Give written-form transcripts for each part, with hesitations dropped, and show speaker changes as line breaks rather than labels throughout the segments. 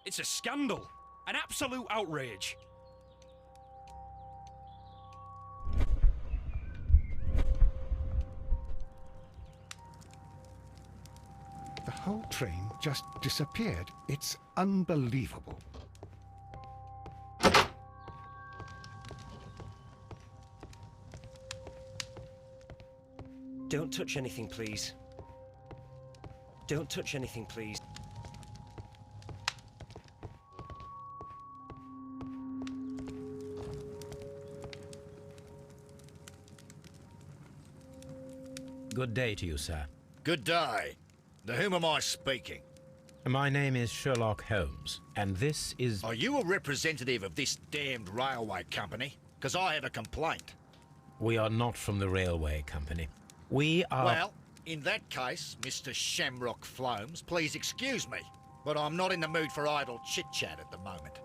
It's a scandal. An absolute outrage.
The whole train just disappeared. It's unbelievable.
Don't touch anything, please. Don't touch anything, please.
Good day to you, sir.
Good day. To whom am I speaking?
My name is Sherlock Holmes, and this is...
Are you a representative of this damned railway company? Because I have a complaint.
We are not from the railway company. We are...
Well, in that case, Mr. Shamrock Flomes, please excuse me, but I'm not in the mood for idle chit-chat at the moment.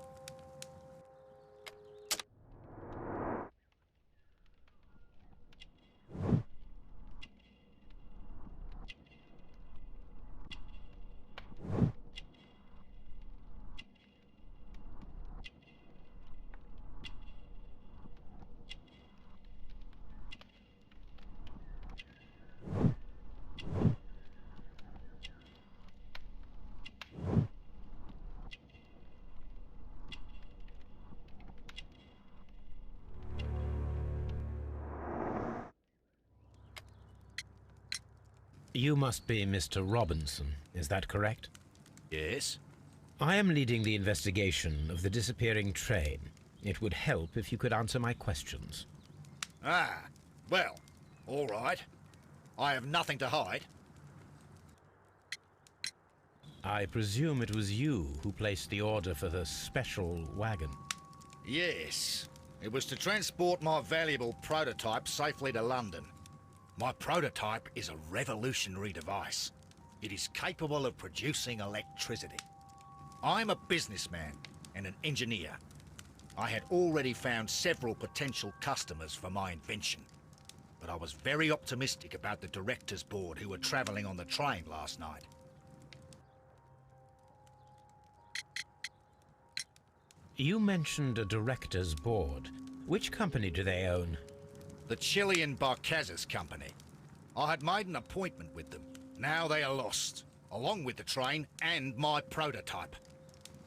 You must be Mr. Robinson, is that correct?
Yes?
I am leading the investigation of the disappearing train. It would help if you could answer my questions.
Ah, well, all right. I have nothing to hide.
I presume it was you who placed the order for the special wagon.
Yes. It was to transport my valuable prototype safely to London. My prototype is a revolutionary device. It is capable of producing electricity. I'm a businessman and an engineer. I had already found several potential customers for my invention, but I was very optimistic about the directors' board who were travelling on the train last night.
You mentioned a director's board. Which company do they own?
The Chilean Barcazes Company. I had made an appointment with them. Now they are lost, along with the train and my prototype.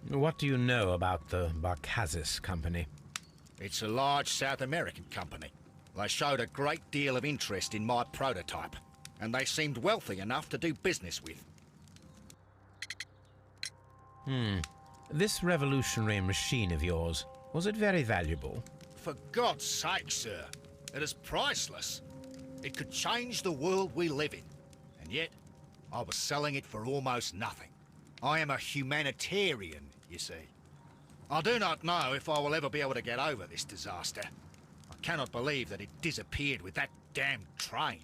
What do you know about the Barcazes Company?
It's a large South American company. They showed a great deal of interest in my prototype, and they seemed wealthy enough to do business with.
This revolutionary machine of yours, was it very valuable?
For God's sake, sir, it is priceless. It could change the world we live in, and yet I was selling it for almost nothing. I am a humanitarian, you see. I do not know if I will ever be able to get over this disaster. I cannot believe that it disappeared with that damned train.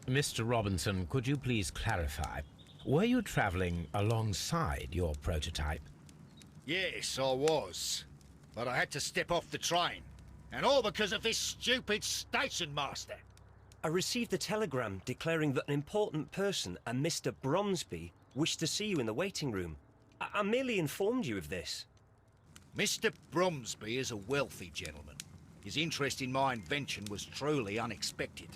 Mr. Robinson, could you please clarify? Were you traveling alongside your prototype?
Yes, I was. But I had to step off the train. And all because of this stupid station master.
I received a telegram declaring that an important person, a Mr. Bromsby, wished to see you in the waiting room. I merely informed you of this.
Mr. Bromsby is a wealthy gentleman. His interest in my invention was truly unexpected.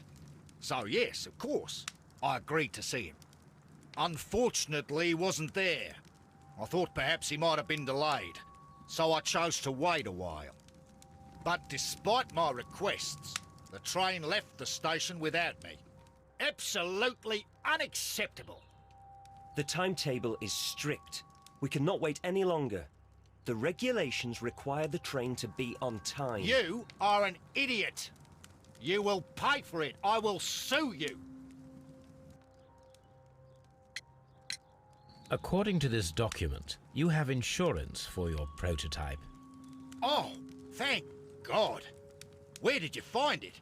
So yes, of course, I agreed to see him. Unfortunately, he wasn't there. I thought perhaps he might have been delayed, so I chose to wait a while. But despite my requests, the train left the station without me. Absolutely unacceptable.
The timetable is strict. We cannot wait any longer. The regulations require the train to be on time.
You are an idiot. You will pay for it. I will sue you.
According to this document, you have insurance for your prototype.
Oh, thank God. Where did you find it?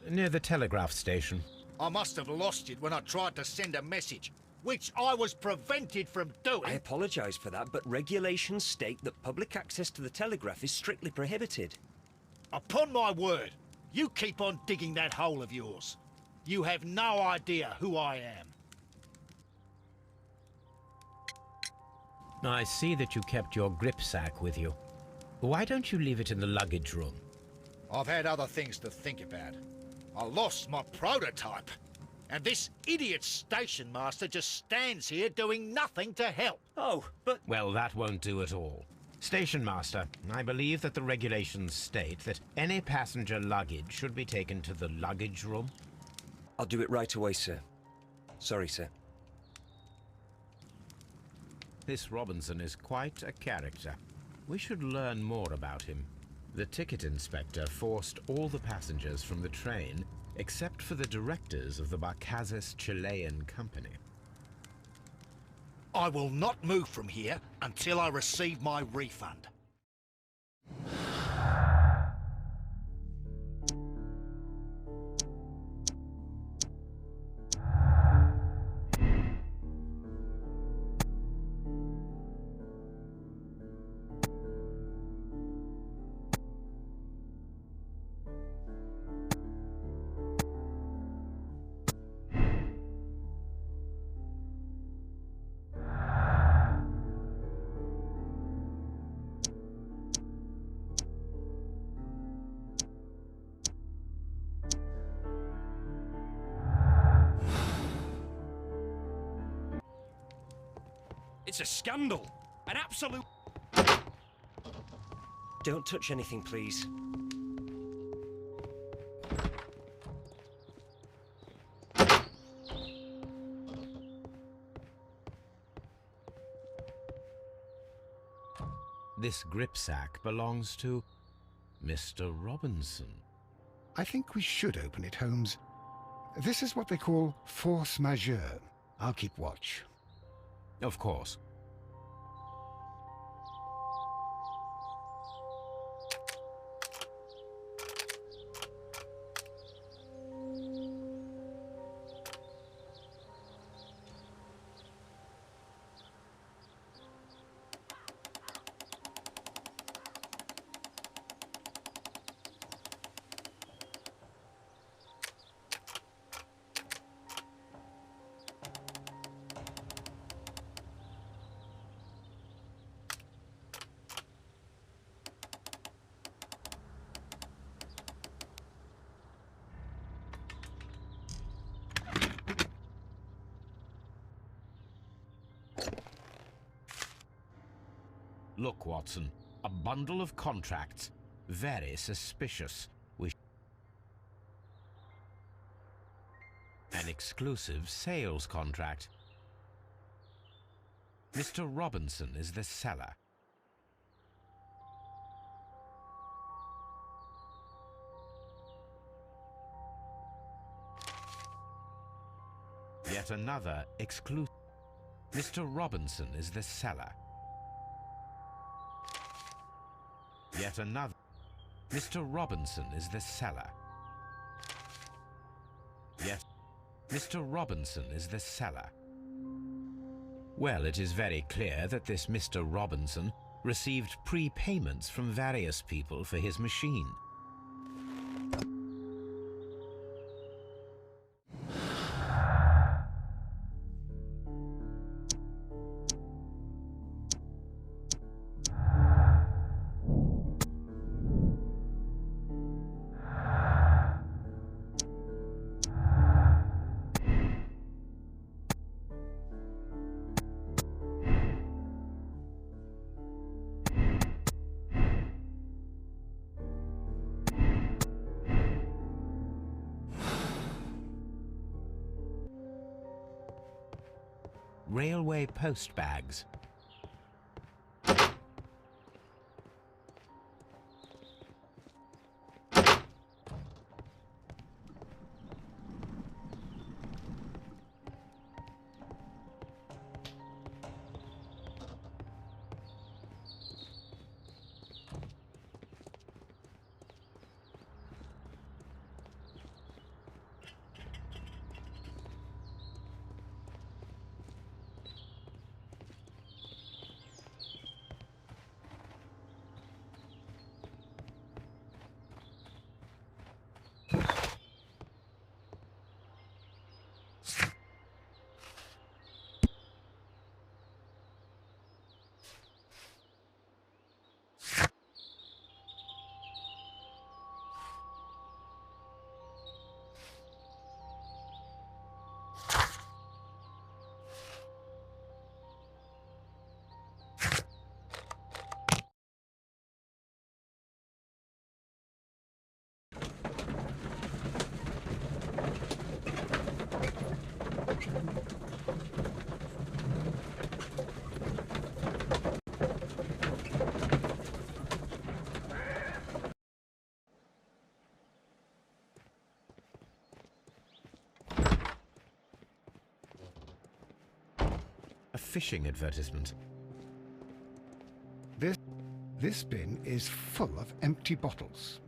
Near the telegraph station.
I must have lost it when I tried to send a message, which I was prevented from doing.
I apologize for that, but regulations state that public access to the telegraph is strictly prohibited.
Upon my word, you keep on digging that hole of yours. You have no idea who I am.
I see that you kept your grip sack with you. Why don't you leave it in the luggage room?
I've had other things to think about. I lost my prototype. And this idiot station master just stands here doing nothing to help.
Oh, but...
Well, that won't do at all. Station Master, I believe that the regulations state that any passenger luggage should be taken to the luggage room.
I'll do it right away, sir. Sorry, sir.
This Robinson is quite a character. We should learn more about him. The ticket inspector forced all the passengers from the train except for the directors of the Barcazes Chilean company.
I will not move from here until I receive my refund.
It's a scandal. An absolute...
Don't touch anything, please.
This grip sack belongs to Mr. Robinson.
I think we should open it, Holmes. This is what they call force majeure. I'll keep watch.
Of course. Look, Watson, a bundle of contracts. Very suspicious. An exclusive sales contract. Mr. Robinson is the seller. Yet another exclusive. Mr. Robinson is the seller. Yet another. Mr. Robinson is the seller. Yet. Mr. Robinson is the seller. Well, it is very clear that this Mr. Robinson received prepayments from various people for his machine. Railway post bags. fishing advertisement.
This bin is full of empty bottles.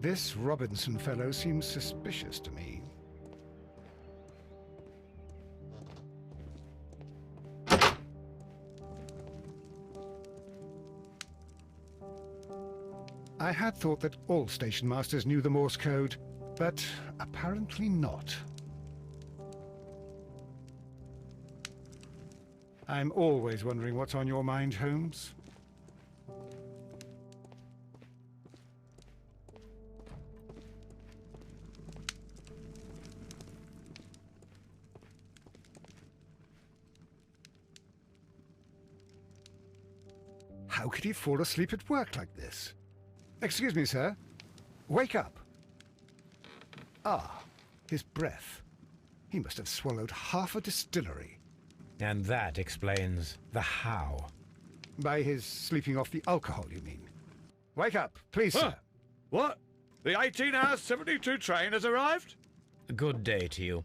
This Robinson fellow seems suspicious to me. I had thought that all station masters knew the Morse code, but apparently not. I'm always wondering what's on your mind, Holmes. How could he fall asleep at work like this? Excuse me, sir. Wake up. Ah, his breath. He must have swallowed half a distillery.
And that explains the how.
By his sleeping off the alcohol, you mean? Wake up, please, sir.
What? The 18-hour 72 train has arrived?
Good day to you.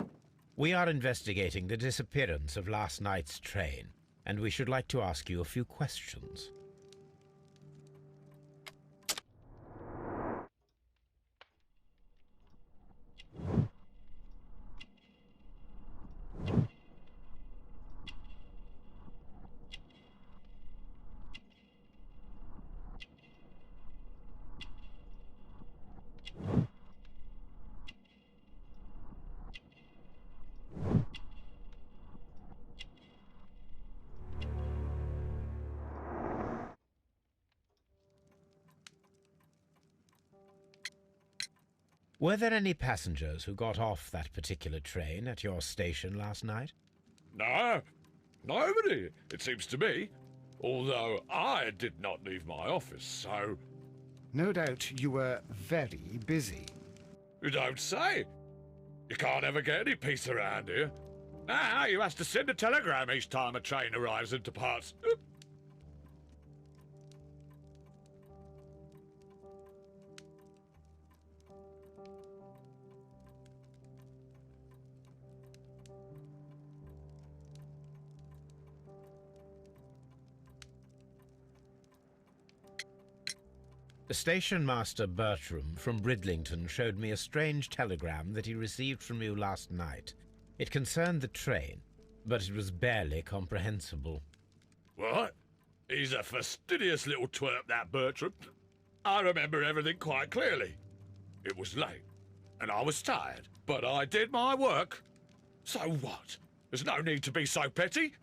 We are investigating the disappearance of last night's train, and we should like to ask you a few questions. Were there any passengers who got off that particular train at your station last night?
No, nobody, it seems to me. Although I did not leave my office, so...
No doubt you were very busy.
You don't say. You can't ever get any peace around here. Now you have to send a telegram each time a train arrives and departs.
Station Master Bertram from Bridlington showed me a strange telegram that he received from you last night. It concerned the train, but it was barely comprehensible.
What? He's a fastidious little twerp, that Bertram. I remember everything quite clearly. It was late, and I was tired, but I did my work. So what? There's no need to be so petty.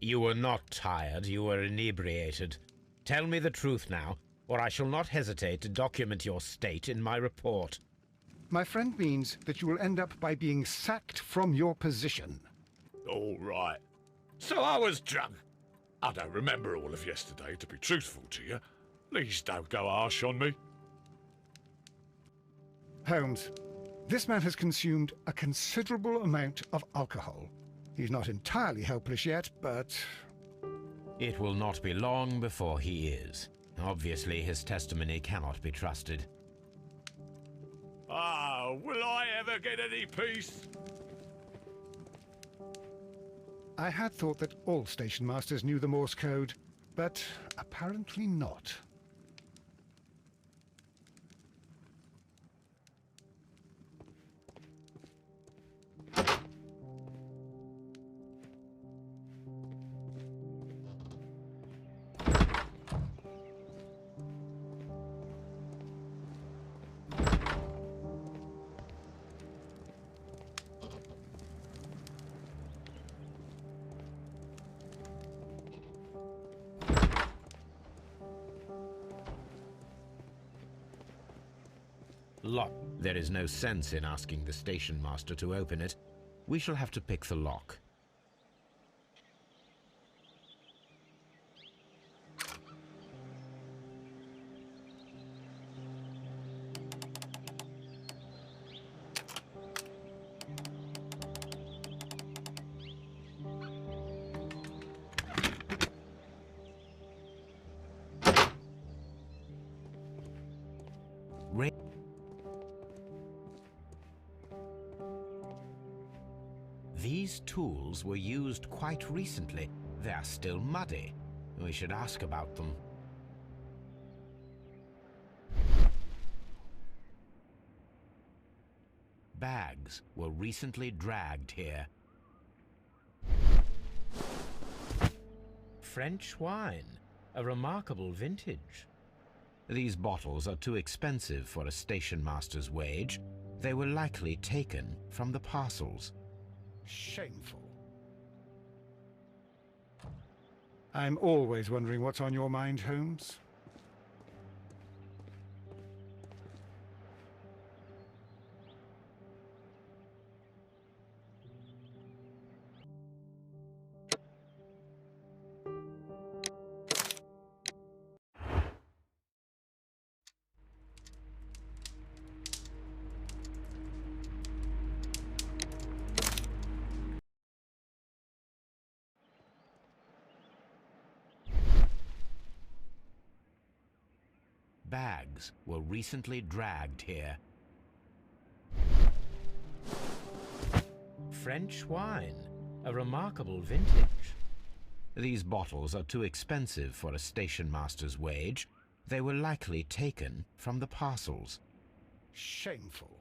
You were not tired, you were inebriated. Tell me the truth now, or I shall not hesitate to document your state in my report.
My friend means that you will end up by being sacked from your position.
All right. So I was drunk. I don't remember all of yesterday, to be truthful to you. Please don't go harsh on me.
Holmes, this man has consumed a considerable amount of alcohol. He's not entirely helpless yet, but...
It will not be long before he is. Obviously, his testimony cannot be trusted.
Ah, will I ever get any peace?
I had thought that all station masters knew the Morse code, but apparently not.
Lock. There is no sense in asking the station master to open it. We shall have to pick the lock. These tools were used quite recently. They are still muddy. We should ask about them. Bags were recently dragged here. French wine, a remarkable vintage. These bottles are too expensive for a station master's wage. They were likely taken from the parcels.
Shameful. I'm always wondering what's on your mind, Holmes.
Bags were recently dragged here. French wine, a remarkable vintage. These bottles are too expensive for a station master's wage. They were likely taken from the parcels.
Shameful.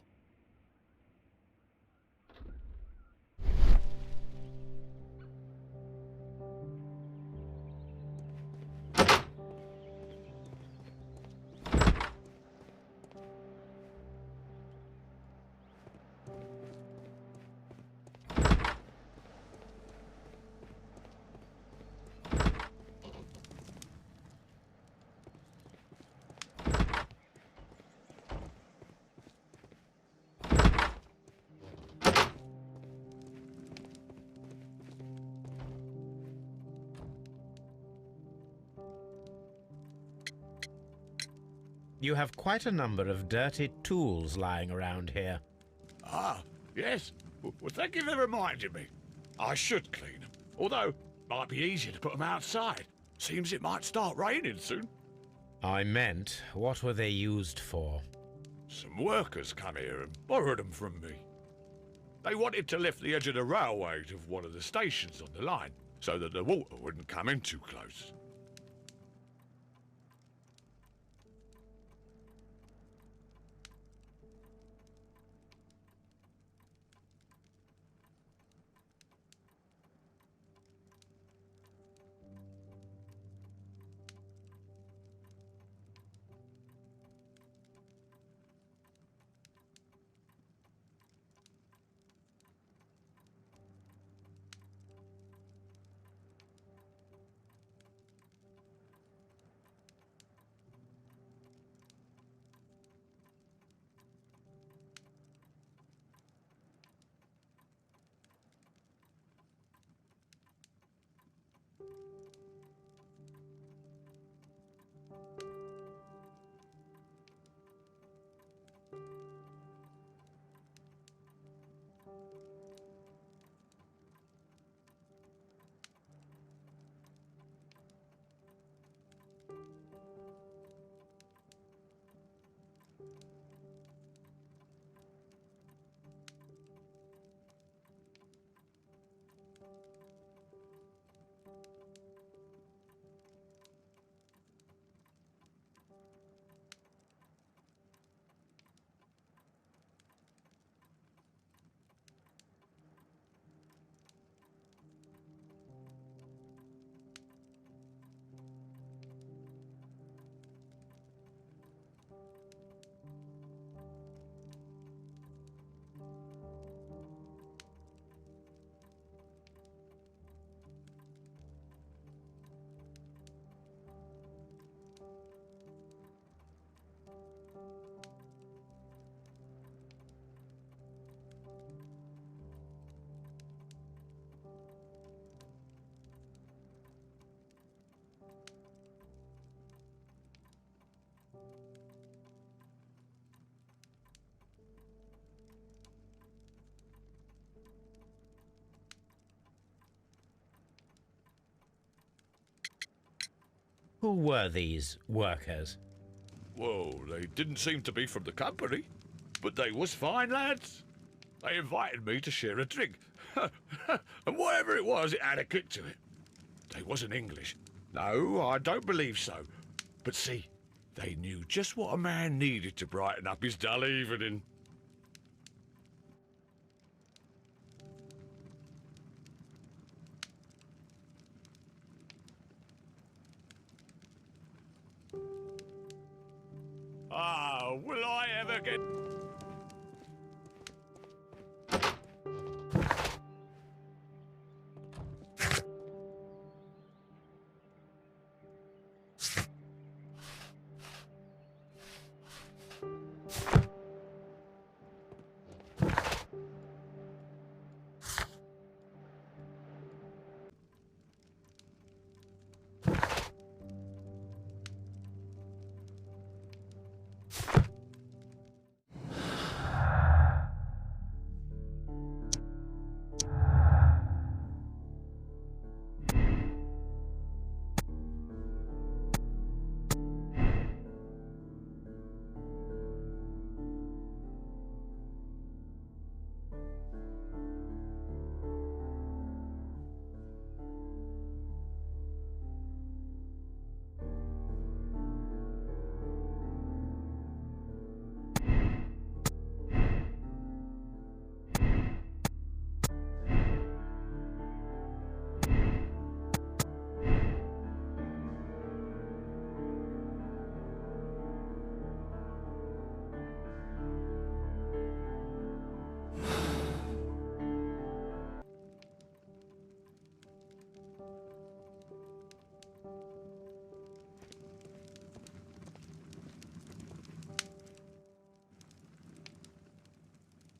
You have quite a number of dirty tools lying around here.
Ah, yes. Well, thank you for reminding me. I should clean them. Although, might be easier to put them outside. Seems it might start raining soon.
I meant, what were they used for?
Some workers come here and borrowed them from me. They wanted to lift the edge of the railway to one of the stations on the line, so that the water wouldn't come in too close.
Who were these workers?
Well, they didn't seem to be from the company, but they was fine lads. They invited me to share a drink. And whatever it was, it had a kick to it. They wasn't English. No, I don't believe so. But see, they knew just what a man needed to brighten up his dull evening. Ah, will I ever get...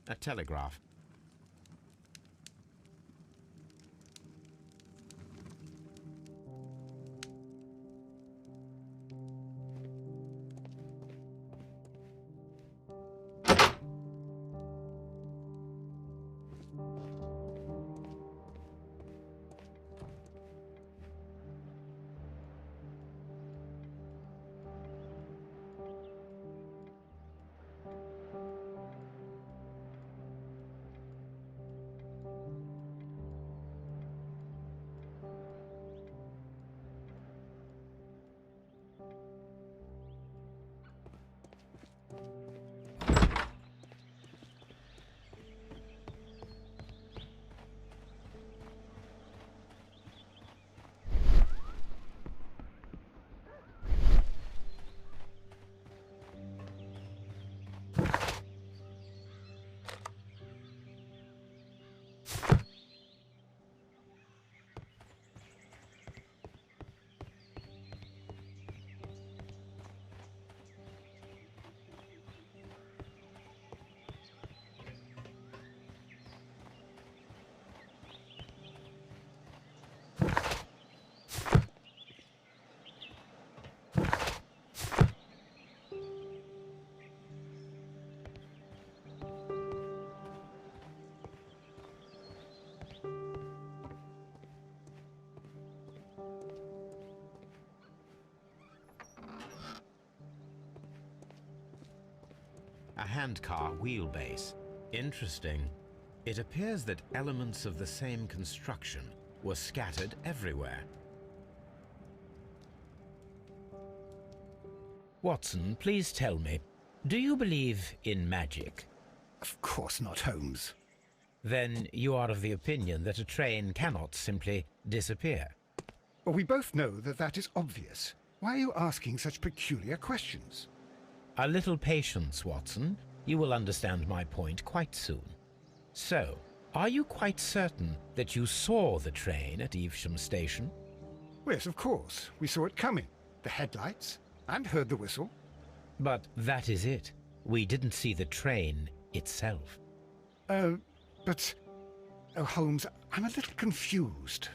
A telegraph. A handcar wheelbase. Interesting. It appears that elements of the same construction were scattered everywhere.
Watson, please tell me, do you believe in magic?
Of course not, Holmes.
Then you are of the opinion that a train cannot simply disappear.
Well, we both know that that is obvious. Why are you asking such peculiar questions?
A little patience, Watson. You will understand my point quite soon. So, are you quite certain that you saw the train at Evesham Station?
Yes, of course. We saw it coming. The headlights, and heard the whistle.
But that is it. We didn't see the train itself.
But... Oh, Holmes, I'm a little confused.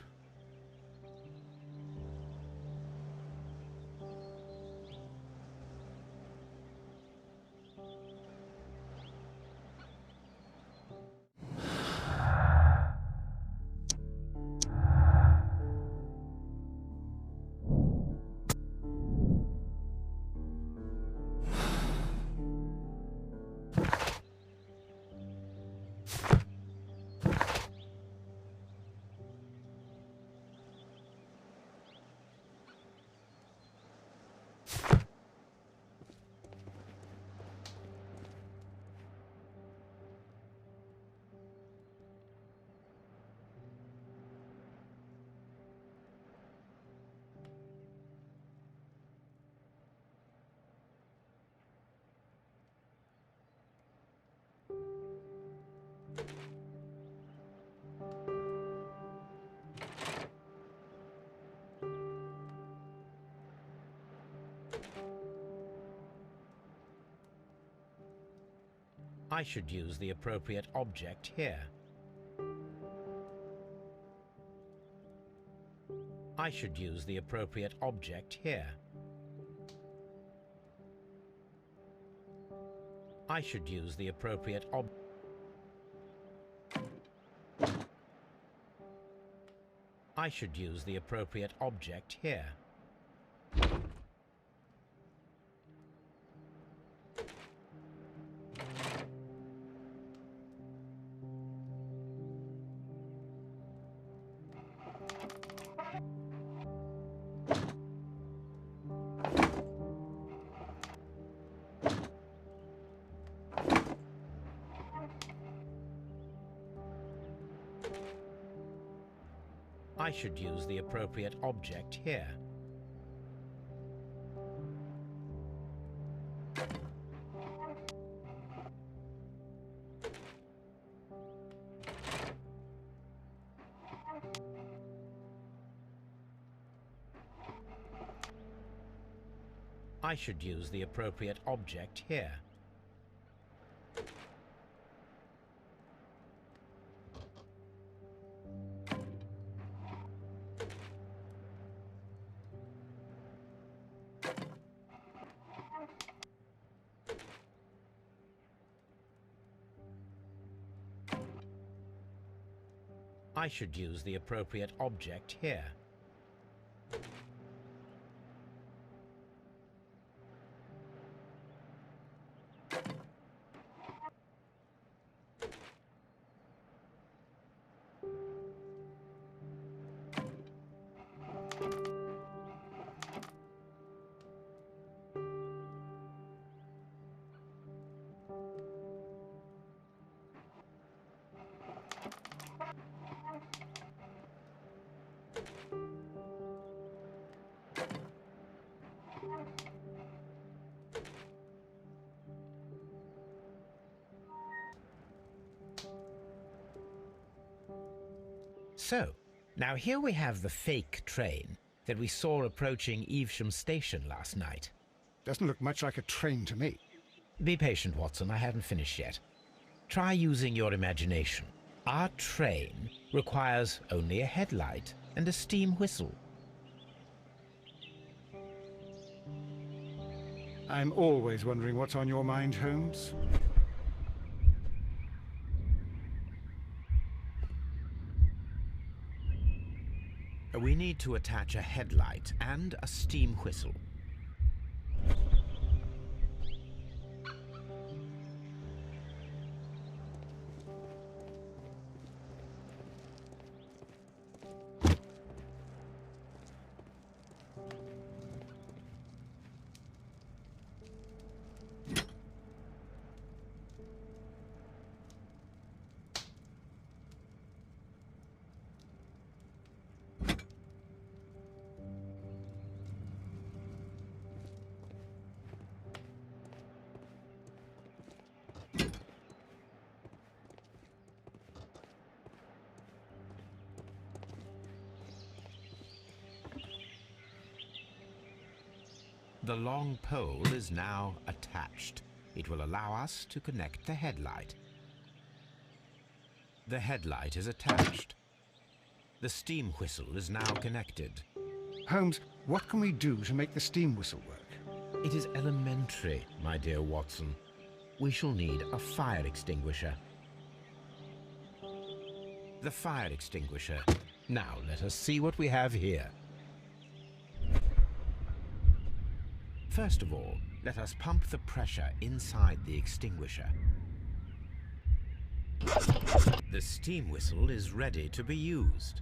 I should use the appropriate object here. I should use the appropriate object here. I should use the appropriate I should use the appropriate object here. I should use the appropriate object here. I should use the appropriate object here. I should use the appropriate object here. So, now here we have the fake train that we saw approaching Evesham Station last night.
Doesn't look much like a train to me.
Be patient, Watson, I haven't finished yet. Try using your imagination. Our train requires only a headlight and a steam whistle.
I'm always wondering what's on your mind, Holmes.
We need to attach a headlight and a steam whistle. The long pole is now attached. It will allow us to connect the headlight. The headlight is attached. The steam whistle is now connected.
Holmes, what can we do to make the steam whistle work?
It is elementary, my dear Watson. We shall need a fire extinguisher. The fire extinguisher. Now let us see what we have here. First of all, let us pump the pressure inside the extinguisher. The steam whistle is ready to be used.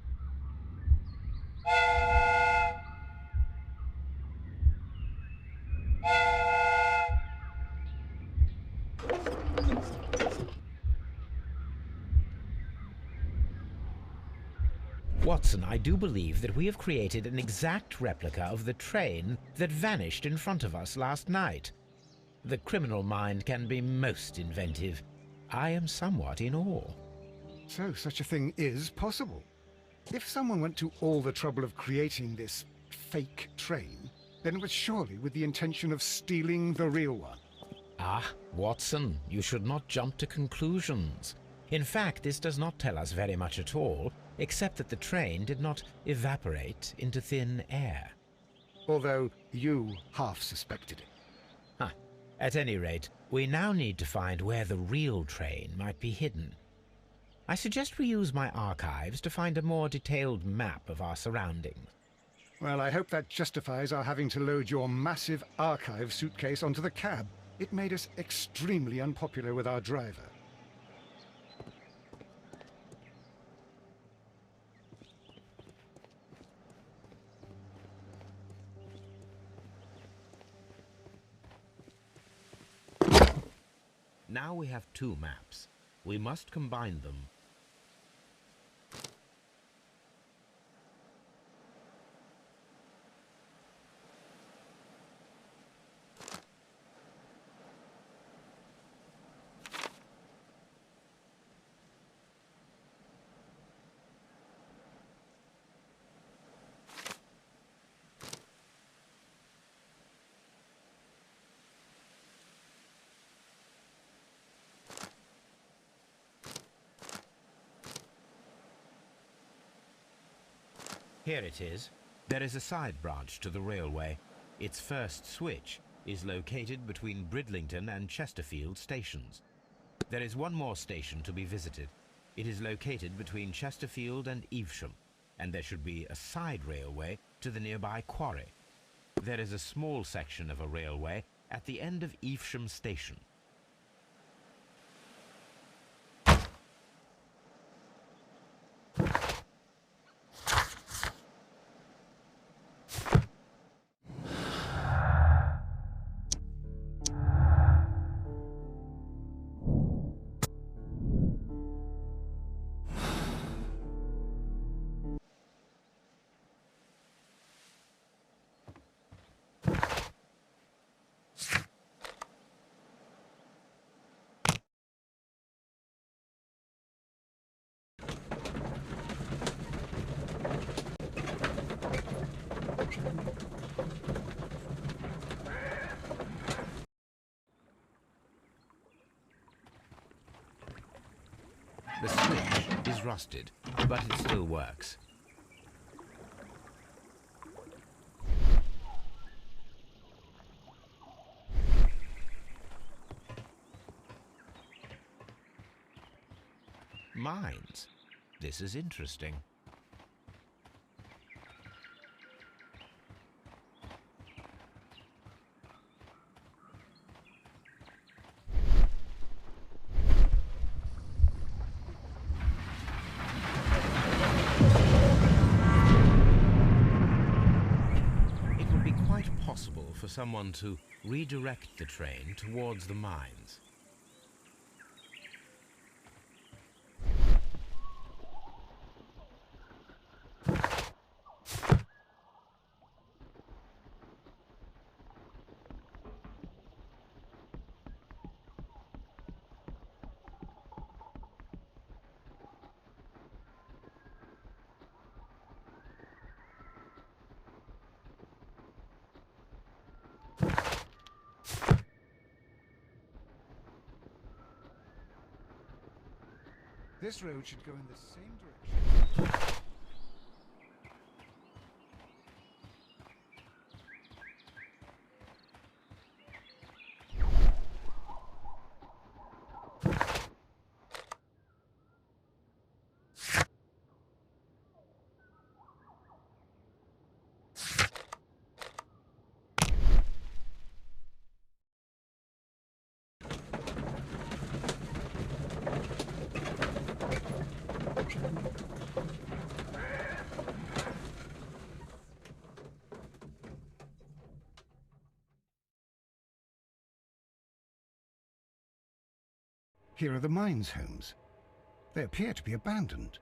Watson, I do believe that we have created an exact replica of the train that vanished in front of us last night. The criminal mind can be most inventive. I am somewhat in awe.
So such a thing is possible. If someone went to all the trouble of creating this fake train, then it was surely with the intention of stealing the real one.
Ah, Watson, you should not jump to conclusions. In fact, this does not tell us very much at all, except that the train did not evaporate into thin air.
Although you half suspected it.
Huh. At any rate, we now need to find where the real train might be hidden. I suggest we use my archives to find a more detailed map of our surroundings.
Well, I hope that justifies our having to load your massive archive suitcase onto the cab. It made us extremely unpopular with our driver.
Now we have two maps. We must combine them.
Here it is.
There is a side branch to the railway. Its first switch is located between Bridlington and Chesterfield stations. There is one more station to be visited. It is located between Chesterfield and Evesham, and there should be a side railway to the nearby quarry. There is a small section of a railway at the end of Evesham station. The switch is rusted, but it still works. Mines. This is interesting. It would be quite possible for someone to redirect the train towards the mines.
This road should go in the same direction. Here are the mines homes. They appear to be abandoned.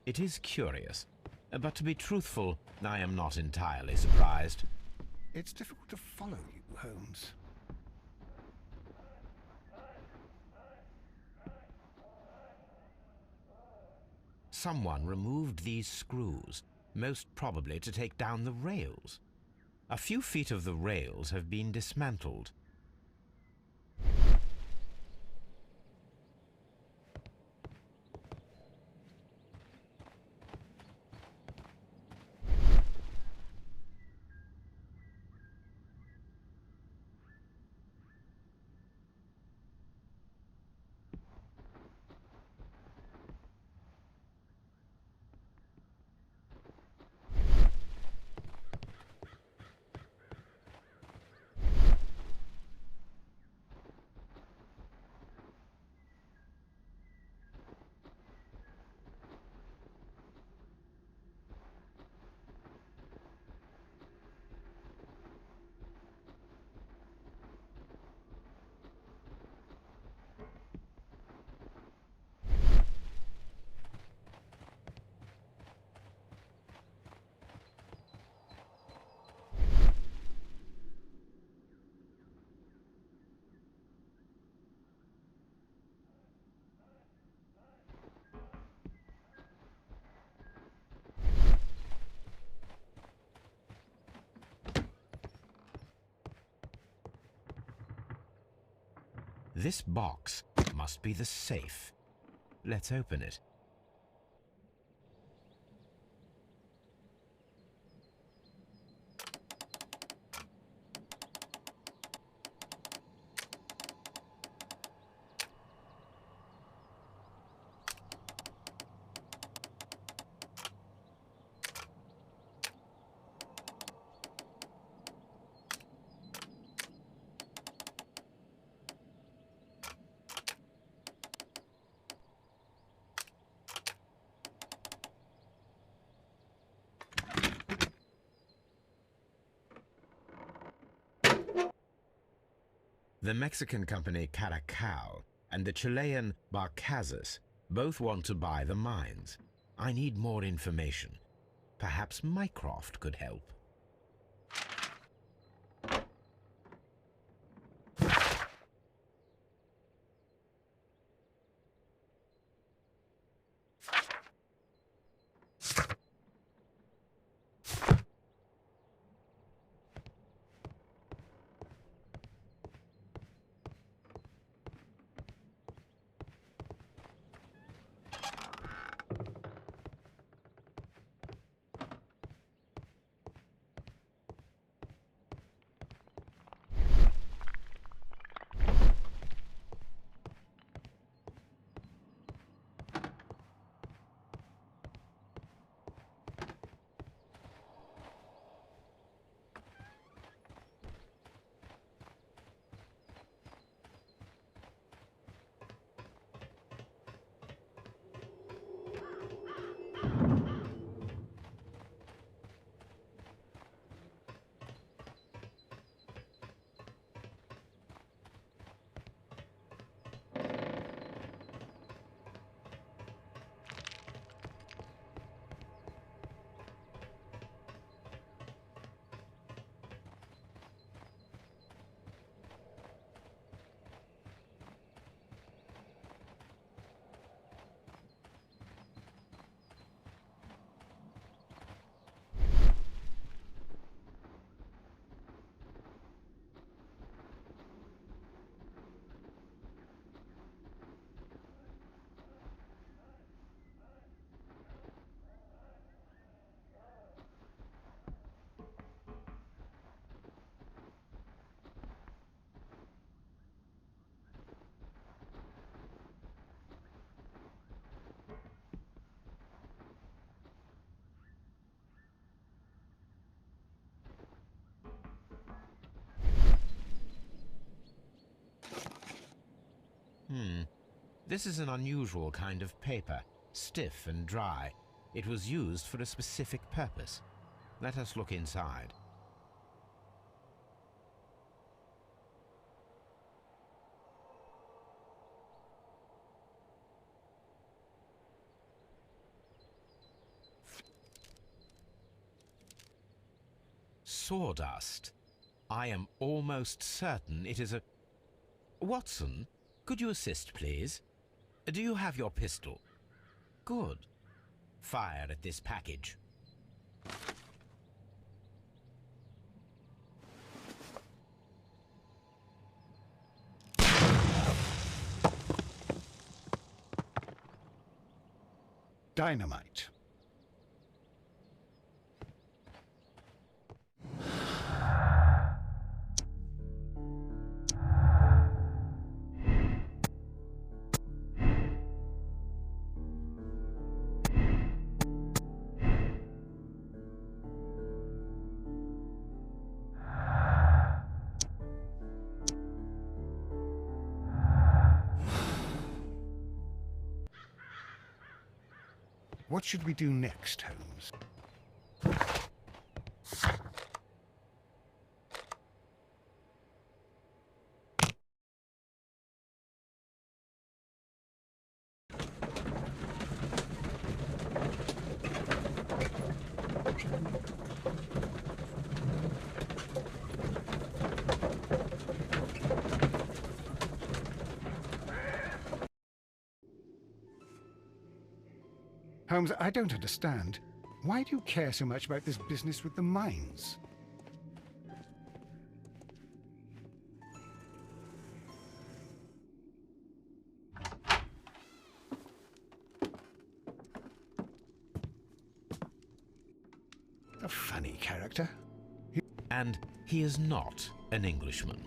It is curious, but to be truthful, I am not entirely surprised.
It's difficult to follow you, Holmes.
Someone removed these screws, most probably to take down the rails. A few feet of the rails have been dismantled. This box must be the safe. Let's open it. The Mexican company Caracal and the Chilean Barcazas both want to buy the mines. I need more information. Perhaps Mycroft could help. This is an unusual kind of paper, stiff and dry. It was used for a specific purpose. Let us look inside. sawdust. I am almost certain it is a... Watson, could you assist, please? Do you have your pistol? Good. Fire at this package.
Dynamite. What should we do next, Holmes? Holmes, I don't understand. Why do you care so much about this business with the mines? A funny character.
And he is not an Englishman.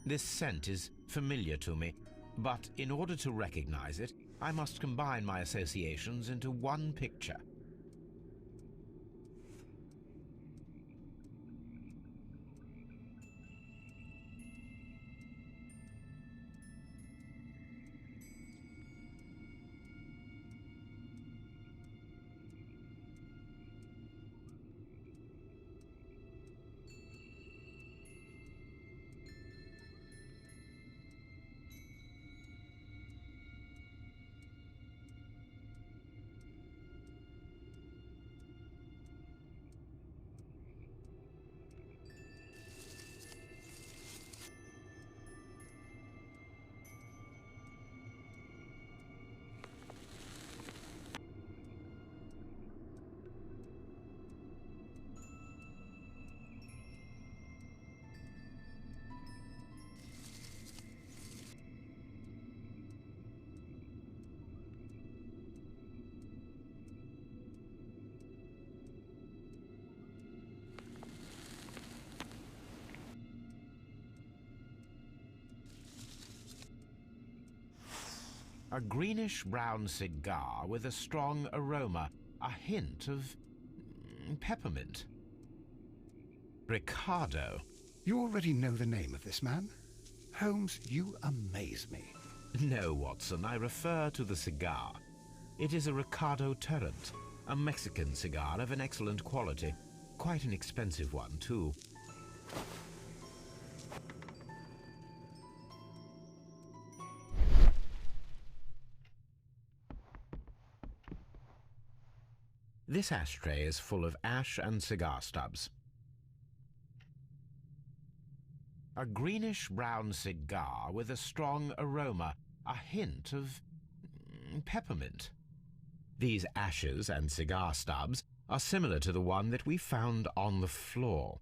This scent is familiar to me, but in order to recognize it, I must combine my associations into one picture. A greenish-brown cigar with a strong aroma, a hint of peppermint. Ricardo.
You already know the name of this man? Holmes, you amaze me.
No, Watson, I refer to the cigar. It is a Ricardo Turret, a Mexican cigar of an excellent quality. Quite an expensive one, too. This ashtray is full of ash and cigar stubs. A greenish-brown cigar with a strong aroma, a hint of peppermint. These ashes and cigar stubs are similar to the one that we found on the floor.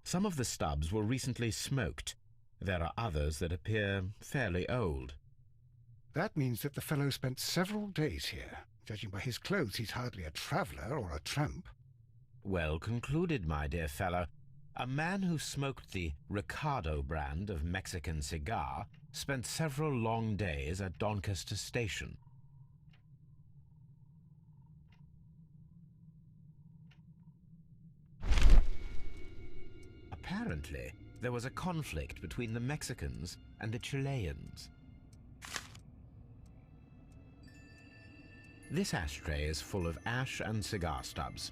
Some of the stubs were recently smoked. There are others that appear fairly old.
That means that the fellow spent several days here. Judging by his clothes, he's hardly a traveller or a tramp.
Well concluded, my dear fellow. A man who smoked the Ricardo brand of Mexican cigar spent several long days at Doncaster Station. Apparently, there was a conflict between the Mexicans and the Chileans. This ashtray is full of ash and cigar stubs.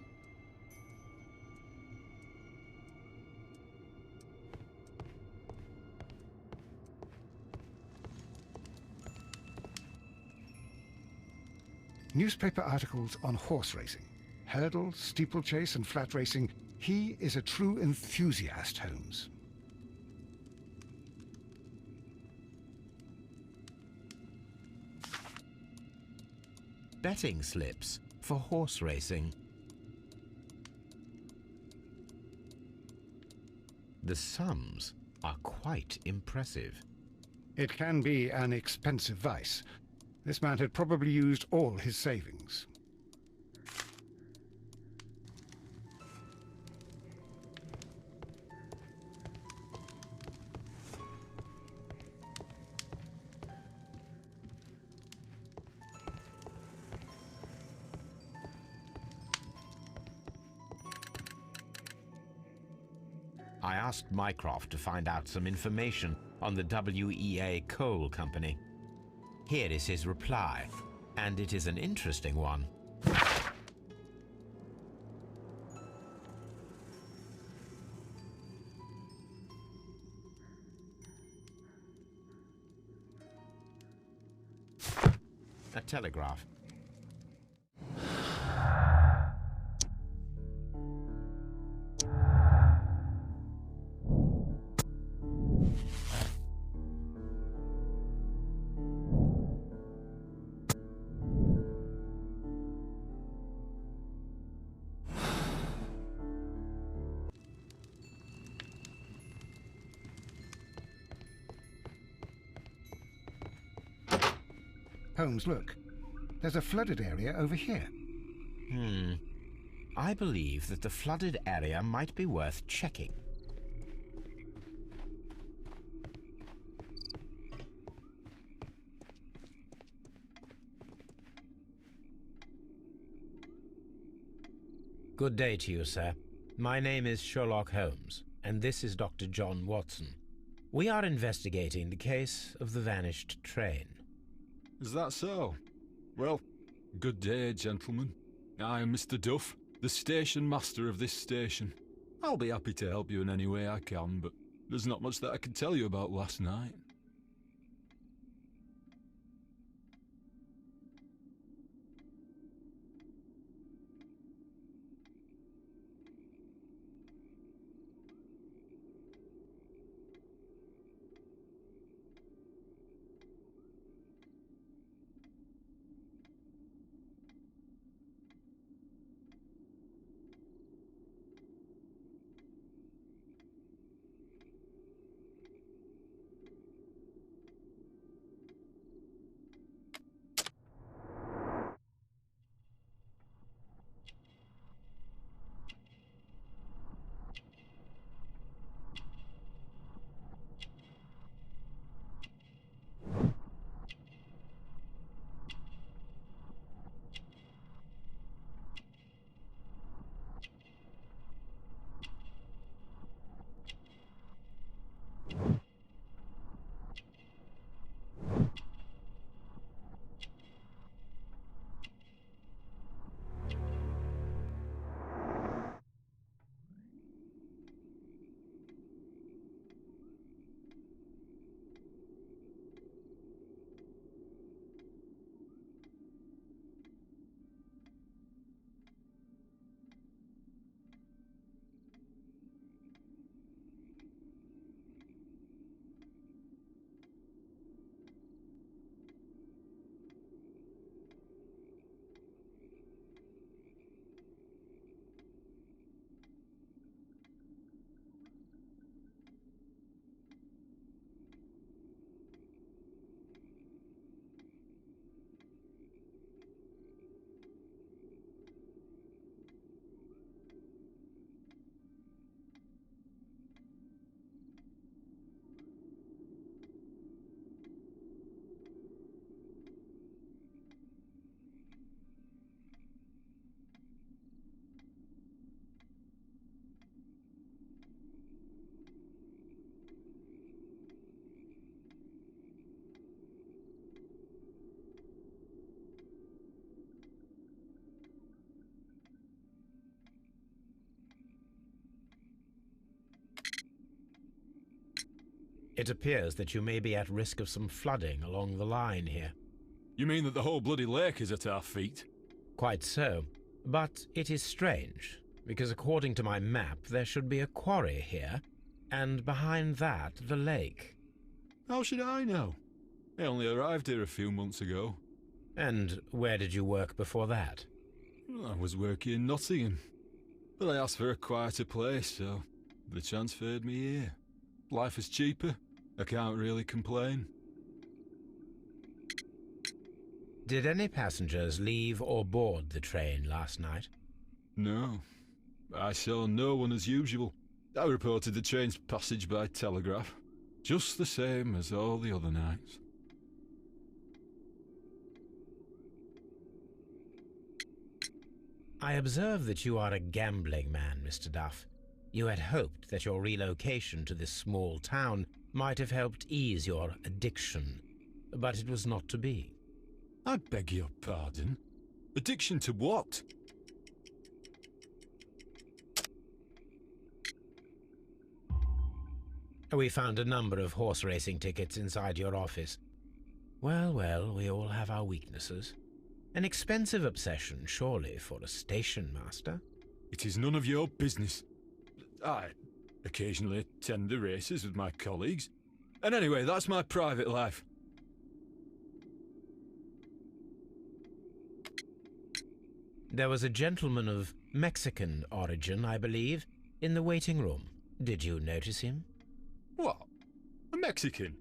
Newspaper articles on horse racing. Hurdle, steeplechase, and flat racing. He is a true enthusiast, Holmes.
Betting slips for horse racing. The sums are quite impressive.
It can be an expensive vice. This man had probably used all his savings.
I asked Mycroft to find out some information on the WEA Coal Company. Here is his reply, and it is an interesting one. A telegraph.
Holmes, look. There's a flooded area over here.
I believe that the flooded area might be worth checking.
Good day to you, sir. My name is Sherlock Holmes, and this is Dr. John Watson. We are investigating the case of the vanished train.
Is that so? Well, good day, gentlemen. I am Mr. Duff, the station master of this station. I'll be happy to help you in any way I can, but there's not much that I can tell you about last night.
It appears that you may be at risk of some flooding along the line here.
You mean that the whole bloody lake is at our feet?
Quite so. But it is strange, because according to my map, there should be a quarry here, and behind that, the lake.
How should I know? I only arrived here a few months ago.
And where did you work before that?
I was working in Nottingham, but I asked for a quieter place, so they transferred me here. Life is cheaper. I can't really complain.
Did any passengers leave or board the train last night?
No. I saw no one as usual. I reported the train's passage by telegraph, just the same as all the other nights.
I observe that you are a gambling man, Mr. Duff. You had hoped that your relocation to this small town might have helped ease your addiction, but it was not to be.
I beg your pardon? Addiction to what?
We found a number of horse racing tickets inside your office. Well, well, we all have our weaknesses. An expensive obsession, surely, for a station master.
It is none of your business. I occasionally attend the races with my colleagues. And anyway, that's my private life.
There was a gentleman of Mexican origin, I believe, in the waiting room. Did you notice him?
What? A Mexican?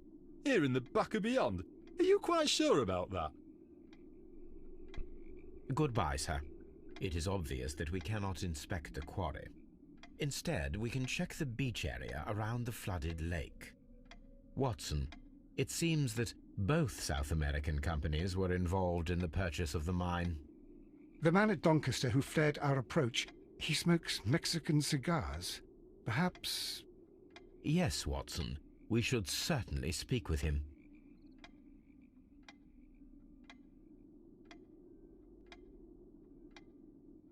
Here in the back of beyond? Are you quite sure about that?
Goodbye, sir. It is obvious that we cannot inspect the quarry. Instead, we can check the beach area around the flooded lake. Watson, it seems that both South American companies were involved in the purchase of the mine.
The man at Doncaster who fled our approach, he smokes Mexican cigars. Perhaps...
Yes, Watson. We should certainly speak with him.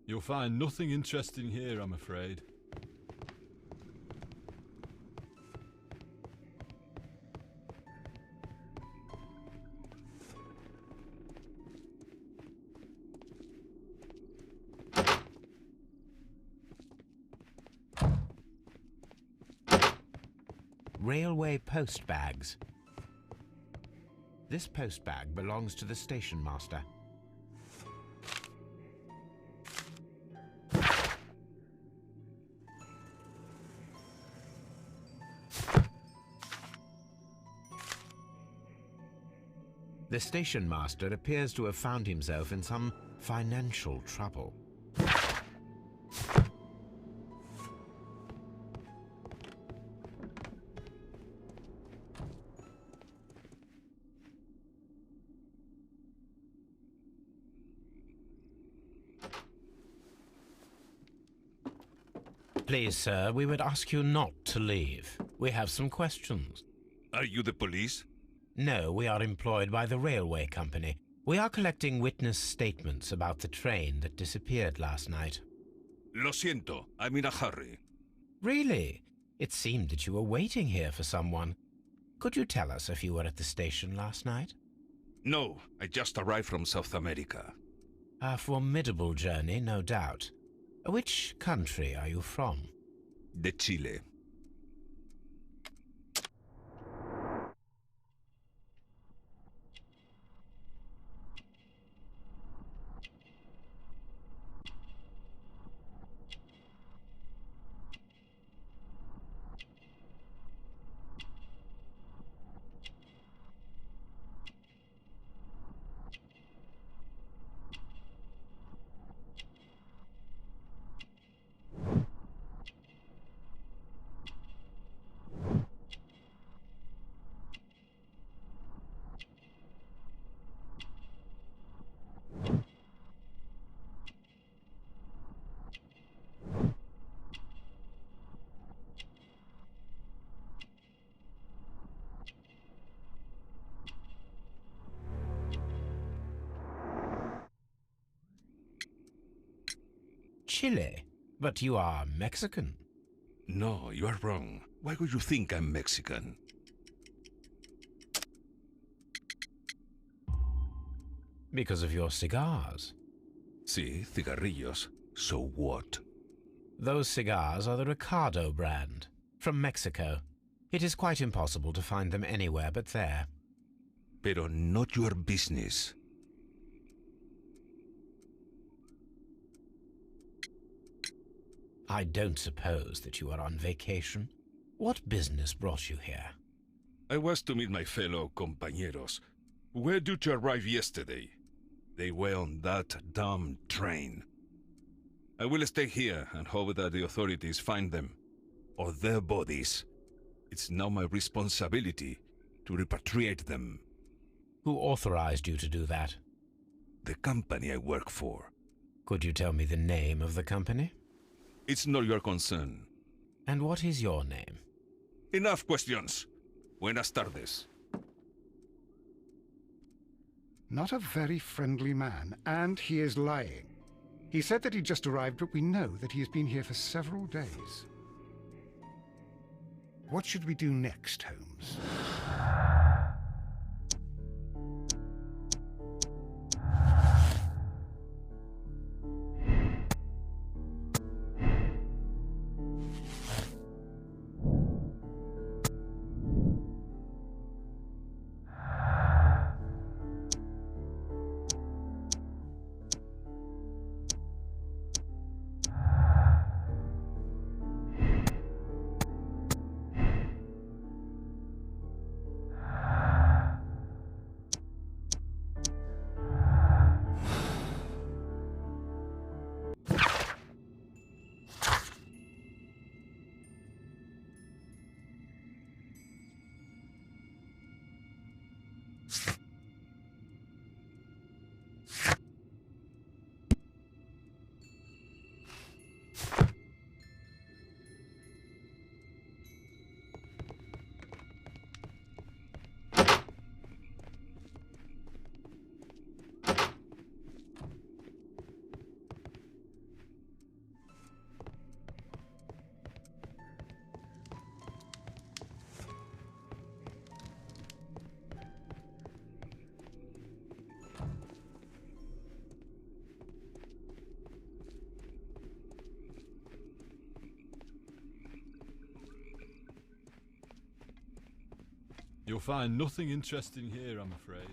You'll find nothing interesting here, I'm afraid.
Railway post bags. This post bag belongs to the station master. The station master appears to have found himself in some financial trouble.
Please, sir, we would ask you not to leave. We have some questions.
Are you the police?
No, we are employed by the railway company. We are collecting witness statements about the train that disappeared last night.
Lo siento, I'm in a hurry.
Really? It seemed that you were waiting here for someone. Could you tell us if you were at the station last night?
No, I just arrived from South America.
A formidable journey, no doubt. Which country are you from?
De Chile.
Chile? But you are Mexican.
No, you are wrong. Why would you think I'm Mexican?
Because of your cigars.
Sí, cigarrillos. So what?
Those cigars are the Ricardo brand, from Mexico. It is quite impossible to find them anywhere but there.
Pero not your business.
I don't suppose that you are on vacation. What business brought you here?
I was to meet my fellow compañeros, who were due to arrive yesterday. They were on that damn train. I will stay here and hope that the authorities find them, or their bodies. It's now my responsibility to repatriate them.
Who authorized you to do that?
The company I work for.
Could you tell me the name of the company?
It's not your concern.
And what is your name?
Enough questions. Buenas tardes.
Not a very friendly man, and he is lying. He said that he just arrived, but we know that he has been here for several days. What should we do next, Holmes?
You'll find nothing interesting here, I'm afraid.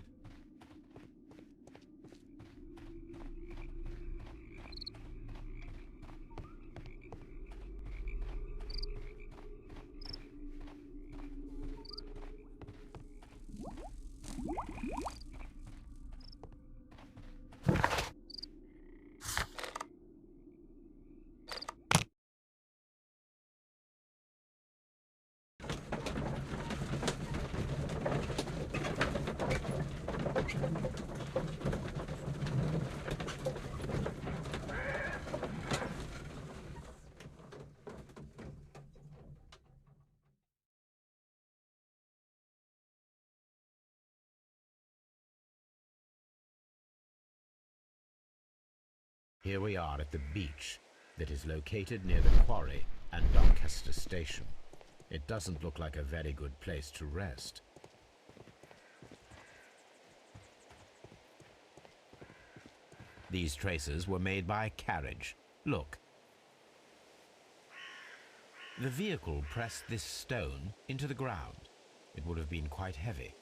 Here we are at the beach that is located near the quarry and Doncaster Station. It doesn't look like a very good place to rest. These traces were made by carriage. Look. The vehicle pressed this stone into the ground. It would have been quite heavy.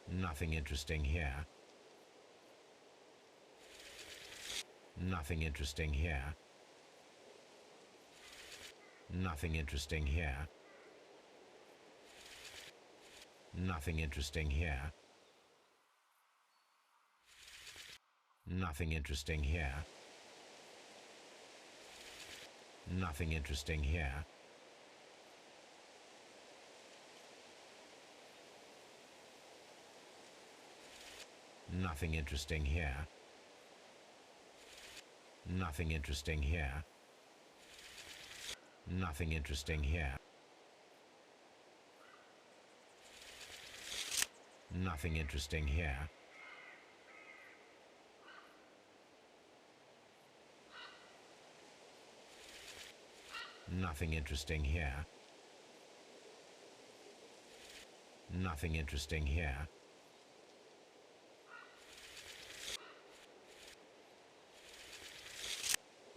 Nothing interesting here. Nothing interesting here. Nothing interesting here. Nothing interesting here. Nothing interesting here. Nothing interesting here. Nothing interesting here. Nothing interesting here. Nothing interesting here. Nothing interesting here. Nothing interesting here. Nothing interesting here.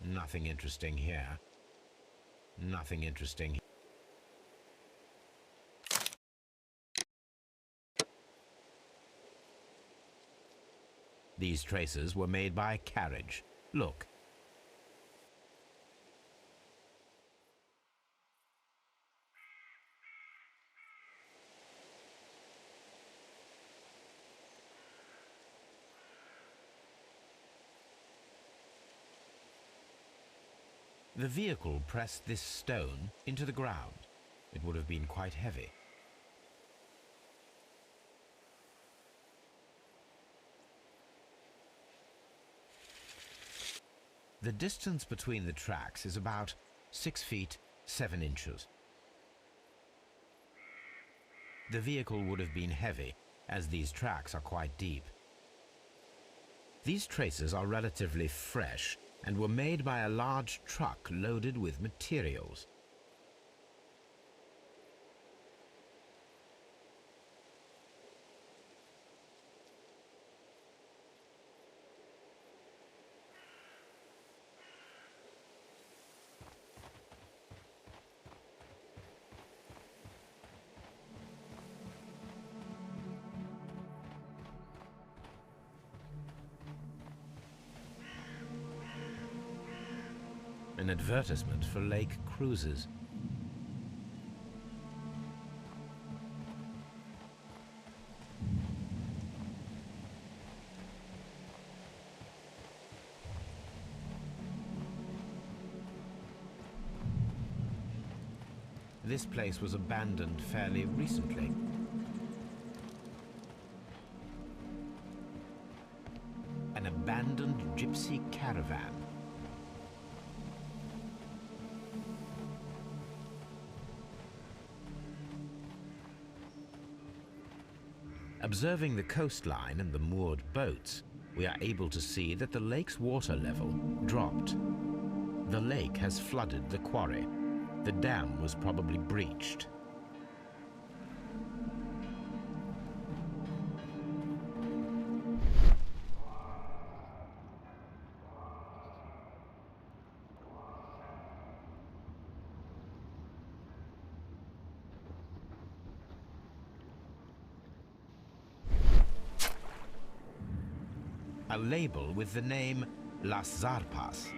Nothing interesting here. Nothing interesting. These traces were made by carriage. Look. The vehicle pressed this stone into the ground. It would have been quite heavy. The distance between the tracks is about 6 feet 7 inches. The vehicle would have been heavy, as these tracks are quite deep. These traces are relatively fresh and were made by a large truck loaded with materials. An advertisement for lake cruises. This place was abandoned fairly recently. An abandoned gypsy caravan. Observing the coastline and the moored boats, we are able to see that the lake's water level dropped. The lake has flooded the quarry. The dam was probably breached. A label with the name Las Zarpas.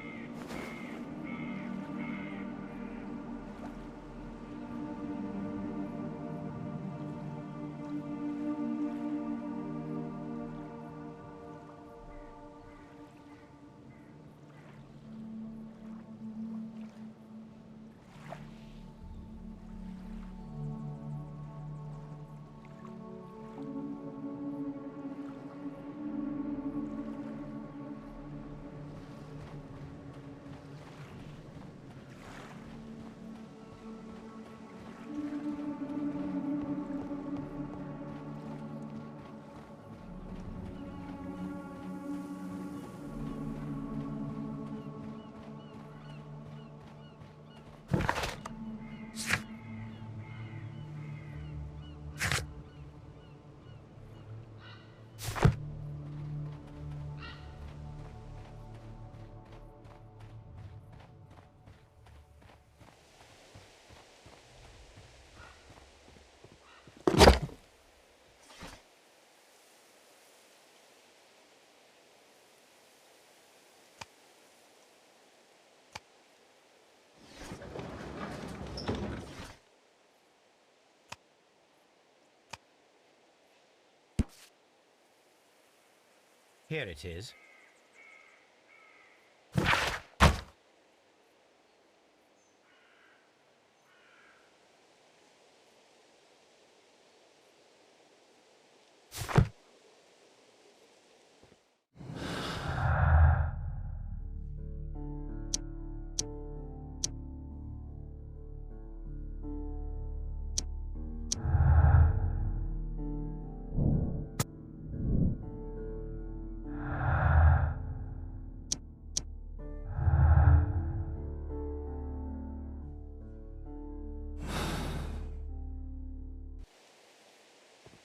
Here it is.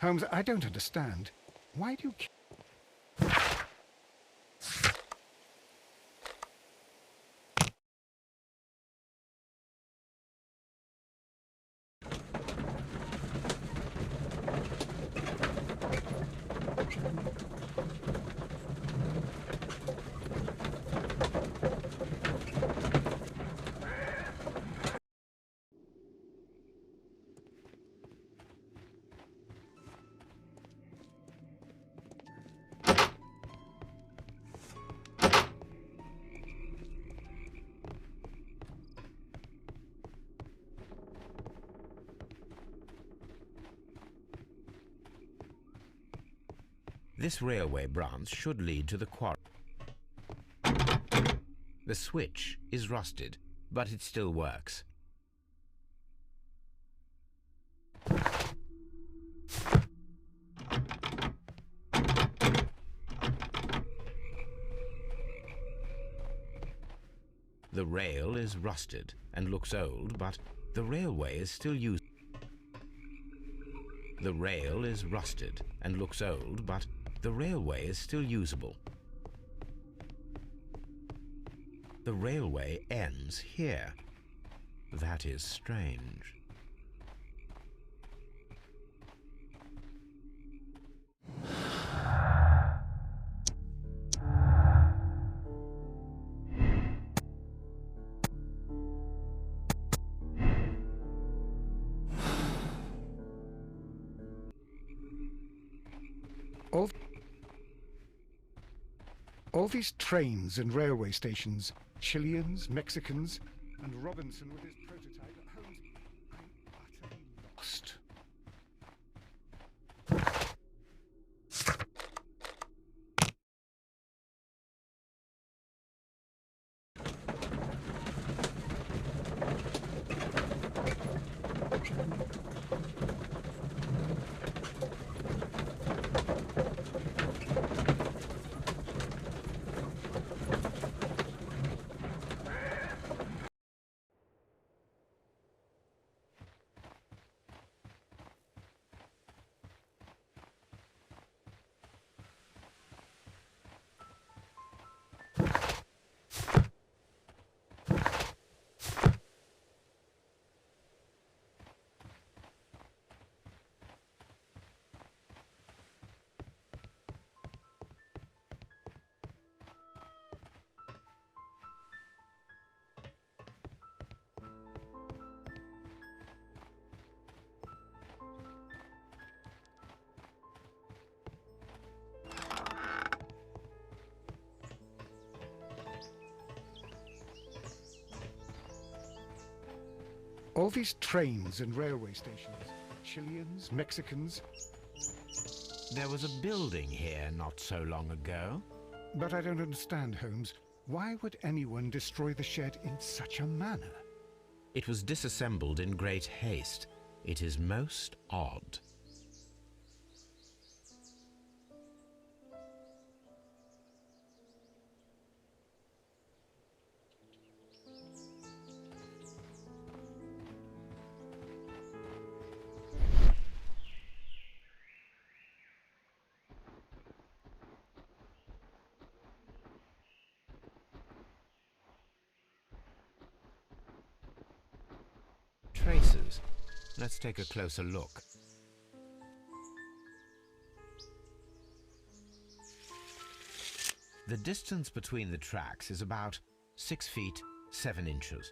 Holmes, I don't understand. Why do you...
This railway branch should lead to the quarry. The switch is rusted, but it still works. The rail is rusted and looks old, but the railway is still used. The rail is rusted and looks old, but the railway is still usable. The railway ends here. That is strange.
All these trains and railway stations, Chileans, Mexicans, and Robinson with his prototype at Holmes, I'm utterly lost. All these trains and railway stations, Chileans, Mexicans...
There was a building here not so long ago.
But I don't understand, Holmes. Why would anyone destroy the shed in such a manner?
It was disassembled in great haste. It is most odd. Traces. Let's take a closer look. The distance between the tracks is about 6 feet 7 inches.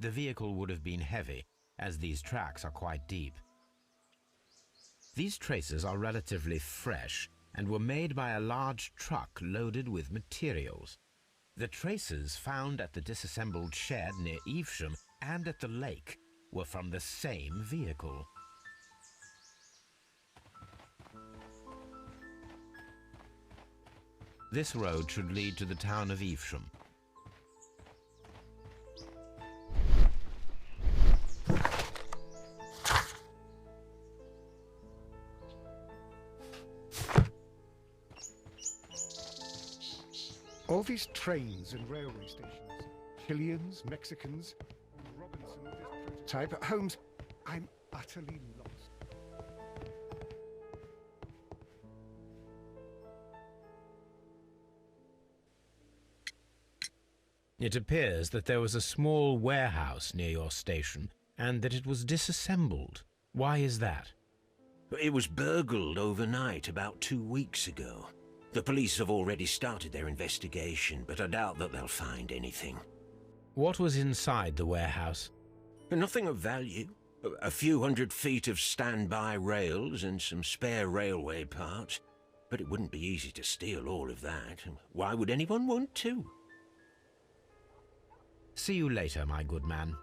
The vehicle would have been heavy, as these tracks are quite deep. These traces are relatively fresh and were made by a large truck loaded with materials. The traces found at the disassembled shed near Evesham and at the lake were from the same vehicle. This road should lead to the town of Evesham.
these trains and railway stations, Chileans, Mexicans, and Robinson with his prototype at Holmes, I'm utterly lost.
It appears that there was a small warehouse near your station and that it was disassembled. Why is that?
It was burgled overnight about 2 weeks ago. The police have already started their investigation, but I doubt that they'll find anything.
What was inside the warehouse?
Nothing of value. A few 100 feet of standby rails and some spare railway parts. But it wouldn't be easy to steal all of that. Why would anyone want to?
See you later, my good man.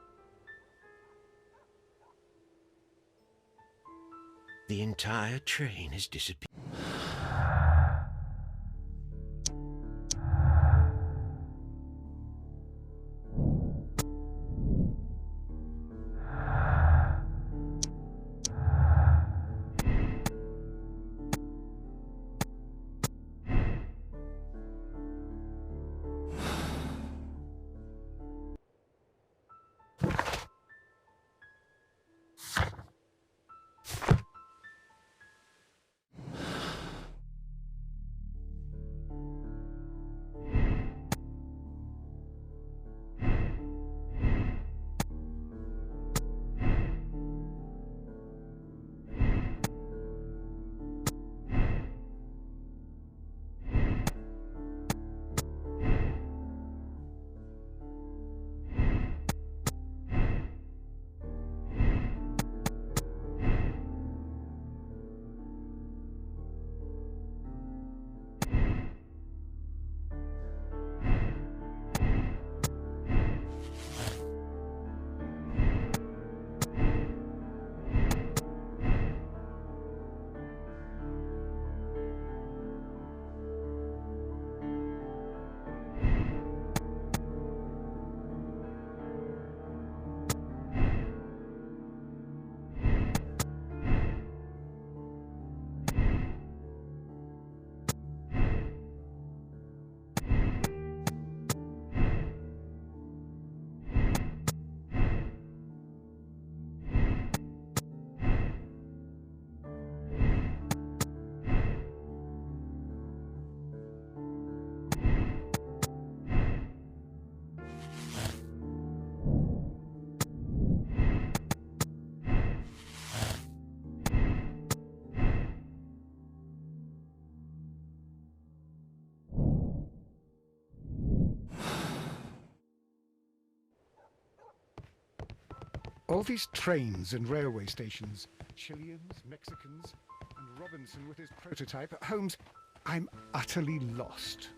The entire train has disappeared.
All these trains and railway stations, Chileans, Mexicans, and Robinson with his prototype at Holmes, I'm utterly lost.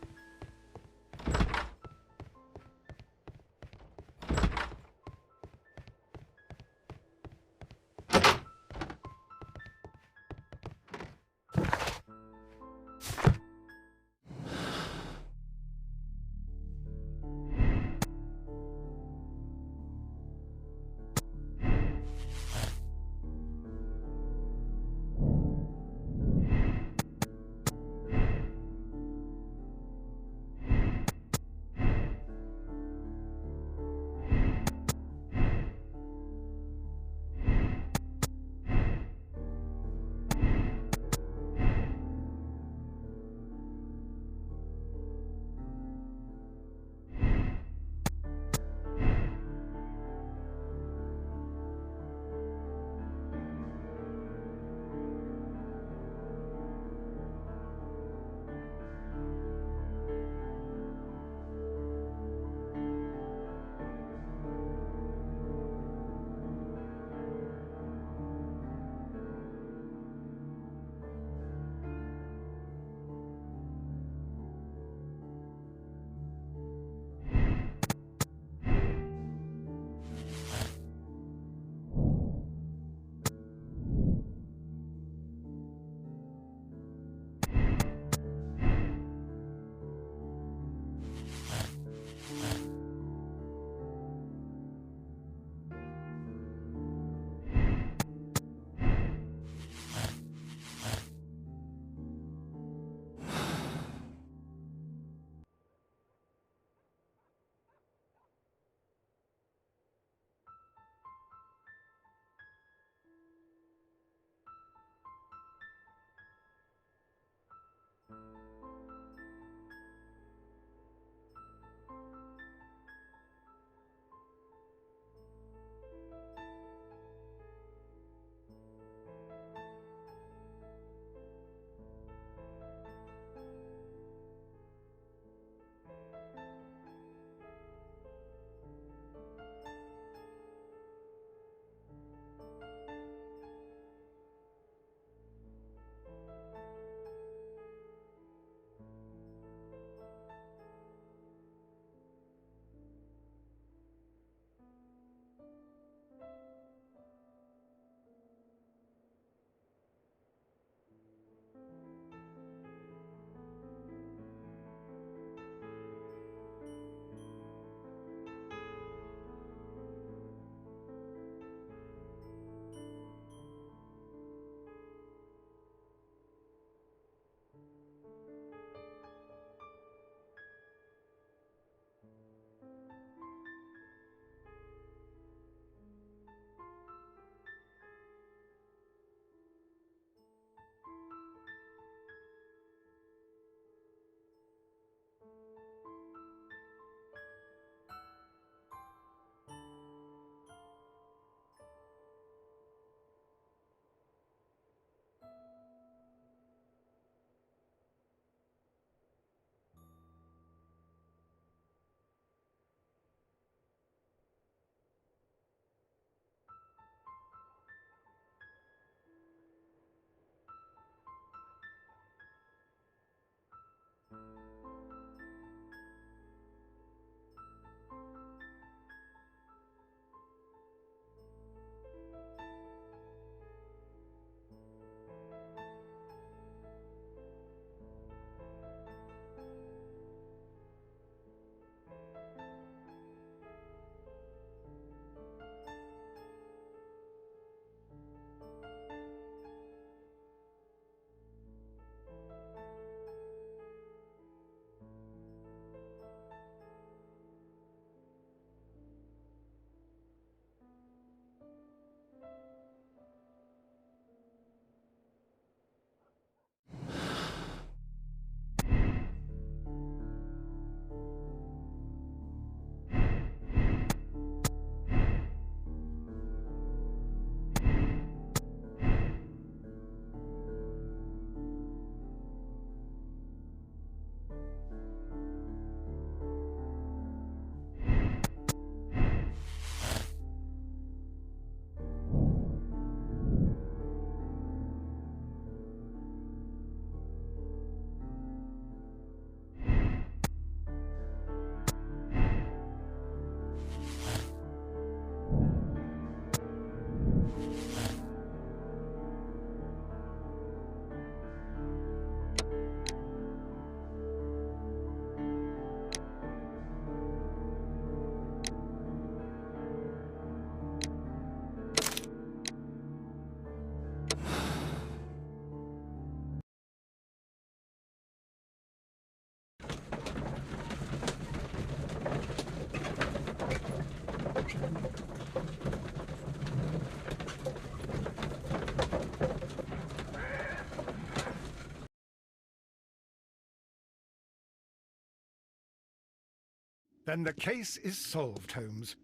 Then the case is solved, Holmes.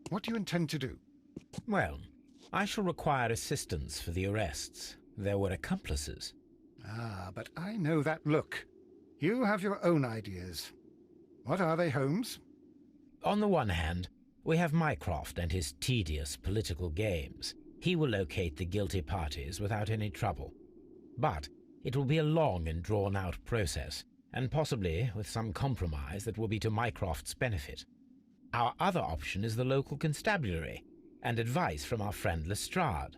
What do you intend to do?
Well, I shall require assistance for the arrests. There were accomplices.
Ah, but I know that look. You have your own ideas. What are they, Holmes?
On the one hand, we have Mycroft and his tedious political games. He will locate the guilty parties without any trouble. But it will be a long and drawn-out process, and possibly with some compromise that will be to Mycroft's benefit. Our other option is the local constabulary, and advice from our friend Lestrade.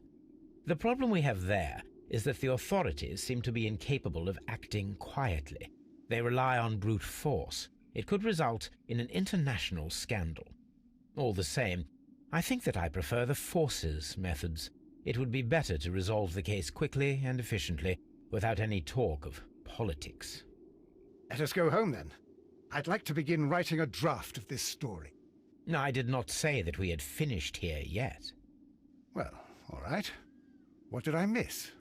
The problem we have there is that the authorities seem to be incapable of acting quietly. They rely on brute force. It could result in an international scandal. All the same, I think that I prefer the forces methods. It would be better to resolve the case quickly and efficiently, without any talk of politics.
Let us go home, then. I'd like to begin writing a draft of this story.
No, I did not say that we had finished here yet.
Well, all right. What did I miss?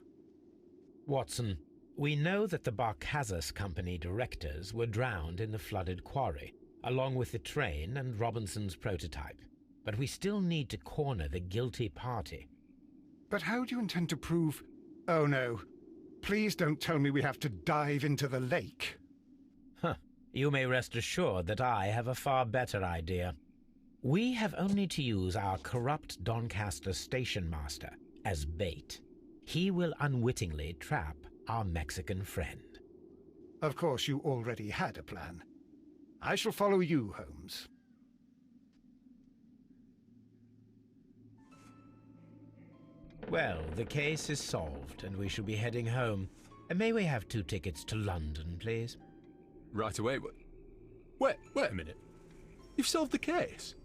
Watson, we know that the Barkazas Company directors were drowned in the flooded quarry, along with the train and Robinson's prototype. But we still need to corner the guilty party.
But how do you intend to prove... Oh, no. Please don't tell me we have to dive into the lake.
Huh. You may rest assured that I have a far better idea. We have only to use our corrupt Doncaster station master as bait. He will unwittingly trap our Mexican friend.
Of course, you already had a plan. I shall follow you, Holmes.
Well, the case is solved, and we shall be heading home. And may we have 2 tickets to London, please?
Right away. Wait a minute. You've solved the case?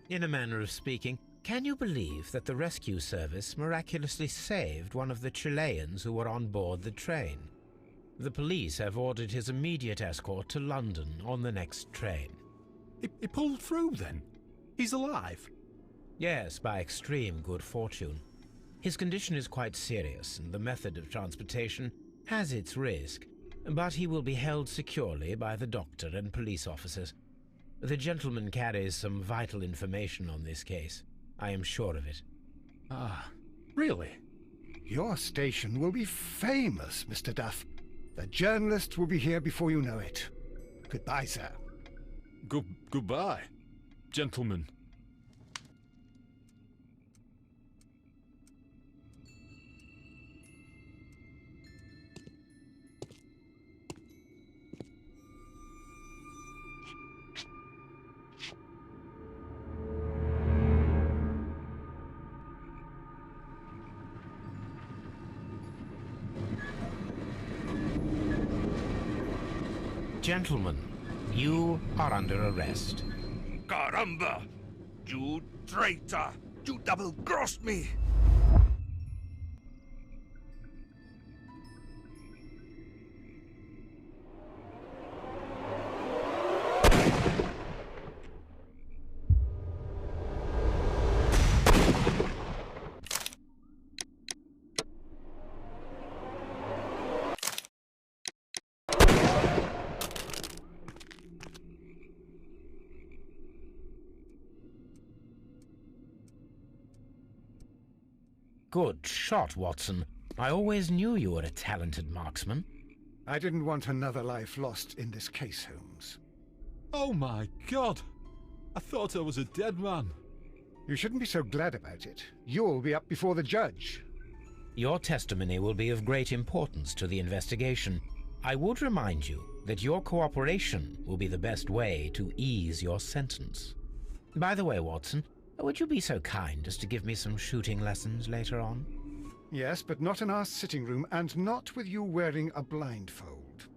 In a manner of speaking, can you believe that the rescue service miraculously saved one of the Chileans who were on board the train? The police have ordered his immediate escort to London on the next train.
He pulled through, then? He's alive?
Yes, by extreme good fortune. His condition is quite serious, and the method of transportation has its risk, but he will be held securely by the doctor and police officers. The gentleman carries some vital information on this case. I am sure of it.
Ah, really?
Your station will be famous, Mr. Duff. The journalists will be here before you know it. Goodbye, sir.
Goodbye, gentlemen.
Gentlemen, you are under arrest.
Caramba! You traitor! You double-crossed me!
Good shot, Watson. I always knew you were a talented marksman.
I didn't want another life lost in this case, Holmes.
Oh my God! I thought I was a dead man.
You shouldn't be so glad about it. You'll be up before the judge.
Your testimony will be of great importance to the investigation. I would remind you that your cooperation will be the best way to ease your sentence. By the way, Watson, would you be so kind as to give me some shooting lessons later on?
Yes, but not in our sitting room, and not with you wearing a blindfold.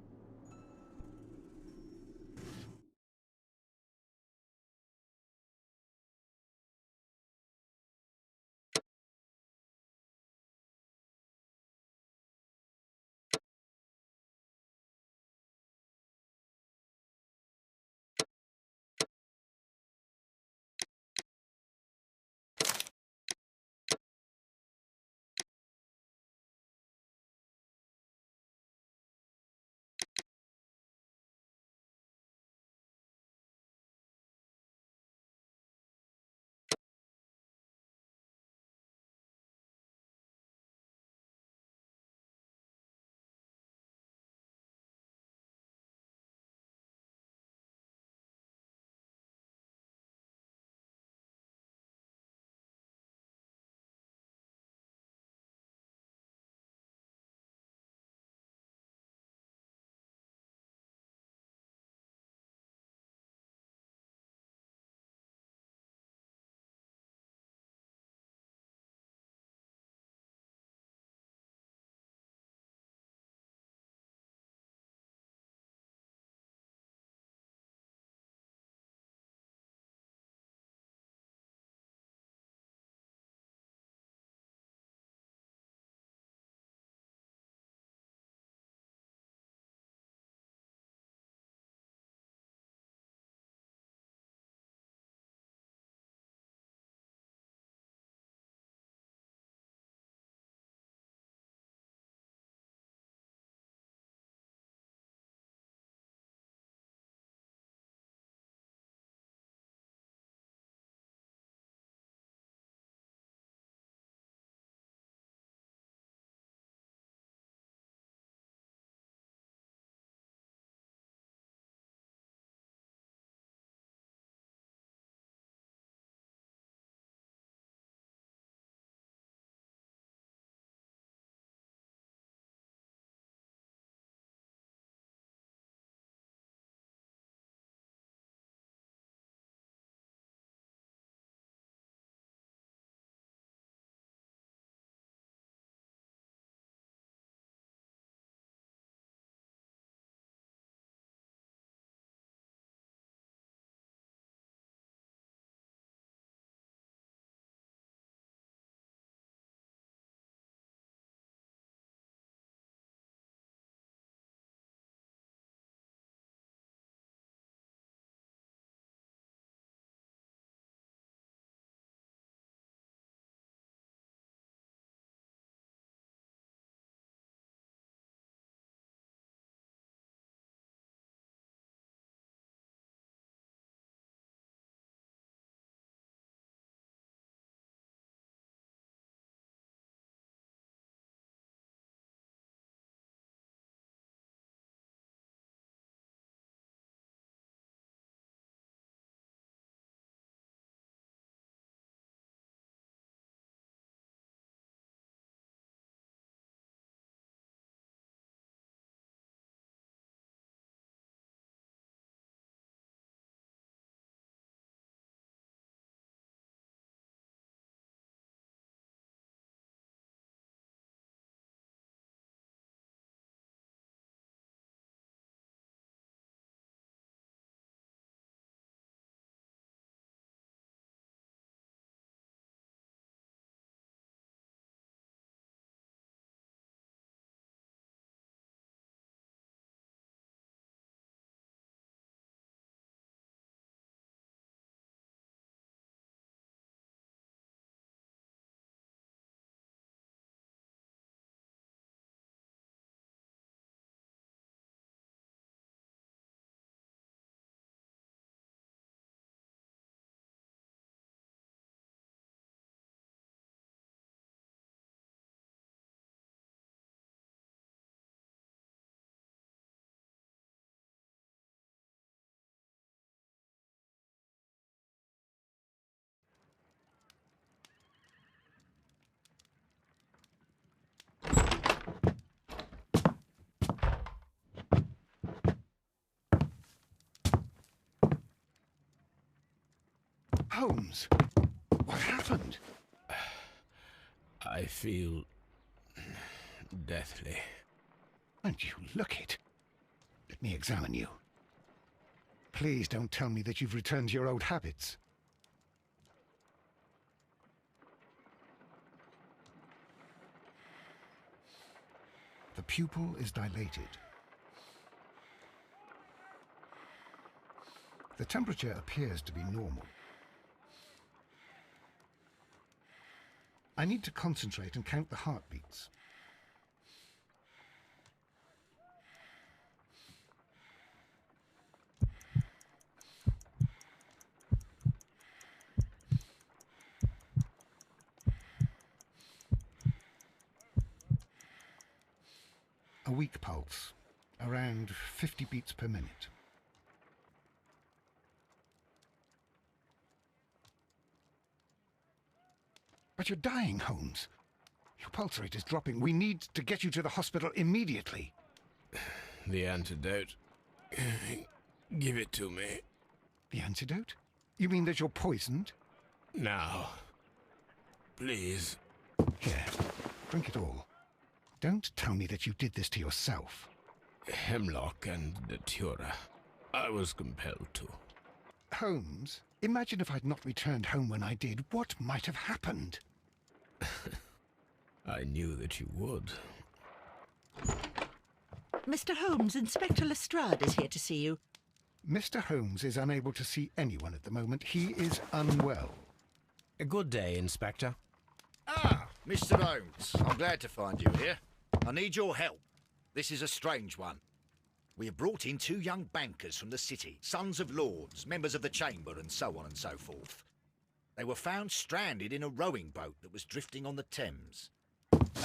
Holmes, what happened?
I feel deathly.
And you look it. Let me examine you. Please don't tell me that you've returned to your old habits. The pupil is dilated. The temperature appears to be normal. I need to concentrate and count the heartbeats. A weak pulse, around 50 beats per minute. But you're dying, Holmes. Your pulse rate is dropping. We need to get you to the hospital immediately.
The antidote. Give it to me.
The antidote? You mean that you're poisoned?
Now. Please.
Here, drink it all. Don't tell me that you did this to yourself.
Hemlock and datura. I was compelled to.
Holmes, imagine if I'd not returned home when I did. What might have happened?
I knew that you would.
Mr. Holmes, Inspector Lestrade is here to see you.
Mr. Holmes is unable to see anyone at the moment. He is unwell.
A good day, Inspector.
Ah, Mr. Holmes, I'm glad to find you here. I need your help. This is a strange one. We have brought in 2 young bankers from the city, sons of lords, members of the chamber, and so on and so forth. They were found stranded in a rowing boat that was drifting on the Thames.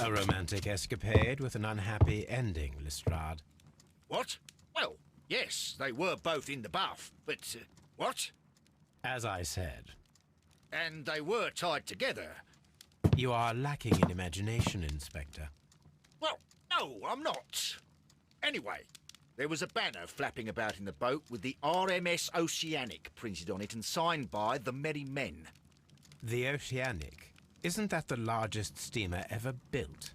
A romantic escapade with an unhappy ending, Lestrade.
What? Well, yes, they were both in the bath, but... what?
As I said.
And they were tied together.
You are lacking in imagination, Inspector.
Well, no, I'm not. Anyway, there was a banner flapping about in the boat with the RMS Oceanic printed on it and signed by the Merry Men.
The Oceanic? Isn't that the largest steamer ever built?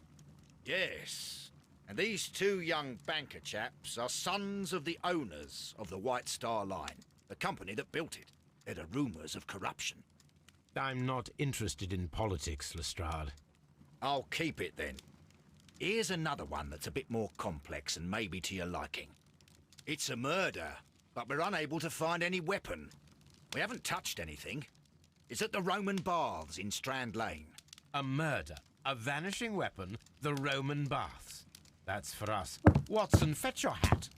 Yes. And these 2 young banker chaps are sons of the owners of the White Star Line, the company that built it. There are rumours of corruption.
I'm not interested in politics, Lestrade.
I'll keep it then. Here's another one that's a bit more complex and maybe to your liking. It's a murder, but we're unable to find any weapon. We haven't touched anything. It's at the Roman Baths in Strand Lane.
A murder, a vanishing weapon, the Roman Baths. That's for us. Watson, fetch your hat.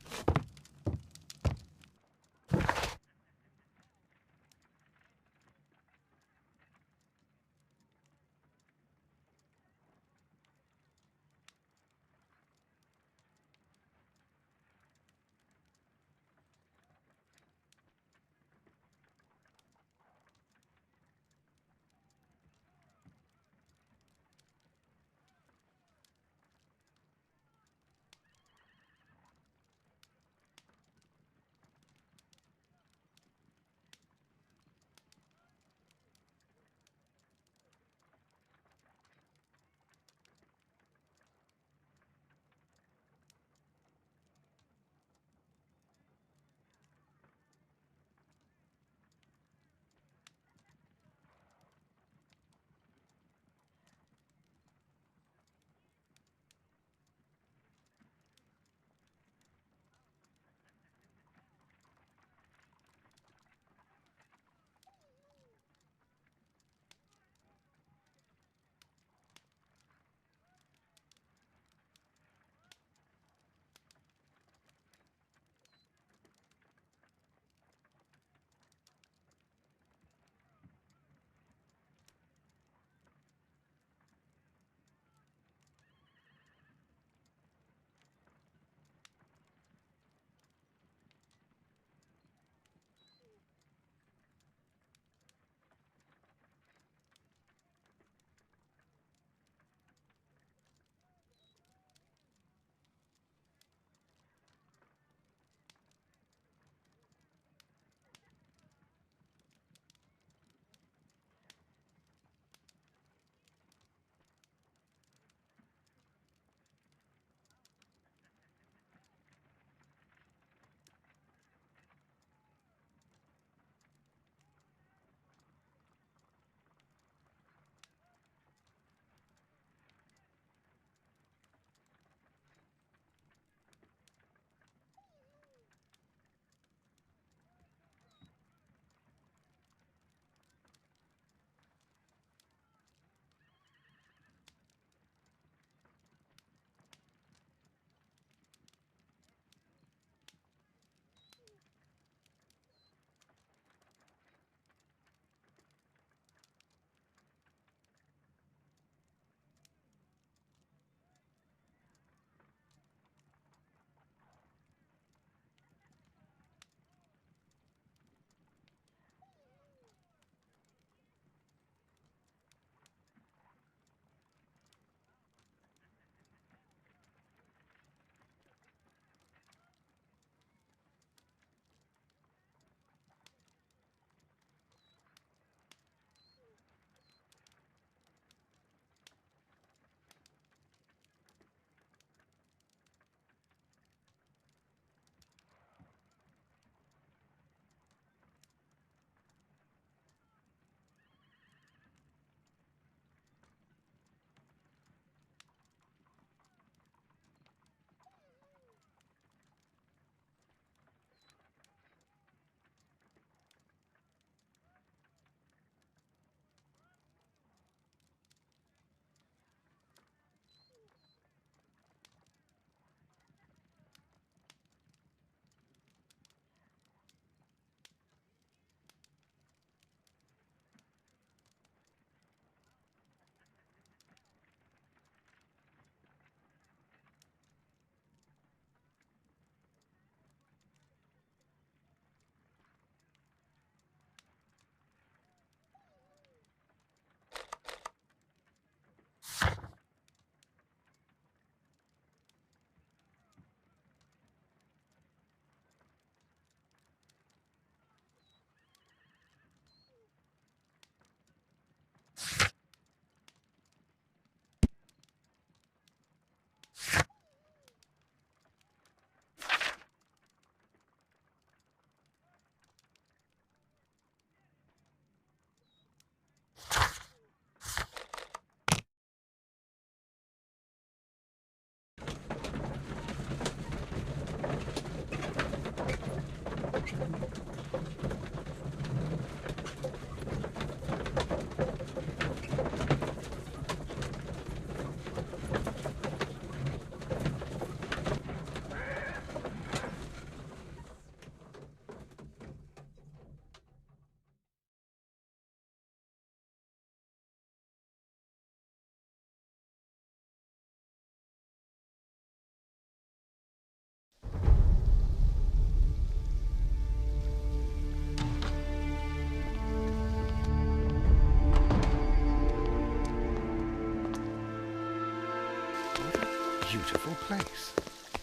beautiful place.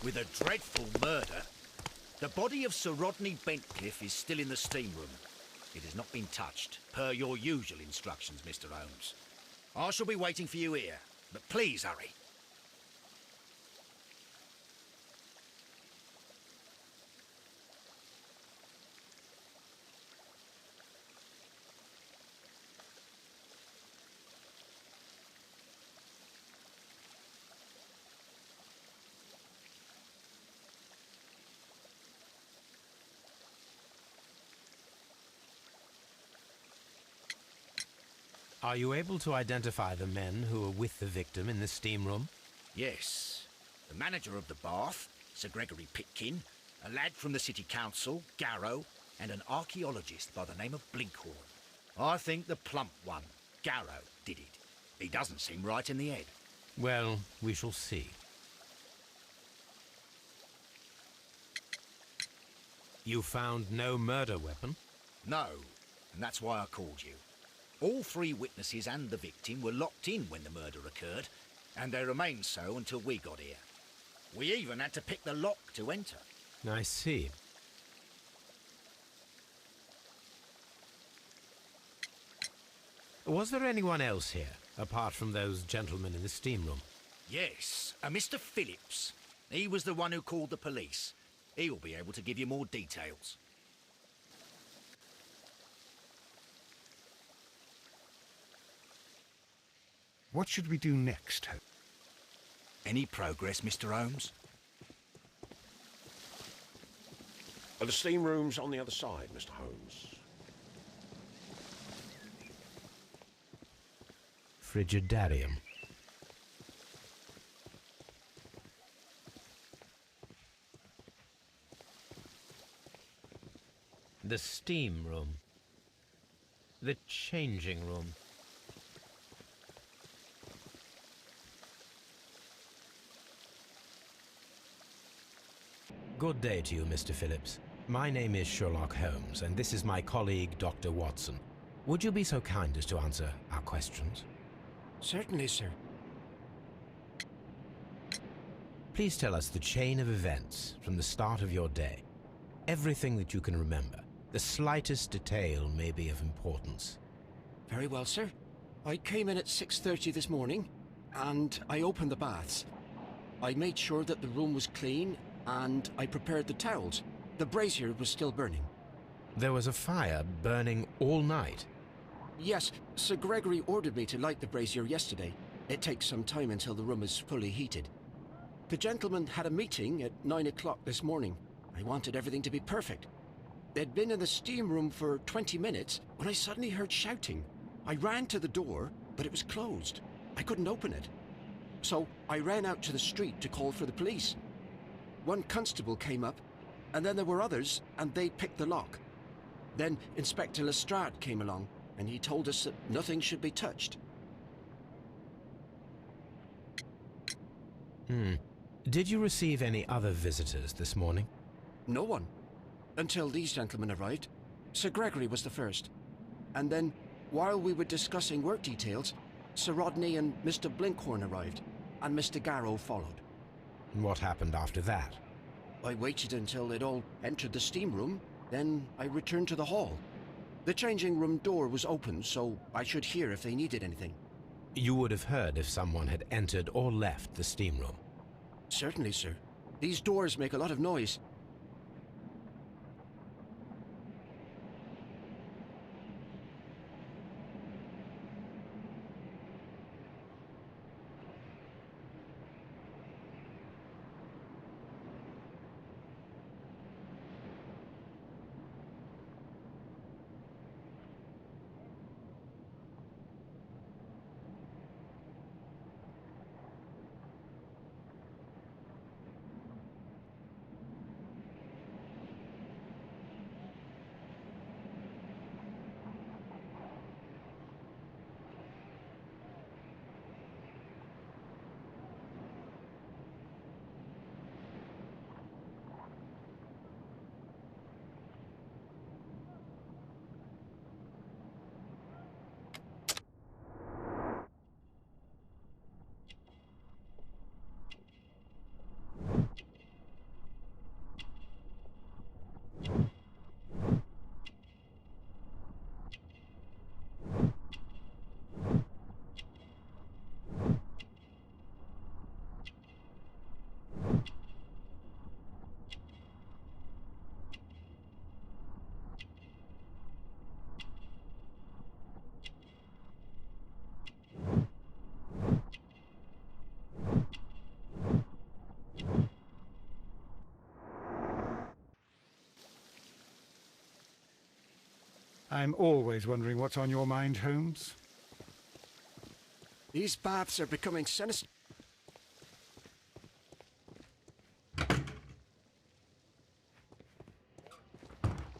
With a dreadful murder, the body of Sir Rodney Bentcliffe is still in the steam room. It has not been touched, per your usual instructions, Mr. Holmes. I shall be waiting for you here, but please hurry.
Are you able to identify the men who were with the victim in the steam room?
Yes. The manager of the bath, Sir Gregory Pitkin, a lad from the City Council, Garrow, and an archaeologist by the name of Blinkhorn. I think the plump one, Garrow, did it. He doesn't seem right in the head.
Well, we shall see. You found no murder weapon?
No, and that's why I called you. All three witnesses and the victim were locked in when the murder occurred, and they remained so until we got here. We even had to pick the lock to enter.
I see. Was there anyone else here, apart from those gentlemen in the steam room?
Yes, a Mr. Phillips. He was the one who called the police. He'll be able to give you more details.
What should we do next, Holmes?
Any progress, Mr. Holmes?
The steam room's on the other side, Mr. Holmes.
Frigidarium. The steam room. The changing room. Good day to you, Mr. Phillips. My name is Sherlock Holmes, and this is my colleague, Dr. Watson. Would you be so kind as to answer our questions?
Certainly, sir.
Please tell us the chain of events from the start of your day. Everything that you can remember. The slightest detail may be of importance.
Very well, sir. I came in at 6:30 this morning, and I opened the baths. I made sure that the room was clean, and I prepared the towels. The brazier was still burning.
There was a fire burning all night.
Yes, Sir Gregory ordered me to light the brazier yesterday. It takes some time until the room is fully heated. The gentleman had a meeting at 9 o'clock this morning. I wanted everything to be perfect. They'd been in the steam room for 20 minutes when I suddenly heard shouting. I ran to the door, but it was closed. I couldn't open it. So I ran out to the street to call for the police. One constable came up, and then there were others, and they picked the lock. Then Inspector Lestrade came along, and he told us that nothing should be touched.
Did you receive any other visitors this morning?
No one. Until these gentlemen arrived. Sir Gregory was the first. And then, while we were discussing work details, Sir Rodney and Mr. Blinkhorn arrived, and Mr. Garrow followed.
What happened after that?
I waited until they'd all entered the steam room, then I returned to the hall. The changing room door was open, so I should hear if they needed anything.
You would have heard if someone had entered or left the steam room.
Certainly, sir. These doors make a lot of noise.
I'm always wondering what's on your mind, Holmes.
These baths are becoming sinister.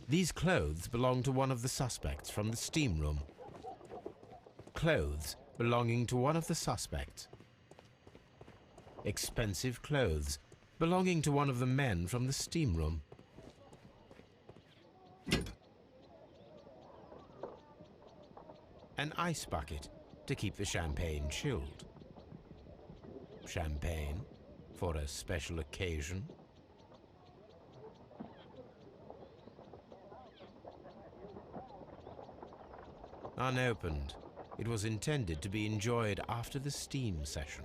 These clothes belong to one of the suspects from the steam room. Clothes belonging to one of the suspects. Expensive clothes belonging to one of the men from the steam room. An ice bucket to keep the champagne chilled. Champagne for a special occasion. Unopened, it was intended to be enjoyed after the steam session.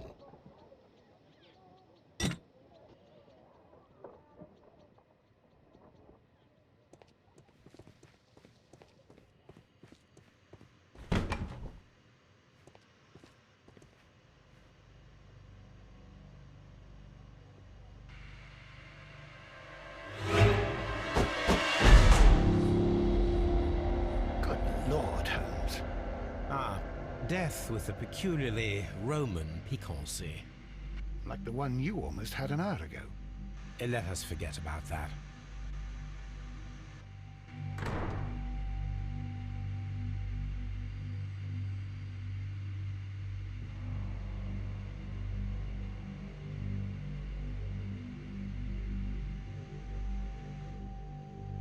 Good Lord, Holmes.
Death with a peculiarly Roman piquancy.
Like the one you almost had an hour ago.
Let us forget about that.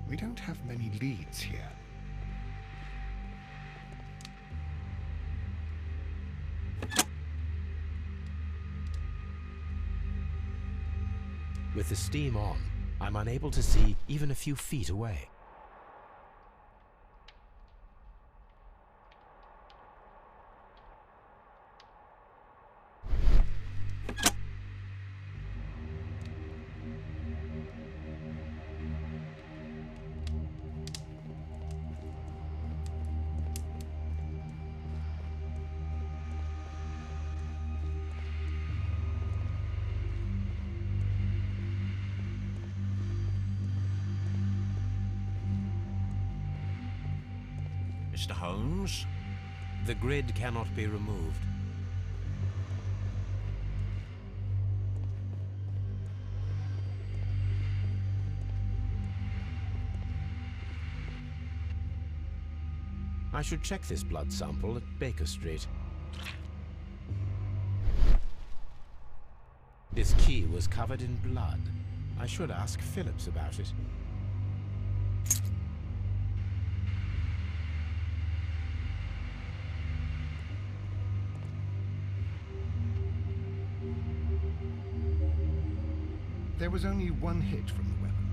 We don't have many leads here.
With the steam on, I'm unable to see even a few feet away.
Mr. Holmes?
The grid cannot be removed. I should check this blood sample at Baker Street. This key was covered in blood. I should ask Phillips about it.
There was only one hit from the weapon.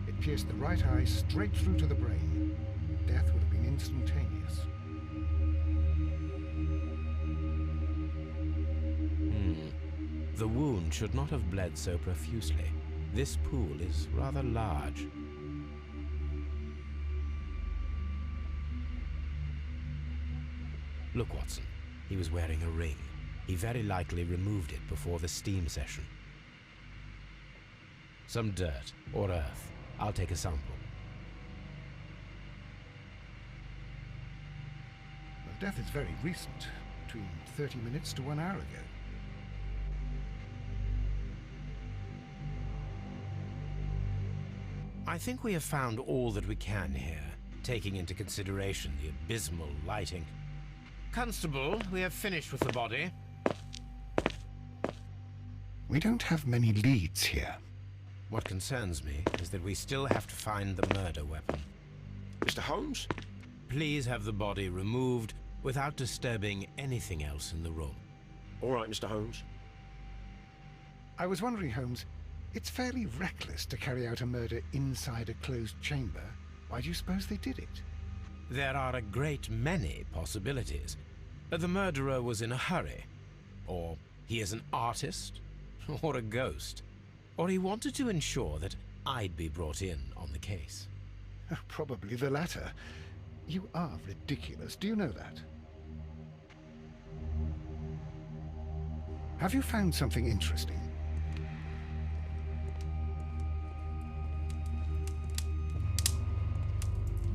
It pierced the right eye straight through to the brain. Death would have been instantaneous.
The wound should not have bled so profusely. This pool is rather large. Look, Watson. He was wearing a ring. He very likely removed it before the steam session. Some dirt or earth. I'll take a sample.
Well, death is very recent. Between 30 minutes to 1 hour ago.
I think we have found all that we can here, taking into consideration the abysmal lighting. Constable, we have finished with the body.
We don't have many leads here.
What concerns me is that we still have to find the murder weapon.
Mr. Holmes?
Please have the body removed without disturbing anything else in the room.
All right, Mr. Holmes.
I was wondering, Holmes, it's fairly reckless to carry out a murder inside a closed chamber. Why do you suppose they did it?
There are a great many possibilities. The murderer was in a hurry. Or he is an artist. Or a ghost. Or he wanted to ensure that I'd be brought in on the case.
Probably the latter. You are ridiculous. Do you know that? Have you found something interesting?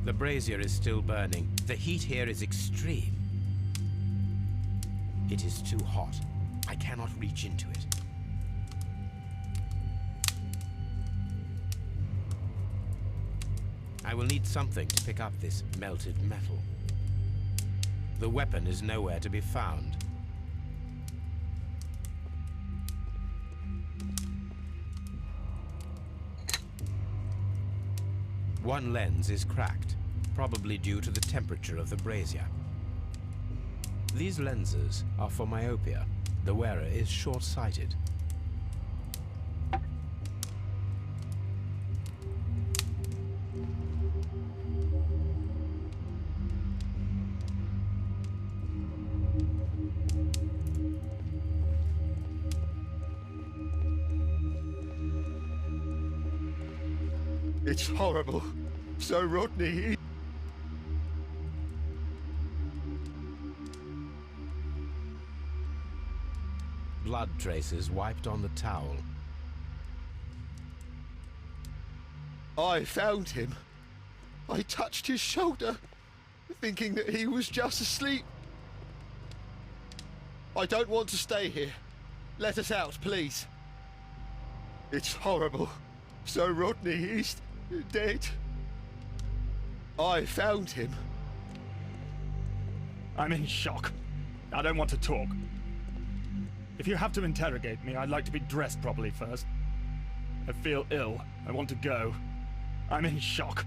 The brazier is still burning. The heat here is extreme. It is too hot. I cannot reach into it. I will need something to pick up this melted metal. The weapon is nowhere to be found. One lens is cracked, probably due to the temperature of the brazier. These lenses are for myopia. The wearer is short-sighted.
It's horrible. So Rodney...
Blood traces wiped on the towel.
I found him. I touched his shoulder, thinking that he was just asleep. I don't want to stay here. Let us out, please. It's horrible. So Rodney, he's dead. I found him.
I'm in shock. I don't want to talk. If you have to interrogate me, I'd like to be dressed properly first. I feel ill. I want to go. I'm in shock.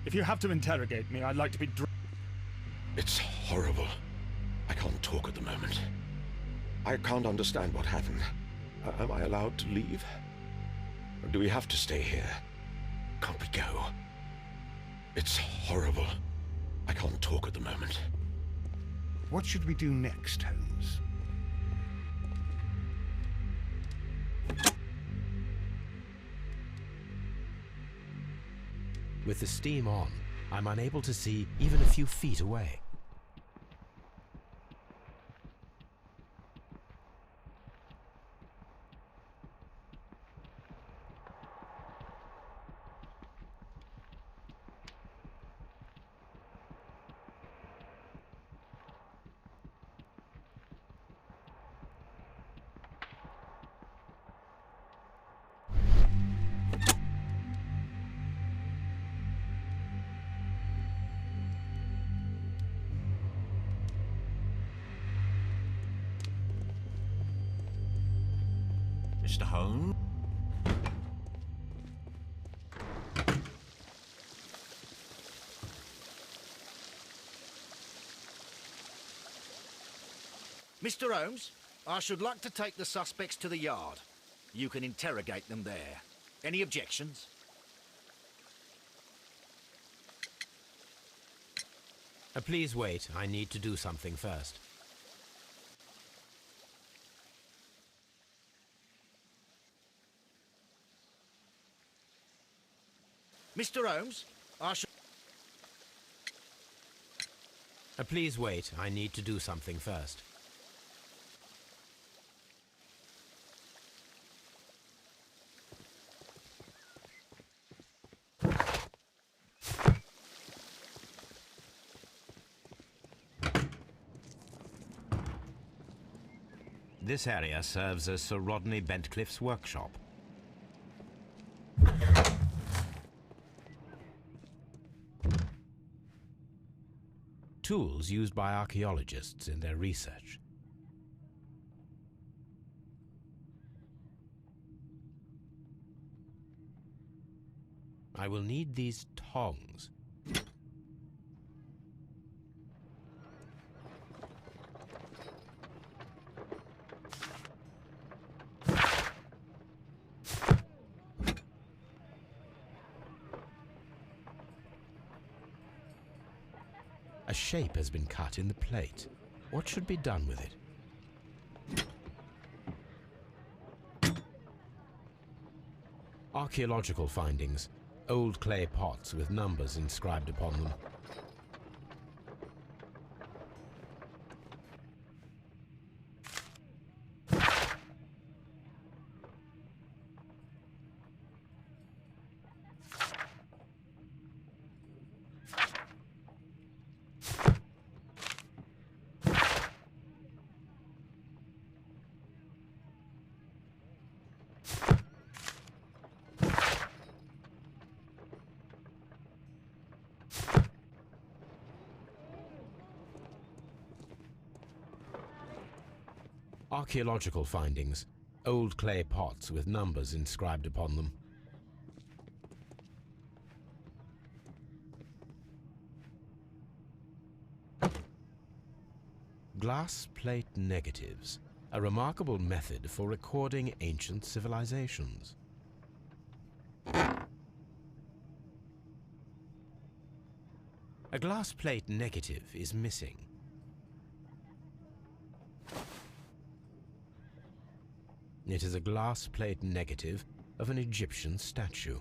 If you have to interrogate me, I'd like to be
It's horrible. I can't talk at the moment. I can't understand what happened. Am I allowed to leave? Or do we have to stay here? Can't we go? It's horrible. I can't talk at the moment.
What should we do next, Holmes?
With the steam on, I'm unable to see even a few feet away.
Mr. Holmes?
Mr. Holmes, I should like to take the suspects to the yard. You can interrogate them there. Any objections?
Please wait. I need to do something first.
Mr. Holmes, I should...
Please wait. I need to do something first. This area serves as Sir Rodney Bentcliffe's workshop. Tools used by archaeologists in their research. I will need these tongs. A shape has been cut in the plate. What should be done with it? Archaeological findings. Old clay pots with numbers inscribed upon them. Archaeological findings. Old clay pots with numbers inscribed upon them. Glass plate negatives. A remarkable method for recording ancient civilizations. A glass plate negative is missing. It is a glass plate negative of an Egyptian statue.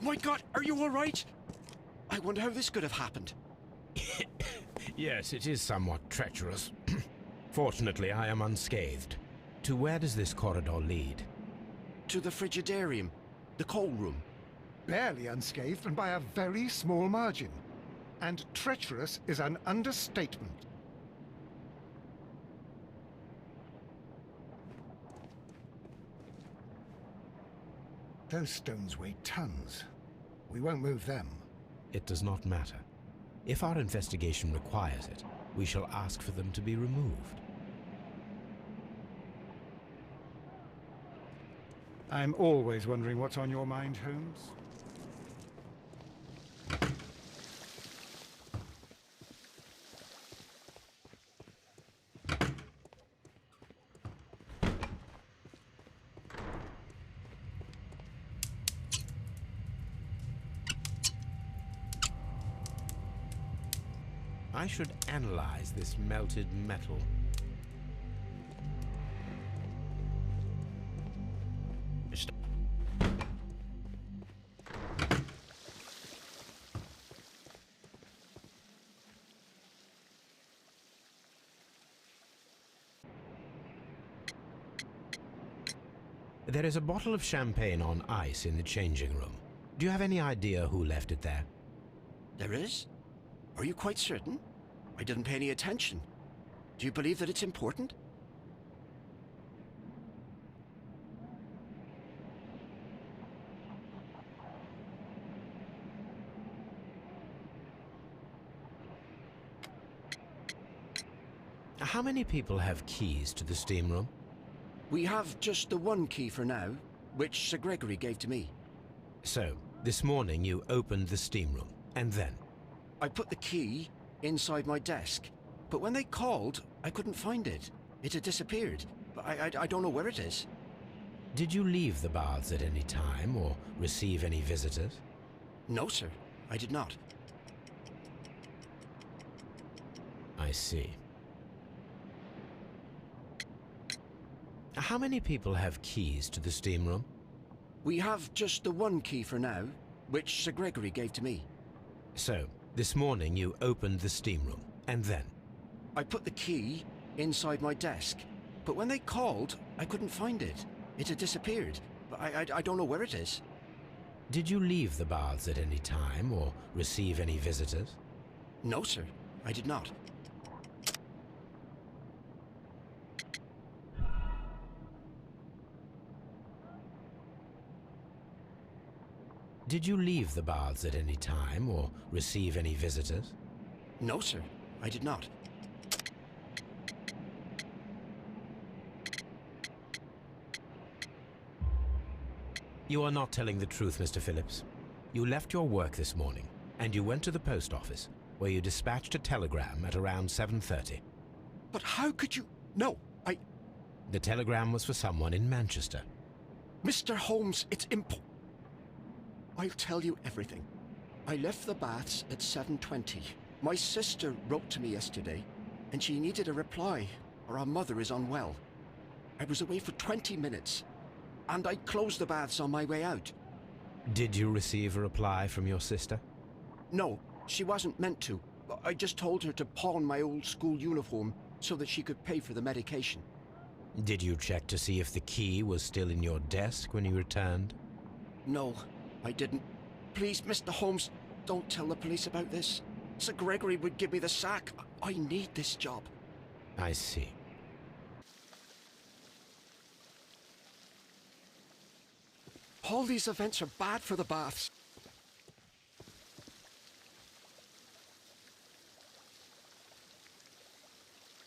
My God, are you all right? I wonder how this could have happened.
Yes, it is somewhat treacherous. Fortunately, I am unscathed. To where does this corridor lead?
To the frigidarium, the coal room.
Barely unscathed and by a very small margin. And treacherous is an understatement. Those stones weigh tons. We won't move them.
It does not matter. If our investigation requires it, we shall ask for them to be removed.
I'm always wondering what's on your mind, Holmes.
I should analyze this melted metal. There is a bottle of champagne on ice in the changing room. Do you have any idea who left it there?
There is? Are you quite certain? I didn't pay any attention. Do you believe that it's important?
How many people have keys to the steam room?
We have just the one key for now, which Sir Gregory gave to me.
So, this morning you opened the steam room, and then?
I put the key inside my desk, but when they called, I couldn't find it. It had disappeared. I don't know where it is.
Did you leave the baths at any time, or receive any visitors?
No, sir. I did not.
I see. How many people have keys to the steam room?
We have just the one key for now, which Sir Gregory gave to me.
So, this morning you opened the steam room, and then?
I put the key inside my desk, but when they called, I couldn't find it. It had disappeared. I don't know where it is.
Did you leave the baths at any time, or receive any visitors?
No, sir. I did not.
Did you leave the baths at any time, or receive any visitors?
No, sir. I did not.
You are not telling the truth, Mr. Phillips. You left your work this morning, and you went to the post office, where you dispatched a telegram at around 7:30.
But how could you... No,
The telegram was for someone in Manchester.
Mr. Holmes, it's I'll tell you everything. I left the baths at 7:20. My sister wrote to me yesterday, and she needed a reply, or our mother is unwell. I was away for 20 minutes, and I closed the baths on my way out.
Did you receive a reply from your sister?
No, she wasn't meant to. I just told her to pawn my old school uniform so that she could pay for the medication.
Did you check to see if the key was still in your desk when you returned?
No, I didn't. Please, Mr. Holmes, don't tell the police about this. Sir Gregory would give me the sack. I need this job.
I see.
All these events are bad for the baths.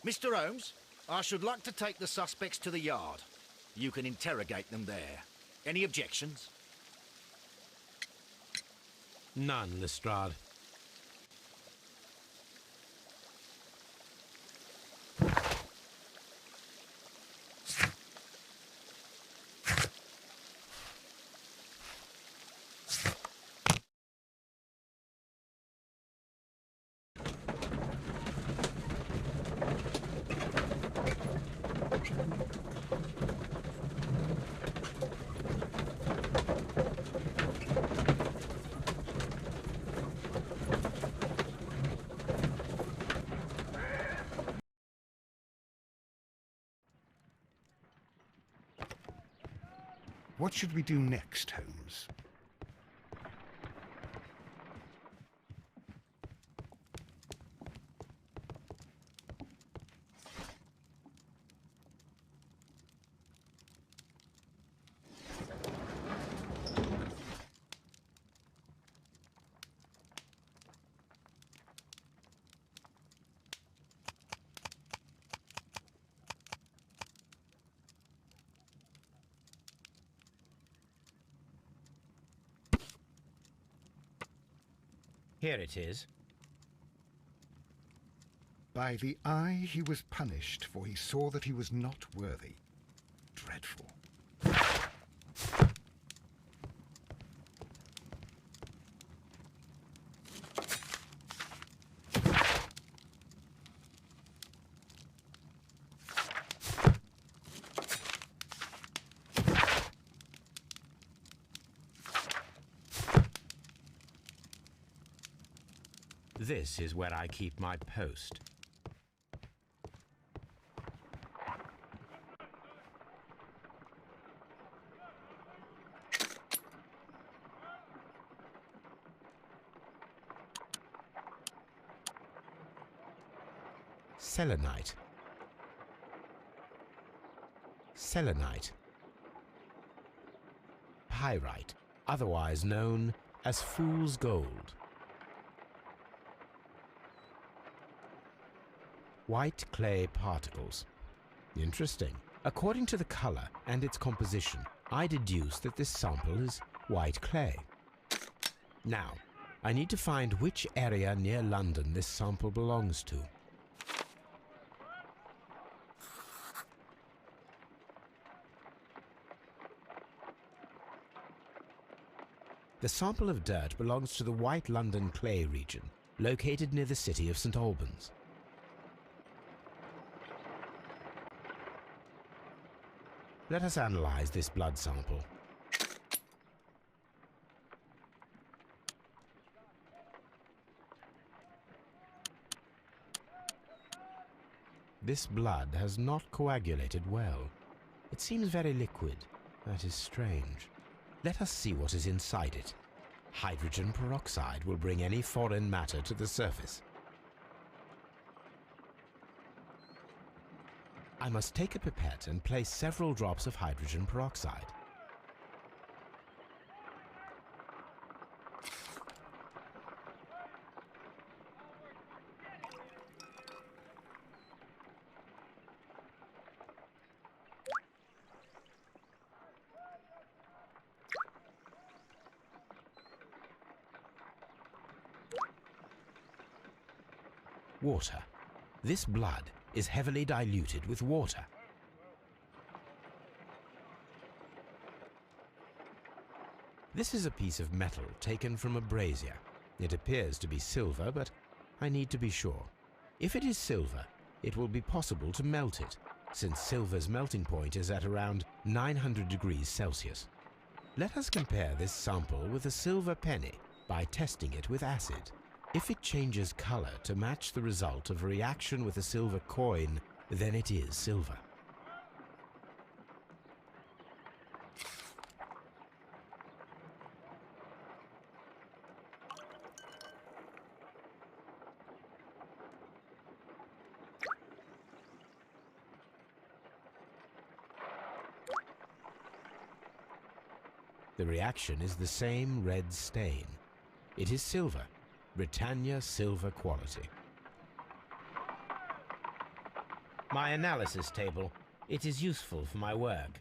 Mr. Holmes, I should like to take the suspects to the yard. You can interrogate them there. Any objections?
None, Lestrade.
What should we do next, Holmes?
Here it is.
By the eye he was punished, for he saw that he was not worthy. Dreadful.
This is where I keep my post. Selenite. Selenite. Pyrite, otherwise known as fool's gold. White clay particles. Interesting. According to the color and its composition, I deduce that this sample is white clay. Now, I need to find which area near London this sample belongs to. The sample of dirt belongs to the White London clay region, located near the city of St. Albans. Let us analyze this blood sample. This blood has not coagulated well. It seems very liquid. That is strange. Let us see what is inside it. Hydrogen peroxide will bring any foreign matter to the surface. I must take a pipette and place several drops of hydrogen peroxide. Water. This blood is heavily diluted with water. This is a piece of metal taken from a brazier. It appears to be silver, but I need to be sure. If it is silver, it will be possible to melt it, since silver's melting point is at around 900 degrees Celsius. Let us compare this sample with a silver penny by testing it with acid. If it changes color to match the result of a reaction with a silver coin, then it is silver. The reaction is the same red stain. It is silver, Britannia silver quality. My analysis table. It is useful for my work.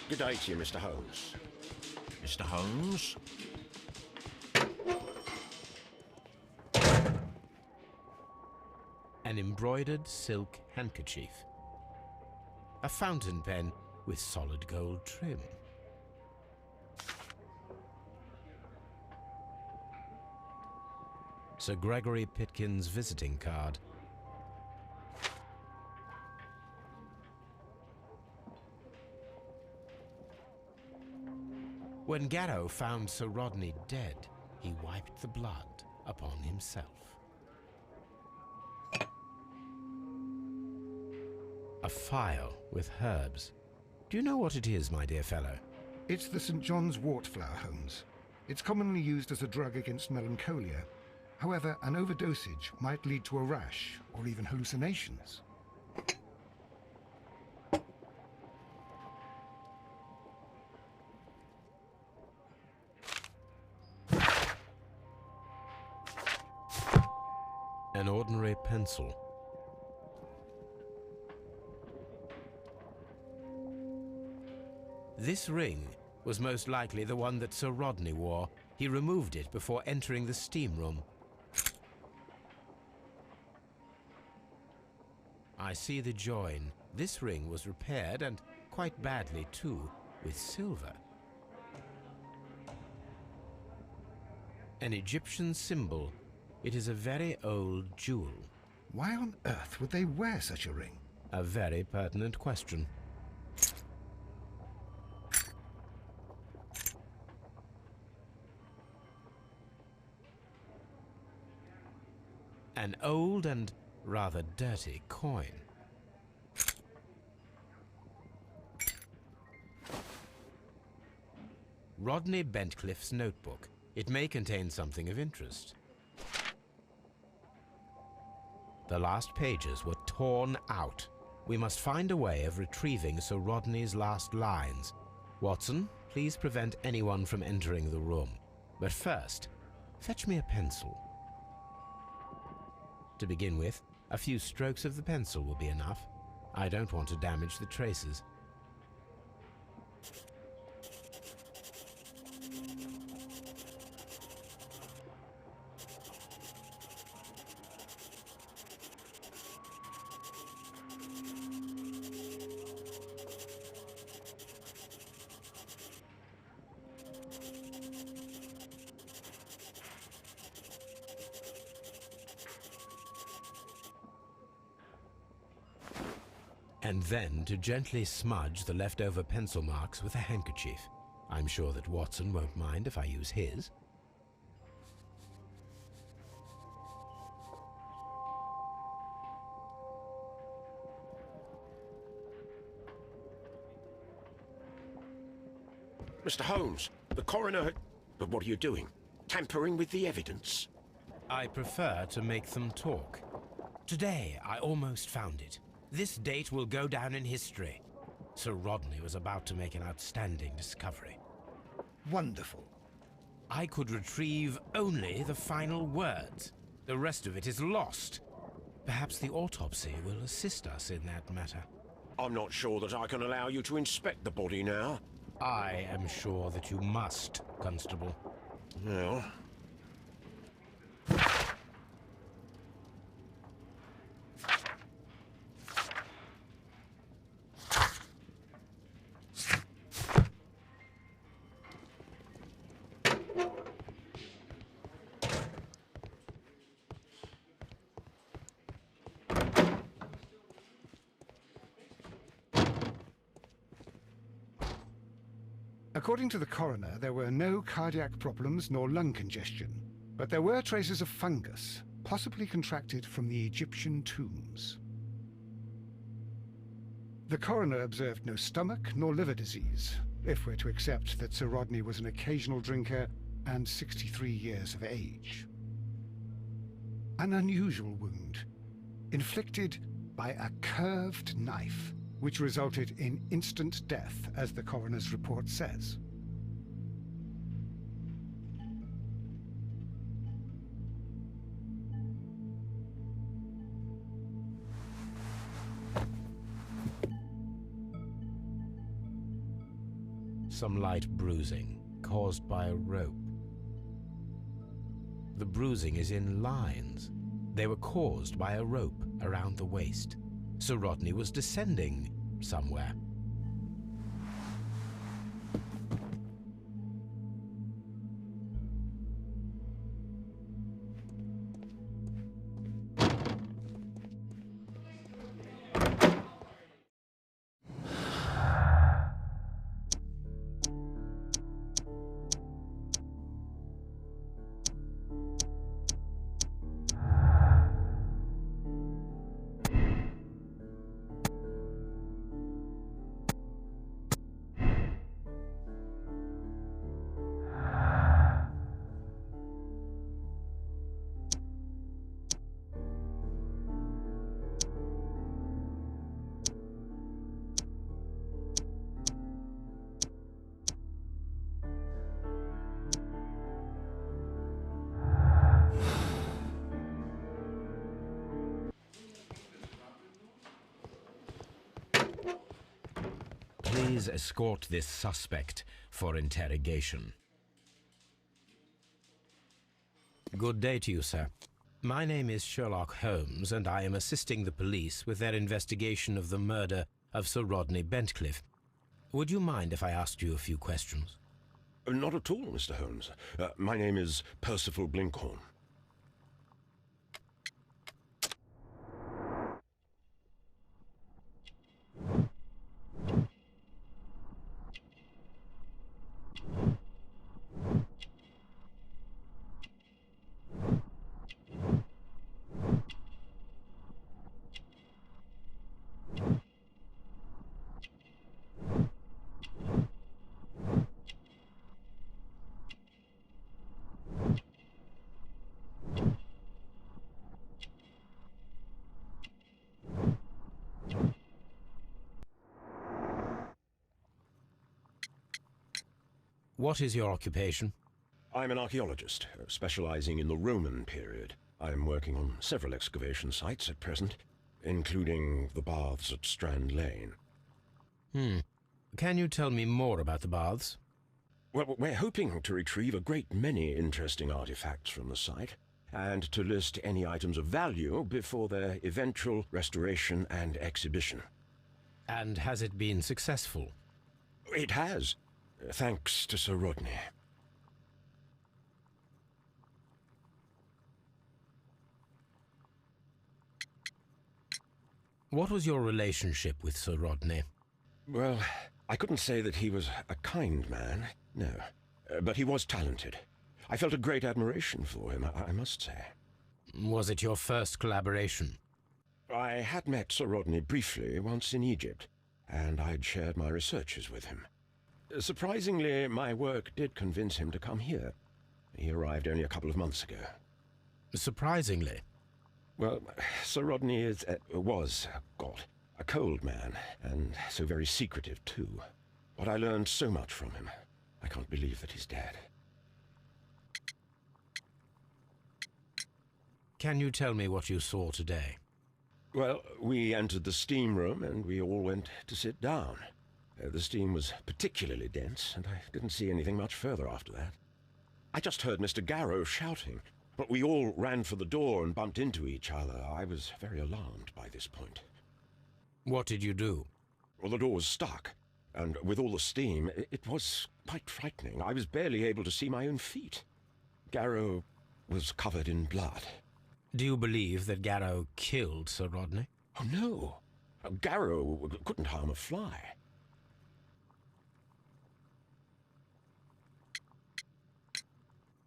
Good day to you, Mr. Holmes.
Mr. Holmes?
An embroidered silk handkerchief. A fountain pen with solid gold trim. Sir Gregory Pitkin's visiting card. When Garrow found Sir Rodney dead, he wiped the blood upon himself. A phial with herbs. Do you know what it is, my dear fellow?
It's the St. John's wort flower, Holmes. It's commonly used as a drug against melancholia. However, an overdosage might lead to a rash or even hallucinations.
An ordinary pencil. This ring was most likely the one that Sir Rodney wore. He removed it before entering the steam room. I see the join. This ring was repaired, and quite badly too, with silver. An Egyptian symbol. It is a very old jewel.
Why on earth would they wear such a ring?
A very pertinent question. An old and rather dirty coin. Rodney Bentcliffe's notebook. It may contain something of interest. The last pages were torn out. We must find a way of retrieving Sir Rodney's last lines. Watson, please prevent anyone from entering the room. But first, fetch me a pencil. To begin with, a few strokes of the pencil will be enough. I don't want to damage the traces. And then to gently smudge the leftover pencil marks with a handkerchief. I'm sure that Watson won't mind if I use his.
Mr. Holmes, the coroner... But what are you doing? Tampering with the evidence?
I prefer to make them talk. Today, I almost found it. This date will go down in history. Sir Rodney was about to make an outstanding discovery.
Wonderful.
I could retrieve only the final words. The rest of it is lost. Perhaps the autopsy will assist us in that matter.
I'm not sure that I can allow you to inspect the body now.
I am sure that you must, Constable.
Well,
According to the coroner, there were no cardiac problems nor lung congestion, but there were traces of fungus, possibly contracted from the Egyptian tombs. The coroner observed no stomach nor liver disease, if we're to accept that Sir Rodney was an occasional drinker and 63 years of age. An unusual wound, inflicted by a curved knife, which resulted in instant death, as the coroner's report says.
Some light bruising, caused by a rope. The bruising is in lines. They were caused by a rope around the waist. Sir Rodney was descending somewhere. Please escort this suspect for interrogation. Good day to you, sir. My name is Sherlock Holmes, and I am assisting the police with their investigation of the murder of Sir Rodney Bentcliffe. Would you mind if I asked you a few questions?
Not at all, Mr. Holmes. My name is Percival Blinkhorn.
What is your occupation?
I'm an archaeologist, specializing in the Roman period. I'm working on several excavation sites at present, including the baths at Strand Lane.
Can you tell me more about the baths?
Well, we're hoping to retrieve a great many interesting artifacts from the site, and to list any items of value before their eventual restoration and exhibition.
And has it been successful?
It has, thanks to Sir Rodney.
What was your relationship with Sir Rodney?
Well, I couldn't say that he was a kind man, no. But he was talented. I felt a great admiration for him, I must say.
Was it your first collaboration?
I had met Sir Rodney briefly once in Egypt, and I'd shared my researches with him. Surprisingly, my work did convince him to come here. He arrived only a couple of months ago.
Surprisingly?
Well, Sir Rodney was a cold man, and so very secretive too. But I learned so much from him. I can't believe that he's dead.
Can you tell me what you saw today?
Well, we entered the steam room and we all went to sit down. The steam was particularly dense, and I didn't see anything much further after that. I just heard Mr. Garrow shouting, but we all ran for the door and bumped into each other. I was very alarmed by this point.
What did you do?
Well, the door was stuck, and with all the steam, it was quite frightening. I was barely able to see my own feet. Garrow was covered in blood.
Do you believe that Garrow killed Sir Rodney?
Oh, no. Garrow couldn't harm a fly.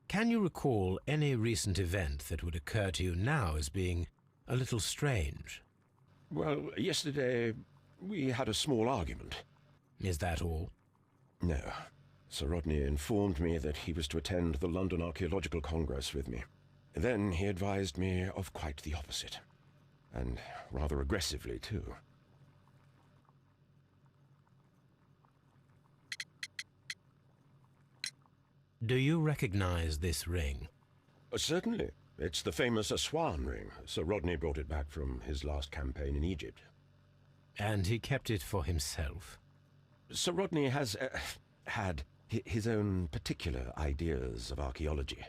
Can you recall any recent event that would occur to you now as being a little strange?
Well, yesterday we had a small argument.
Is that all?
No. Sir Rodney informed me that he was to attend the London Archaeological Congress with me. Then he advised me of quite the opposite. And rather aggressively, too.
Do you recognize this ring?
Certainly. It's the famous Aswan ring. Sir Rodney brought it back from his last campaign in Egypt.
And he kept it for himself?
Sir Rodney has had his own particular ideas of archaeology.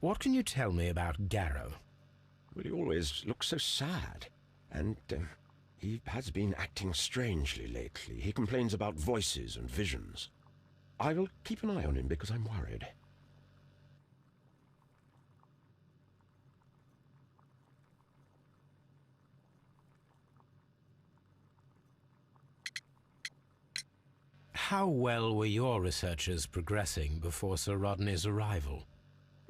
What can you tell me about Garrow?
Well, he always looks so sad, and he has been acting strangely lately. He complains about voices and visions. I will keep an eye on him because I'm worried.
How well were your researchers progressing before Sir Rodney's arrival?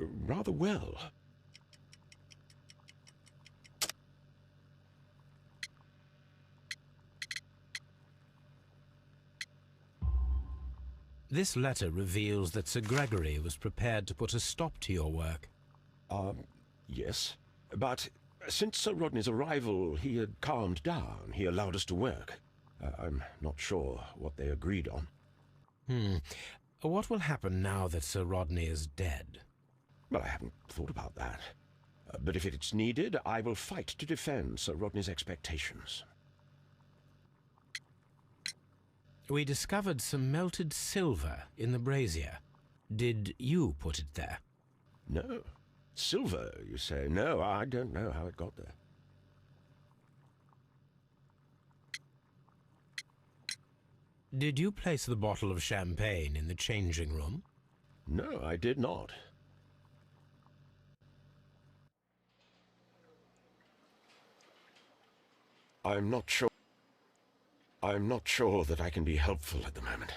Rather well.
This letter reveals that Sir Gregory was prepared to put a stop to your work.
Yes. But since Sir Rodney's arrival, he had calmed down. He allowed us to work. I'm not sure what they agreed on.
What will happen now that Sir Rodney is dead?
Well, I haven't thought about that. But if it's needed, I will fight to defend Sir Rodney's expectations.
We discovered some melted silver in the brazier. Did you put it there?
No. Silver, you say? No, I don't know how it got there.
Did you place the bottle of champagne in the changing room?
No, I did not. I'm not sure that I can be helpful at the moment.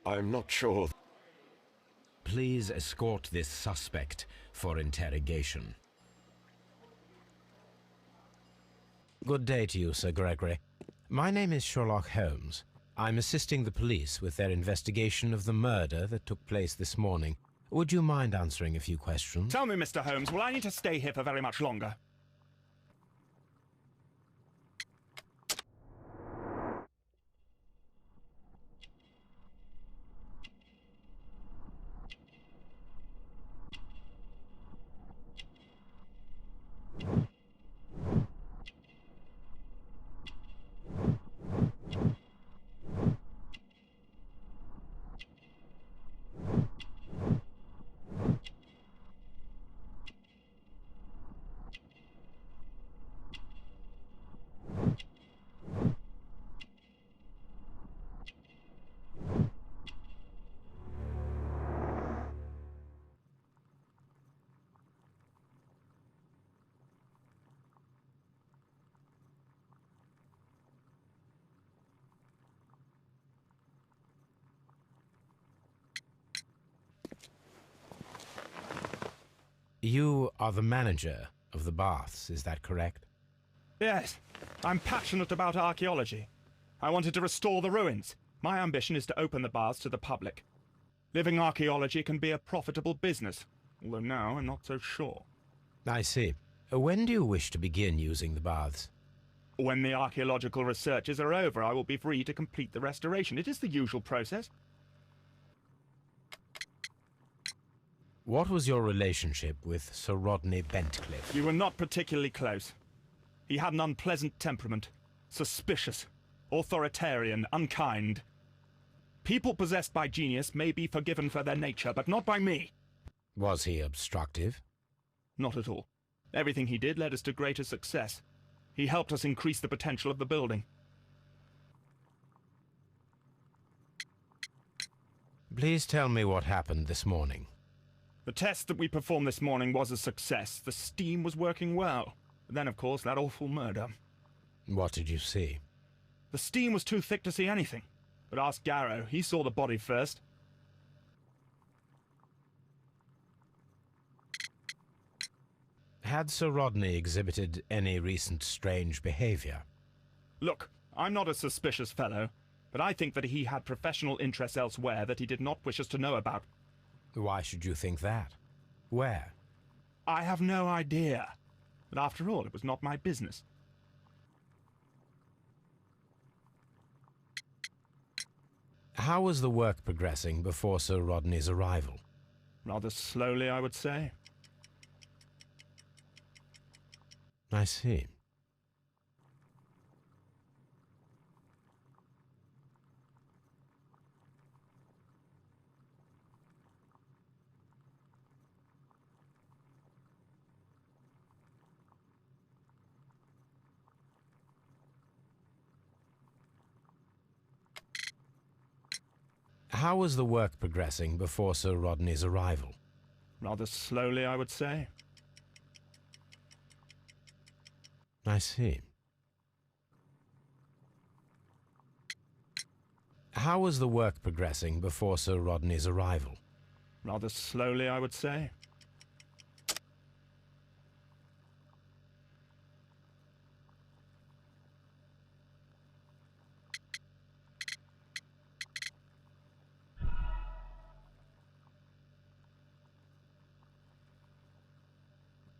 I'm not sure.
Please escort this suspect for interrogation. Good day to you, Sir Gregory. My name is Sherlock Holmes. I'm assisting the police with their investigation of the murder that took place this morning. Would you mind answering a few questions?
Tell me, Mr. Holmes, will I need to stay here for very much longer?
You are the manager of the baths, is that correct?
Yes. I'm passionate about archaeology. I wanted to restore the ruins. My ambition is to open the baths to the public. Living archaeology can be a profitable business, although now I'm not so sure.
I see. When do you wish to begin using the baths?
When the archaeological researches are over, I will be free to complete the restoration. It is the usual process.
What was your relationship with Sir Rodney Bentcliffe?
We were not particularly close. He had an unpleasant temperament. Suspicious, authoritarian, unkind. People possessed by genius may be forgiven for their nature, but not by me.
Was he obstructive?
Not at all. Everything he did led us to greater success. He helped us increase the potential of the building.
Please tell me what happened this morning.
The test that we performed this morning was a success. The steam was working well. But then, of course, that awful murder.
What did you see?
The steam was too thick to see anything. But ask Garrow. He saw the body first.
Had Sir Rodney exhibited any recent strange behavior?
Look, I'm not a suspicious fellow, but I think that he had professional interests elsewhere that he did not wish us to know about.
Why should you think that? Where?
I have no idea. But after all, it was not my business.
How was the work progressing before Sir Rodney's arrival?
Rather slowly, I would say.
I see. How was the work progressing before Sir Rodney's arrival?
Rather slowly, I would say.
I see. How was the work progressing before Sir Rodney's arrival?
Rather slowly, I would say.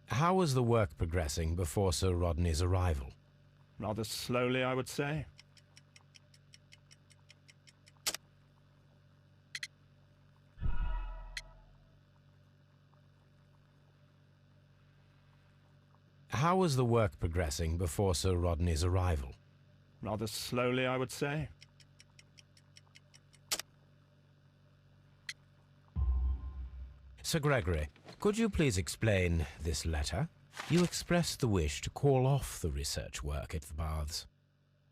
How was the work progressing before Sir Rodney's arrival?
Rather slowly, I would say.
How was the work progressing before Sir Rodney's arrival?
Rather slowly, I would say.
Sir Gregory, could you please explain this letter? You expressed the wish to call off the research work at the baths.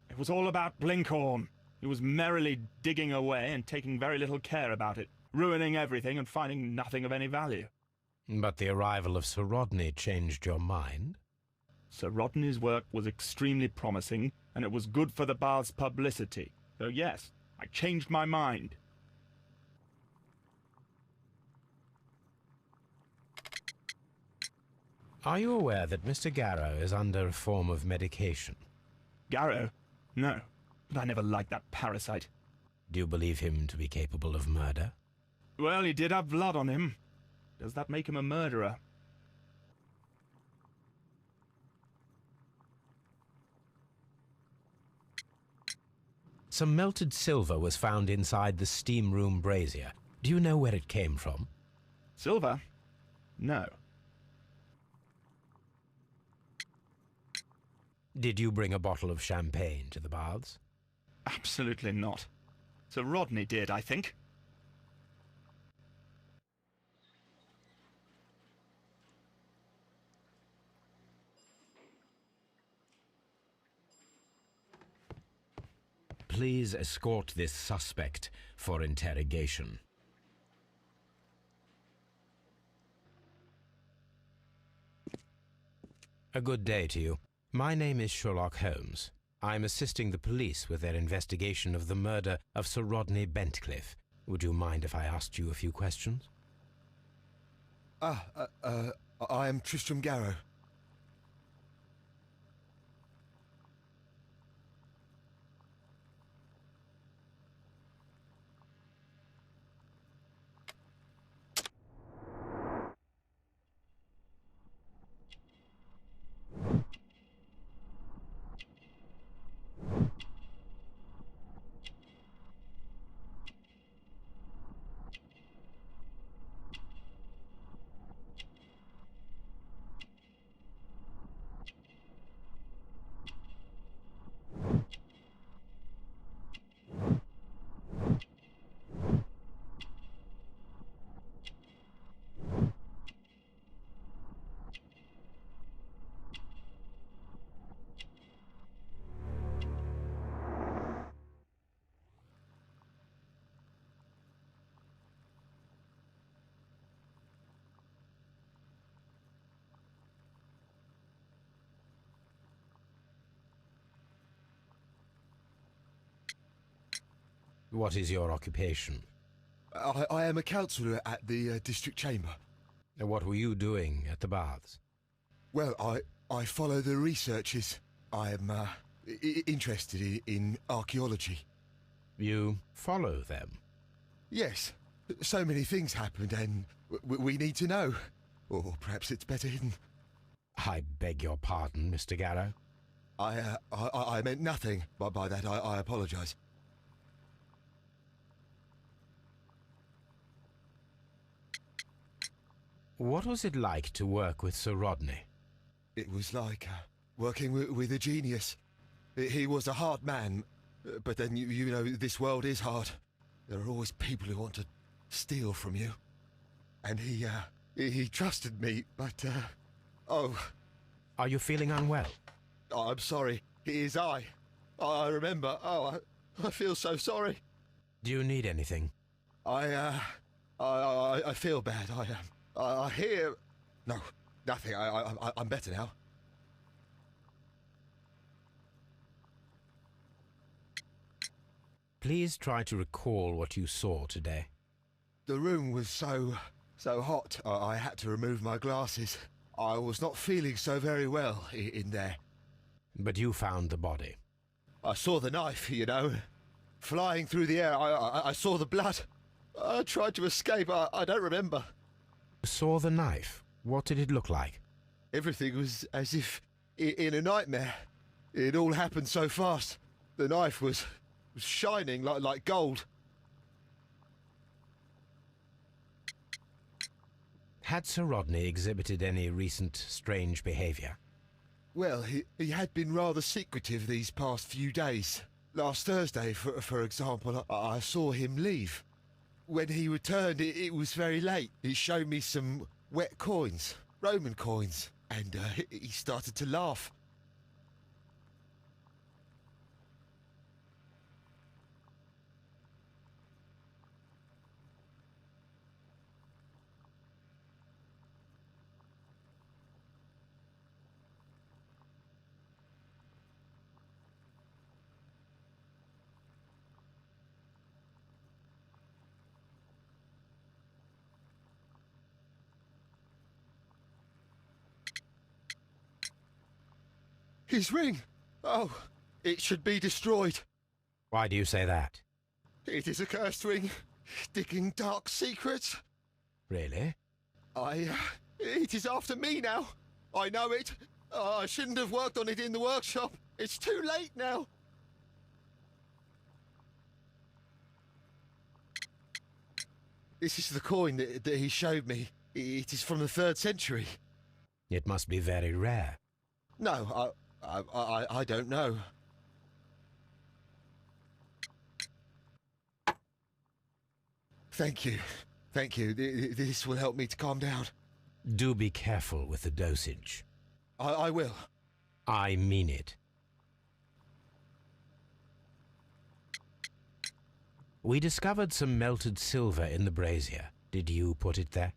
It was all about Blinkhorn. He was merrily digging away and taking very little care about it, ruining everything and finding nothing of any value.
But the arrival of Sir Rodney changed your mind?
Sir Rodney's work was extremely promising, and it was good for the bath's publicity. So yes, I changed my mind.
Are you aware that Mr. Garrow is under a form of medication?
Garrow? No, but I never liked that parasite.
Do you believe him to be capable of murder?
Well, he did have blood on him. Does that make him a murderer?
Some melted silver was found inside the steam room brazier. Do you know where it came from?
Silver? No.
Did you bring a bottle of champagne to the baths?
Absolutely not. Sir Rodney did, I think.
Please escort this suspect for interrogation.
A good day to you. My name is Sherlock Holmes. I'm assisting the police with their investigation of the murder of Sir Rodney Bentcliffe. Would you mind if I asked you a few questions?
I am Tristram Garrow.
What is your occupation?
I am a counsellor at the district chamber.
And what were you doing at the baths?
Well, I follow the researches. I am interested in archaeology.
You follow them?
Yes. So many things happened and we need to know. Or perhaps it's better hidden.
I beg your pardon, Mr. Garrow.
I meant nothing by that. I apologise.
What was it like to work with Sir Rodney?
It was like working with a genius. He was a hard man, but then you know this world is hard. There are always people who want to steal from you. And he trusted me, but oh.
Are you feeling unwell?
Oh, I'm sorry. It is I remember. Oh, I feel so sorry.
Do you need anything?
I feel bad. I hear... No, nothing. I'm better now.
Please try to recall what you saw today.
The room was so hot, I had to remove my glasses. I was not feeling so very well in there.
But you found the body.
I saw the knife, you know, flying through the air. I saw the blood. I tried to escape. I don't remember.
Saw the knife? What did it look like?
Everything was as if in a nightmare. It all happened so fast. The knife was shining like gold.
Had Sir Rodney exhibited any recent strange behaviour?
Well, he had been rather secretive these past few days. Last Thursday, for example, I saw him leave. When he returned, it was very late. He showed me some wet coins, Roman coins, and he started to laugh. His ring! Oh, it should be destroyed.
Why do you say that?
It is a cursed ring, digging dark secrets.
Really?
It is after me now. I know it. I shouldn't have worked on it in the workshop. It's too late now. This is the coin that he showed me. It is from the 3rd century.
It must be very rare.
No, I don't know. Thank you. Thank you. This will help me to calm down.
Do be careful with the dosage.
I will.
I mean it. We discovered some melted silver in the brazier. Did you put it there?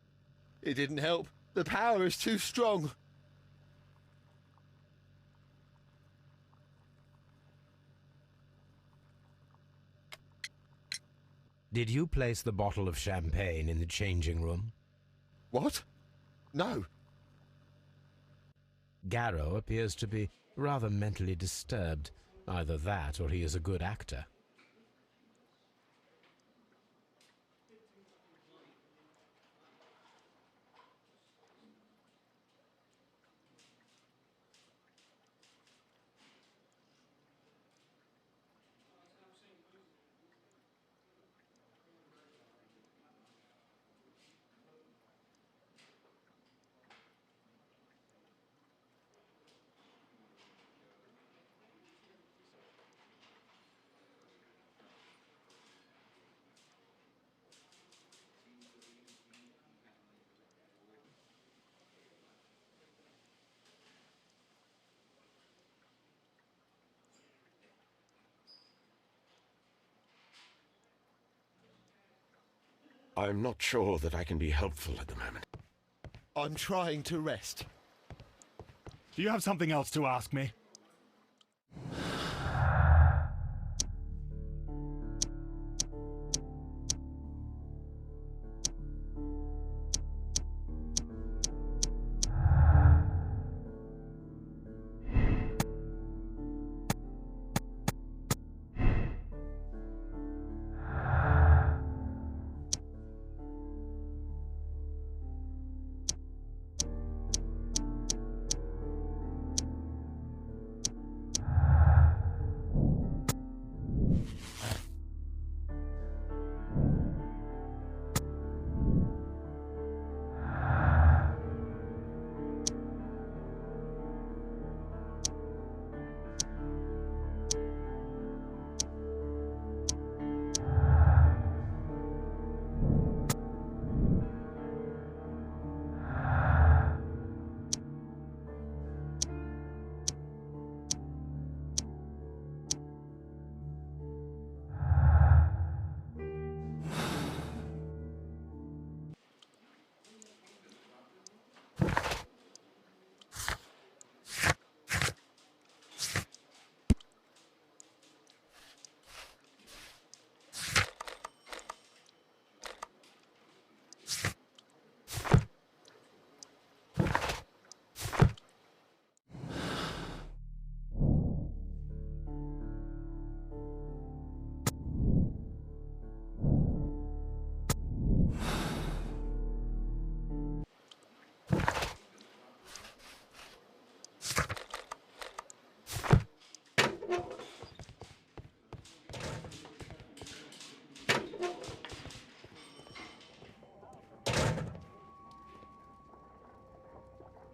It didn't help. The power is too strong.
Did you place the bottle of champagne in the changing room?
What? No.
Garrow appears to be rather mentally disturbed. Either that or he is a good actor.
I'm not sure that I can be helpful at the moment.
I'm trying to rest.
Do you have something else to ask me?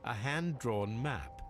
a hand-drawn map.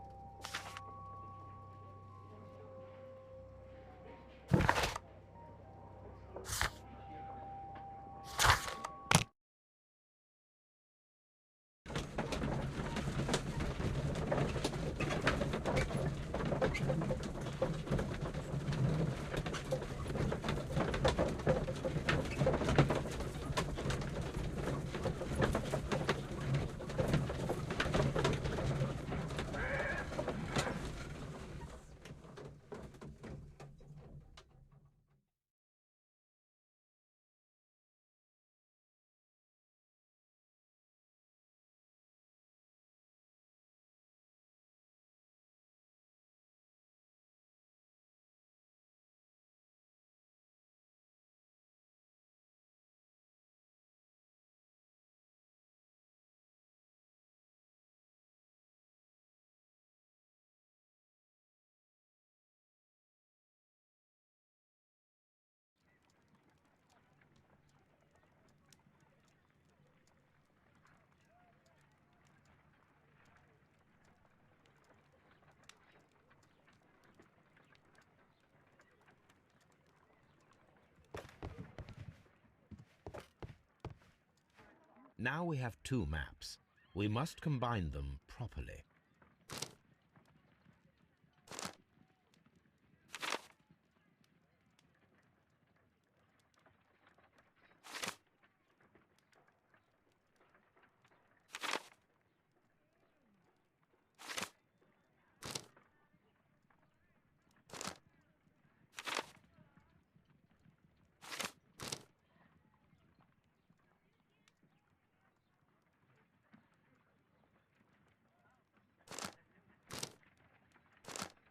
Now we have two maps. We must combine them properly.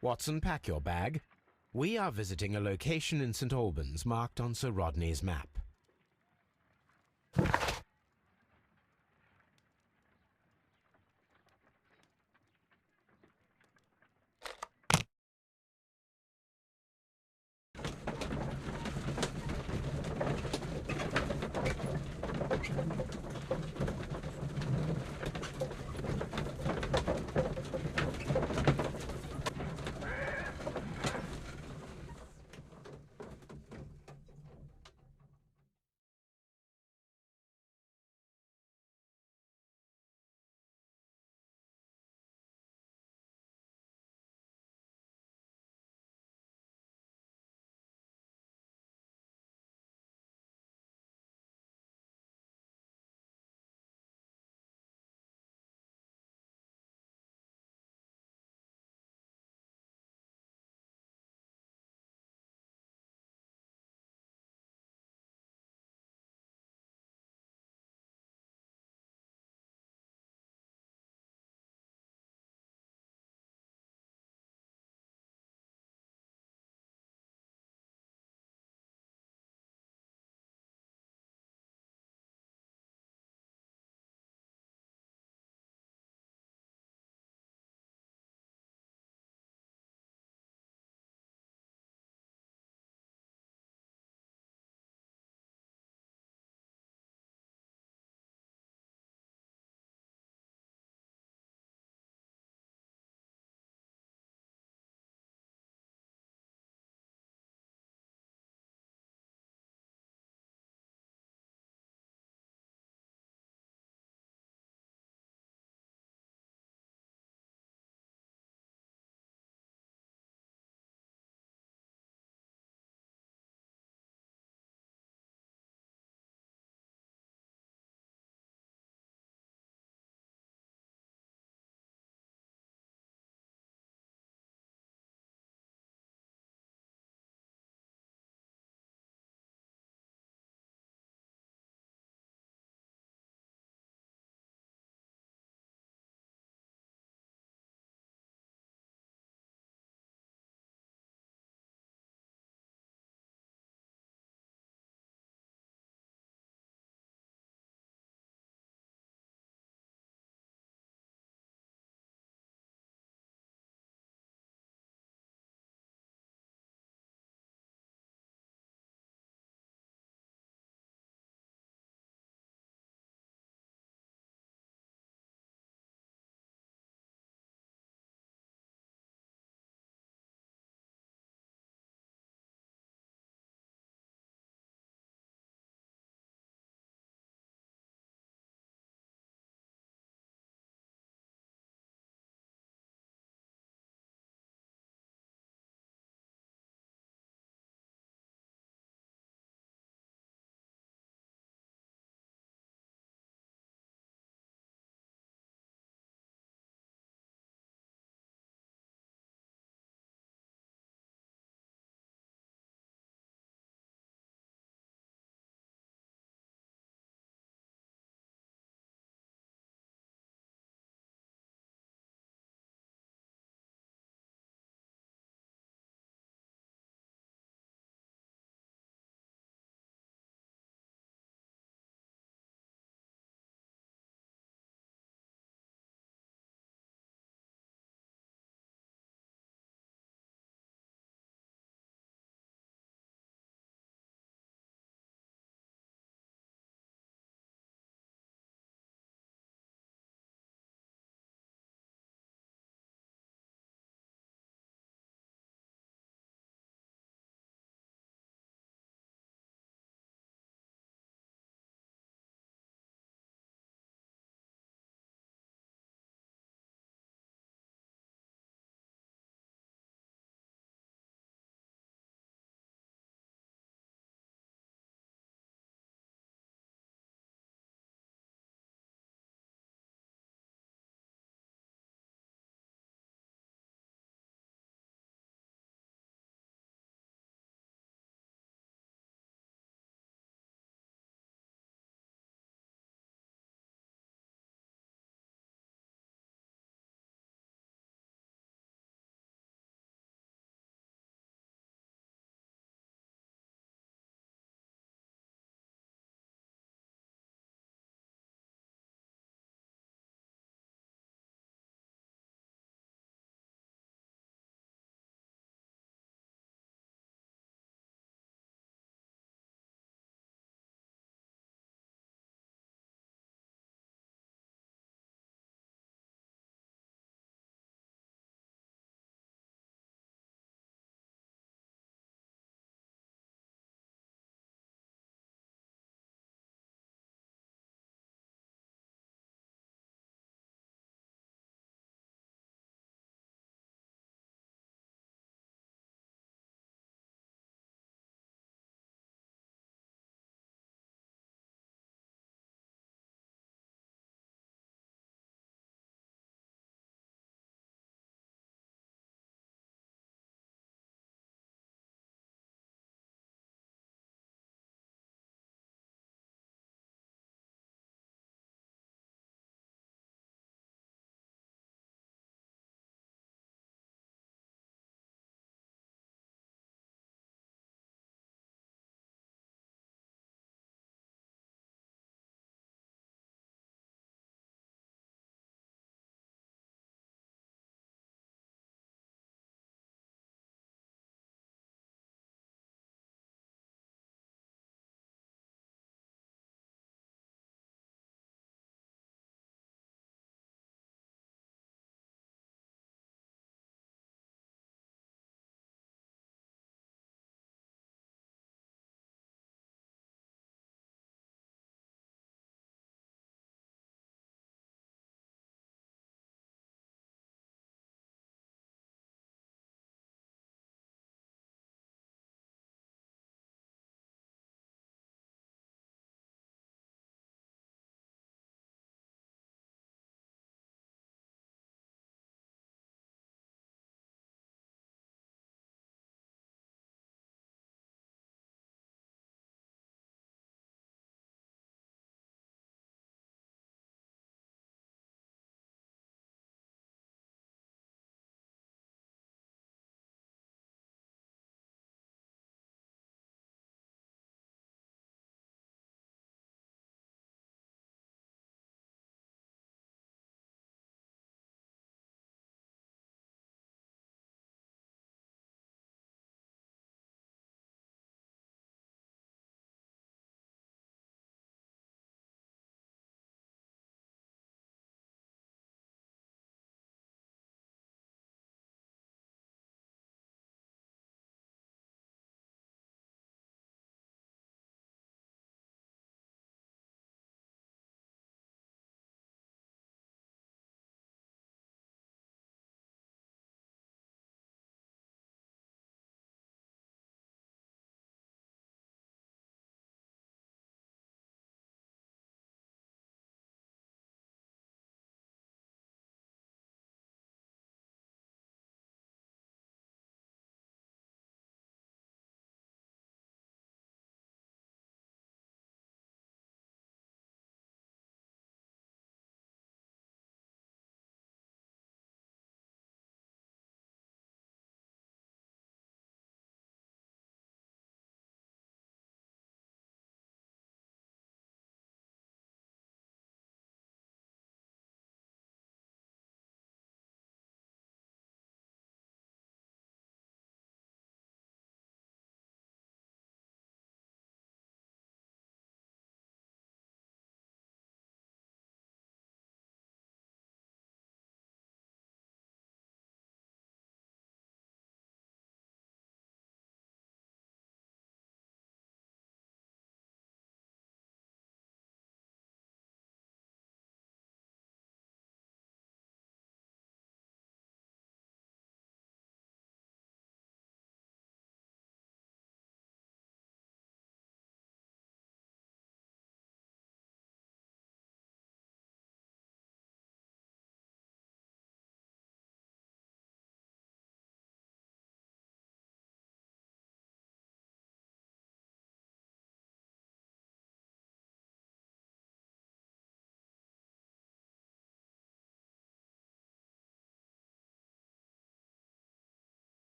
Watson, pack your bag. We are visiting a location in St. Albans marked on Sir Rodney's map.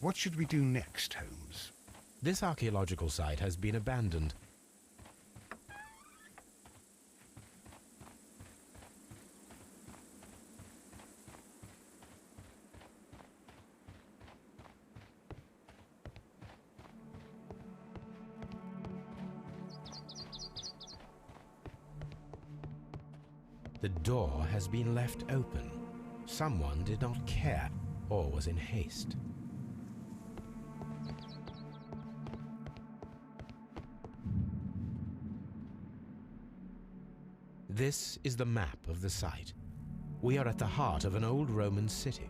What should we do next, Holmes?
This archaeological site has been abandoned. The door has been left open. Someone did not care or was in haste. This is the map of the site. We are at the heart of an old Roman city.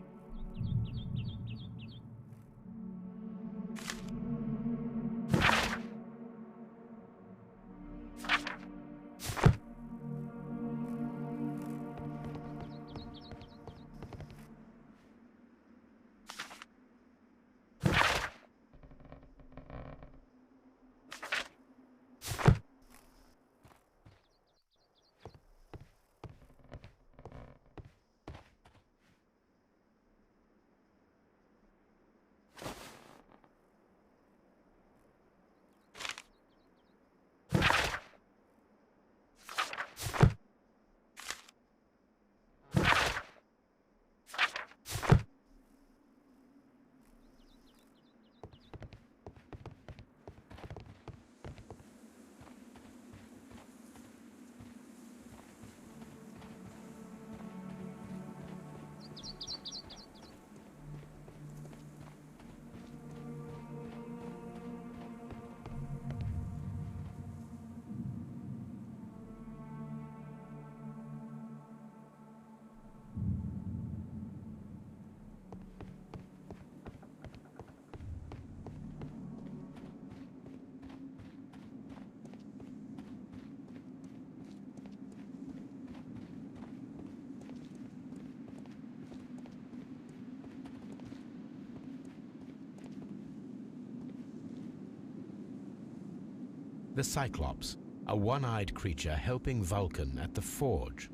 The Cyclops, a one-eyed creature helping Vulcan at the forge.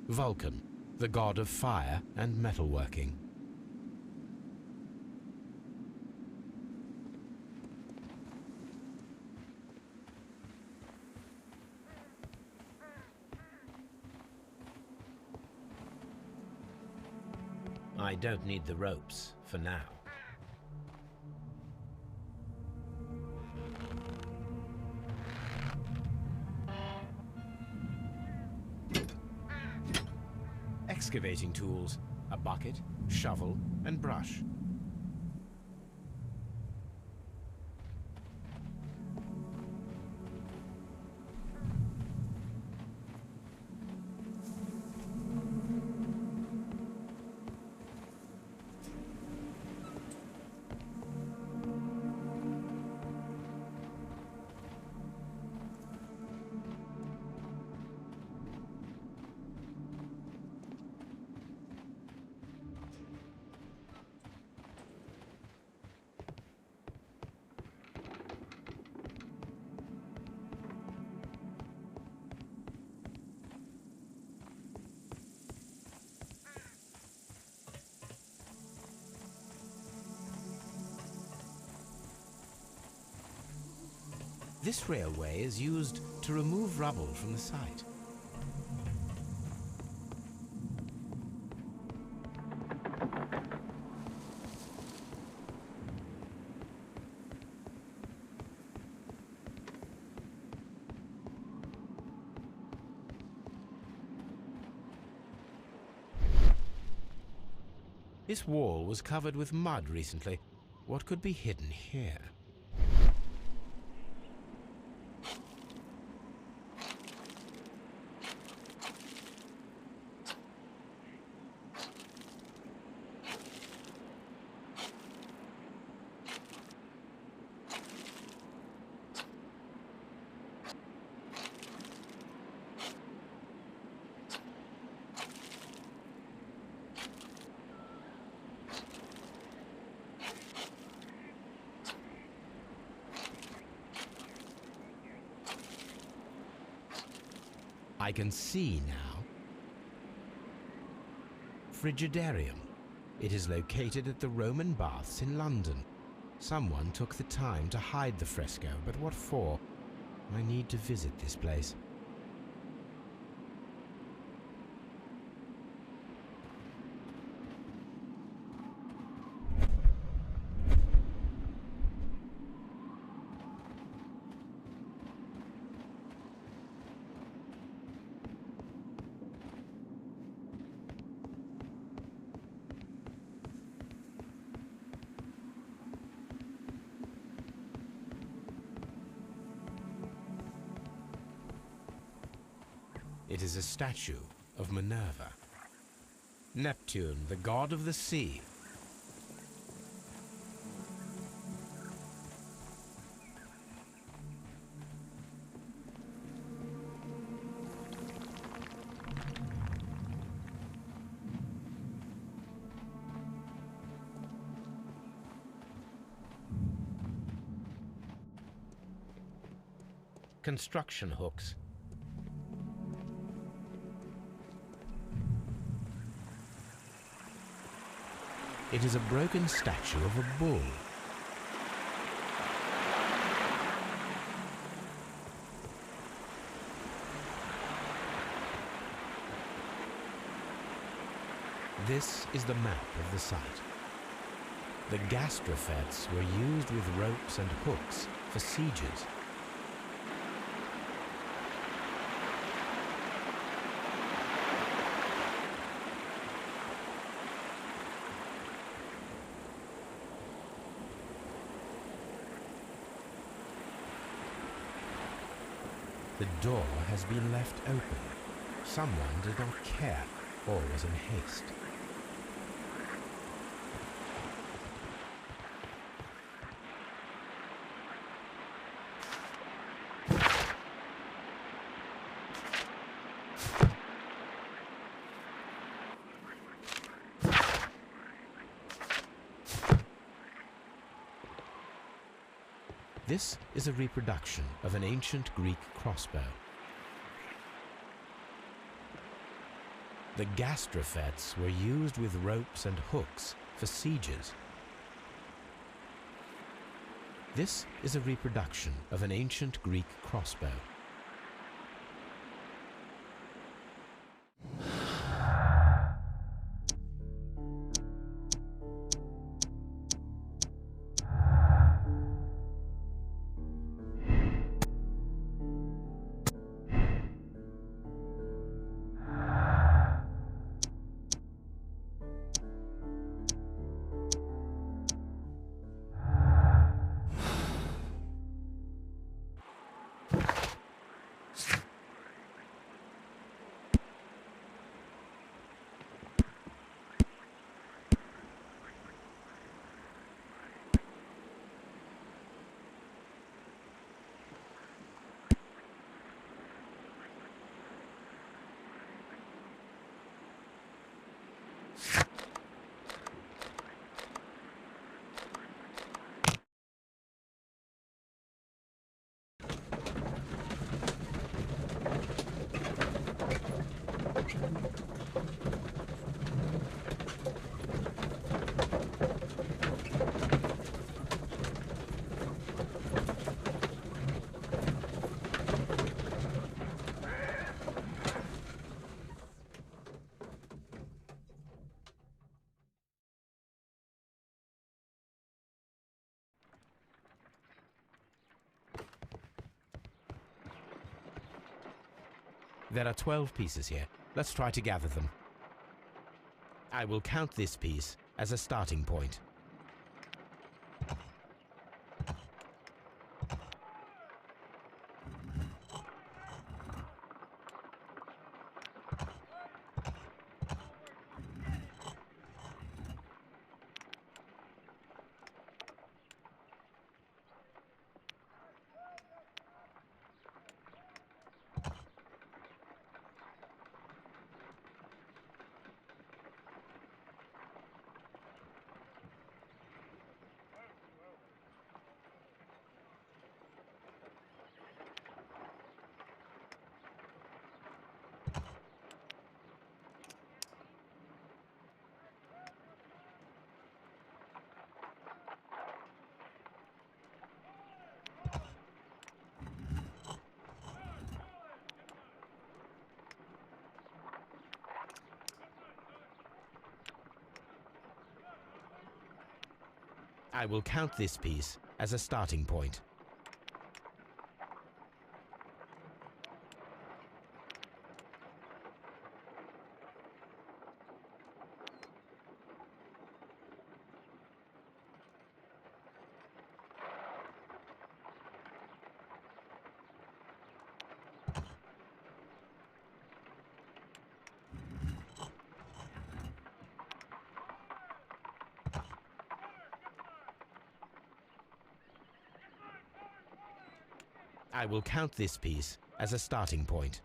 Vulcan, the god of fire and metalworking. I don't need the ropes for now. Excavating tools, a bucket, shovel, and brush. This railway is used to remove rubble from the site. This wall was covered with mud recently. What could be hidden here? I can see now. Frigidarium. It is located at the Roman Baths in London. Someone took the time to hide the fresco, but what for? I need to visit this place. It is a statue of Minerva. Neptune, the god of the sea. Construction hooks. It is a broken statue of a bull. This is the map of the site. The gastrofets were used with ropes and hooks for sieges. The door has been left open. Someone did not care or was in haste. This is a reproduction of an ancient Greek crossbow. The gastrofets were used with ropes and hooks for sieges. This is a reproduction of an ancient Greek crossbow. There are 12 pieces here. Let's try to gather them. I will count this piece as a starting point. I will count this piece as a starting point. I will count this piece as a starting point.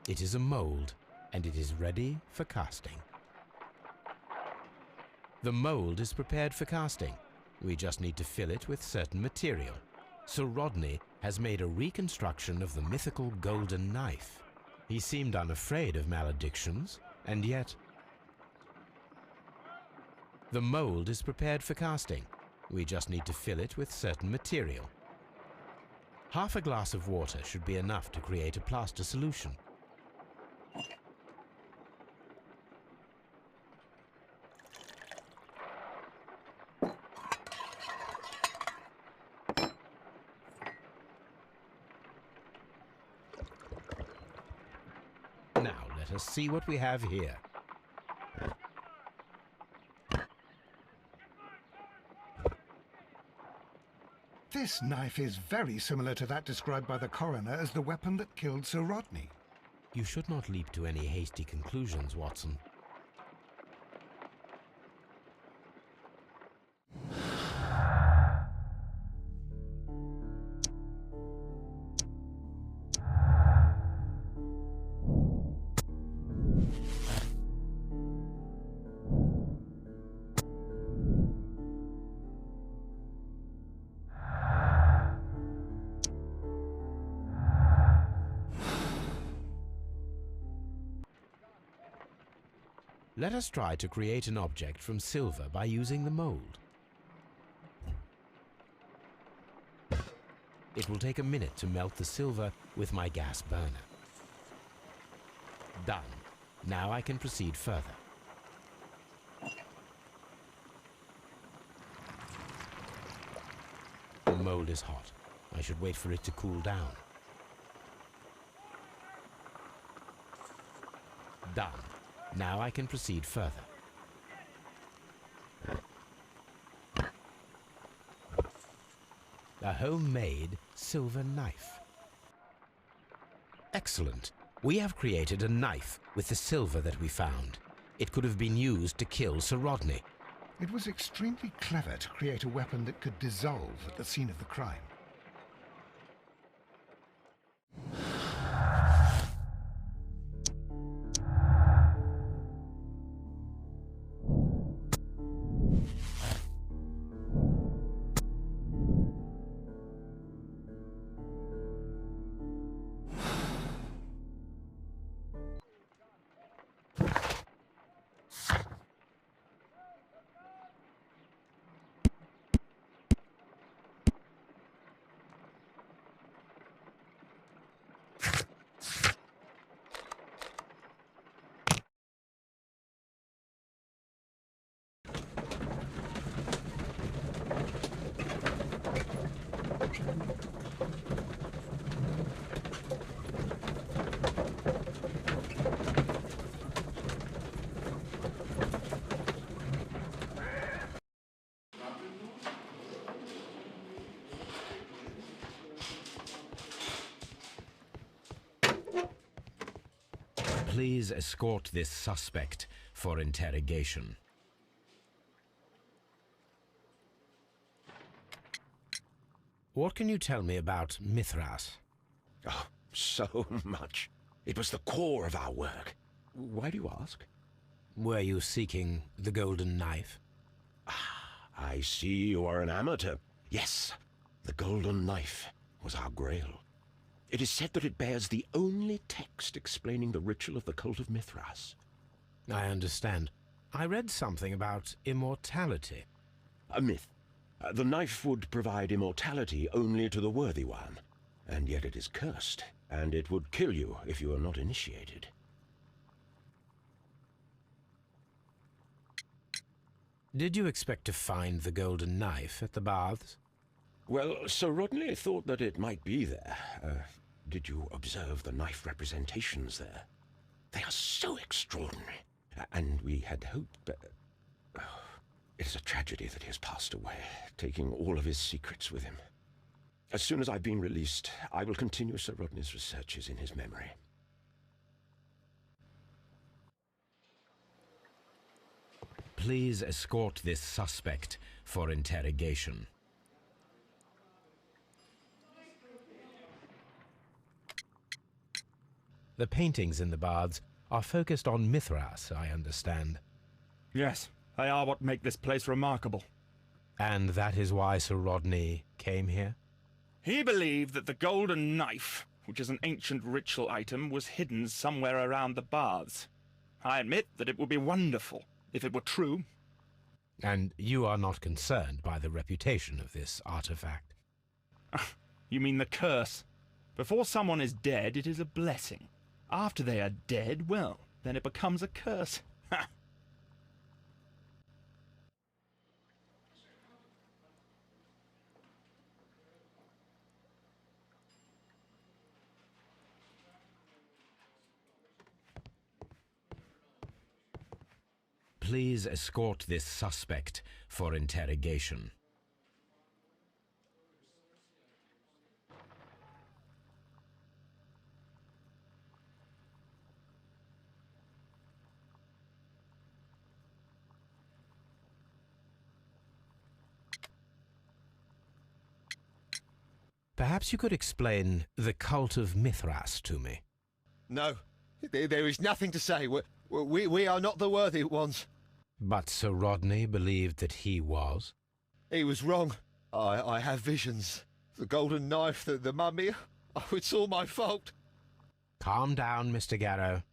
It is a mold, and it is ready for casting. The mold is prepared for casting. We just need to fill it with certain material. Sir Rodney has made a reconstruction of the mythical golden knife. He seemed unafraid of maledictions, and yet... The mold is prepared for casting. We just need to fill it with certain material. Half a glass of water should be enough to create a plaster solution. Now let us see what we have here.
This knife is very similar to that described by the coroner as the weapon that killed Sir Rodney.
You should not leap to any hasty conclusions, Watson. Let us try to create an object from silver by using the mold. It will take a minute to melt the silver with my gas burner. Done. Now I can proceed further. The mold is hot. I should wait for it to cool down. Done. Now I can proceed further. A homemade silver knife. Excellent. We have created a knife with the silver that we found. It could have been used to kill Sir Rodney.
It was extremely clever to create a weapon that could dissolve at the scene of the crime.
Please escort this suspect for interrogation. What can you tell me about Mithras?
Oh, so much. It was the core of our work. Why do you ask?
Were you seeking the golden knife?
I see you are an amateur. Yes, the golden knife was our grail. It is said that it bears the only text explaining the ritual of the cult of Mithras.
I understand. I read something about immortality.
A myth. The knife would provide immortality only to the worthy one, and yet it is cursed, and it would kill you if you are not initiated.
Did you expect to find the golden knife at the baths?
Well, Sir Rodney thought that it might be there. Did you observe the knife representations there? They are so extraordinary, and we had hoped that... It is a tragedy that he has passed away, taking all of his secrets with him. As soon as I've been released, I will continue Sir Rodney's researches in his memory.
Please escort this suspect for interrogation. The paintings in the baths are focused on Mithras, I understand.
Yes, they are what make this place remarkable.
And that is why Sir Rodney came here?
He believed that the golden knife, which is an ancient ritual item, was hidden somewhere around the baths. I admit that it would be wonderful if it were true.
And you are not concerned by the reputation of this artifact?
You mean the curse? Before someone is dead, it is a blessing. After they are dead, well, then it becomes a curse. Ha!
Please escort this suspect for interrogation. Perhaps you could explain the cult of Mithras to me.
No, there is nothing to say. We are not the worthy ones.
But Sir Rodney believed that he was?
He was wrong. I have visions. The golden knife, the mummy. Oh, it's all my fault.
Calm down, Mr. Garrow.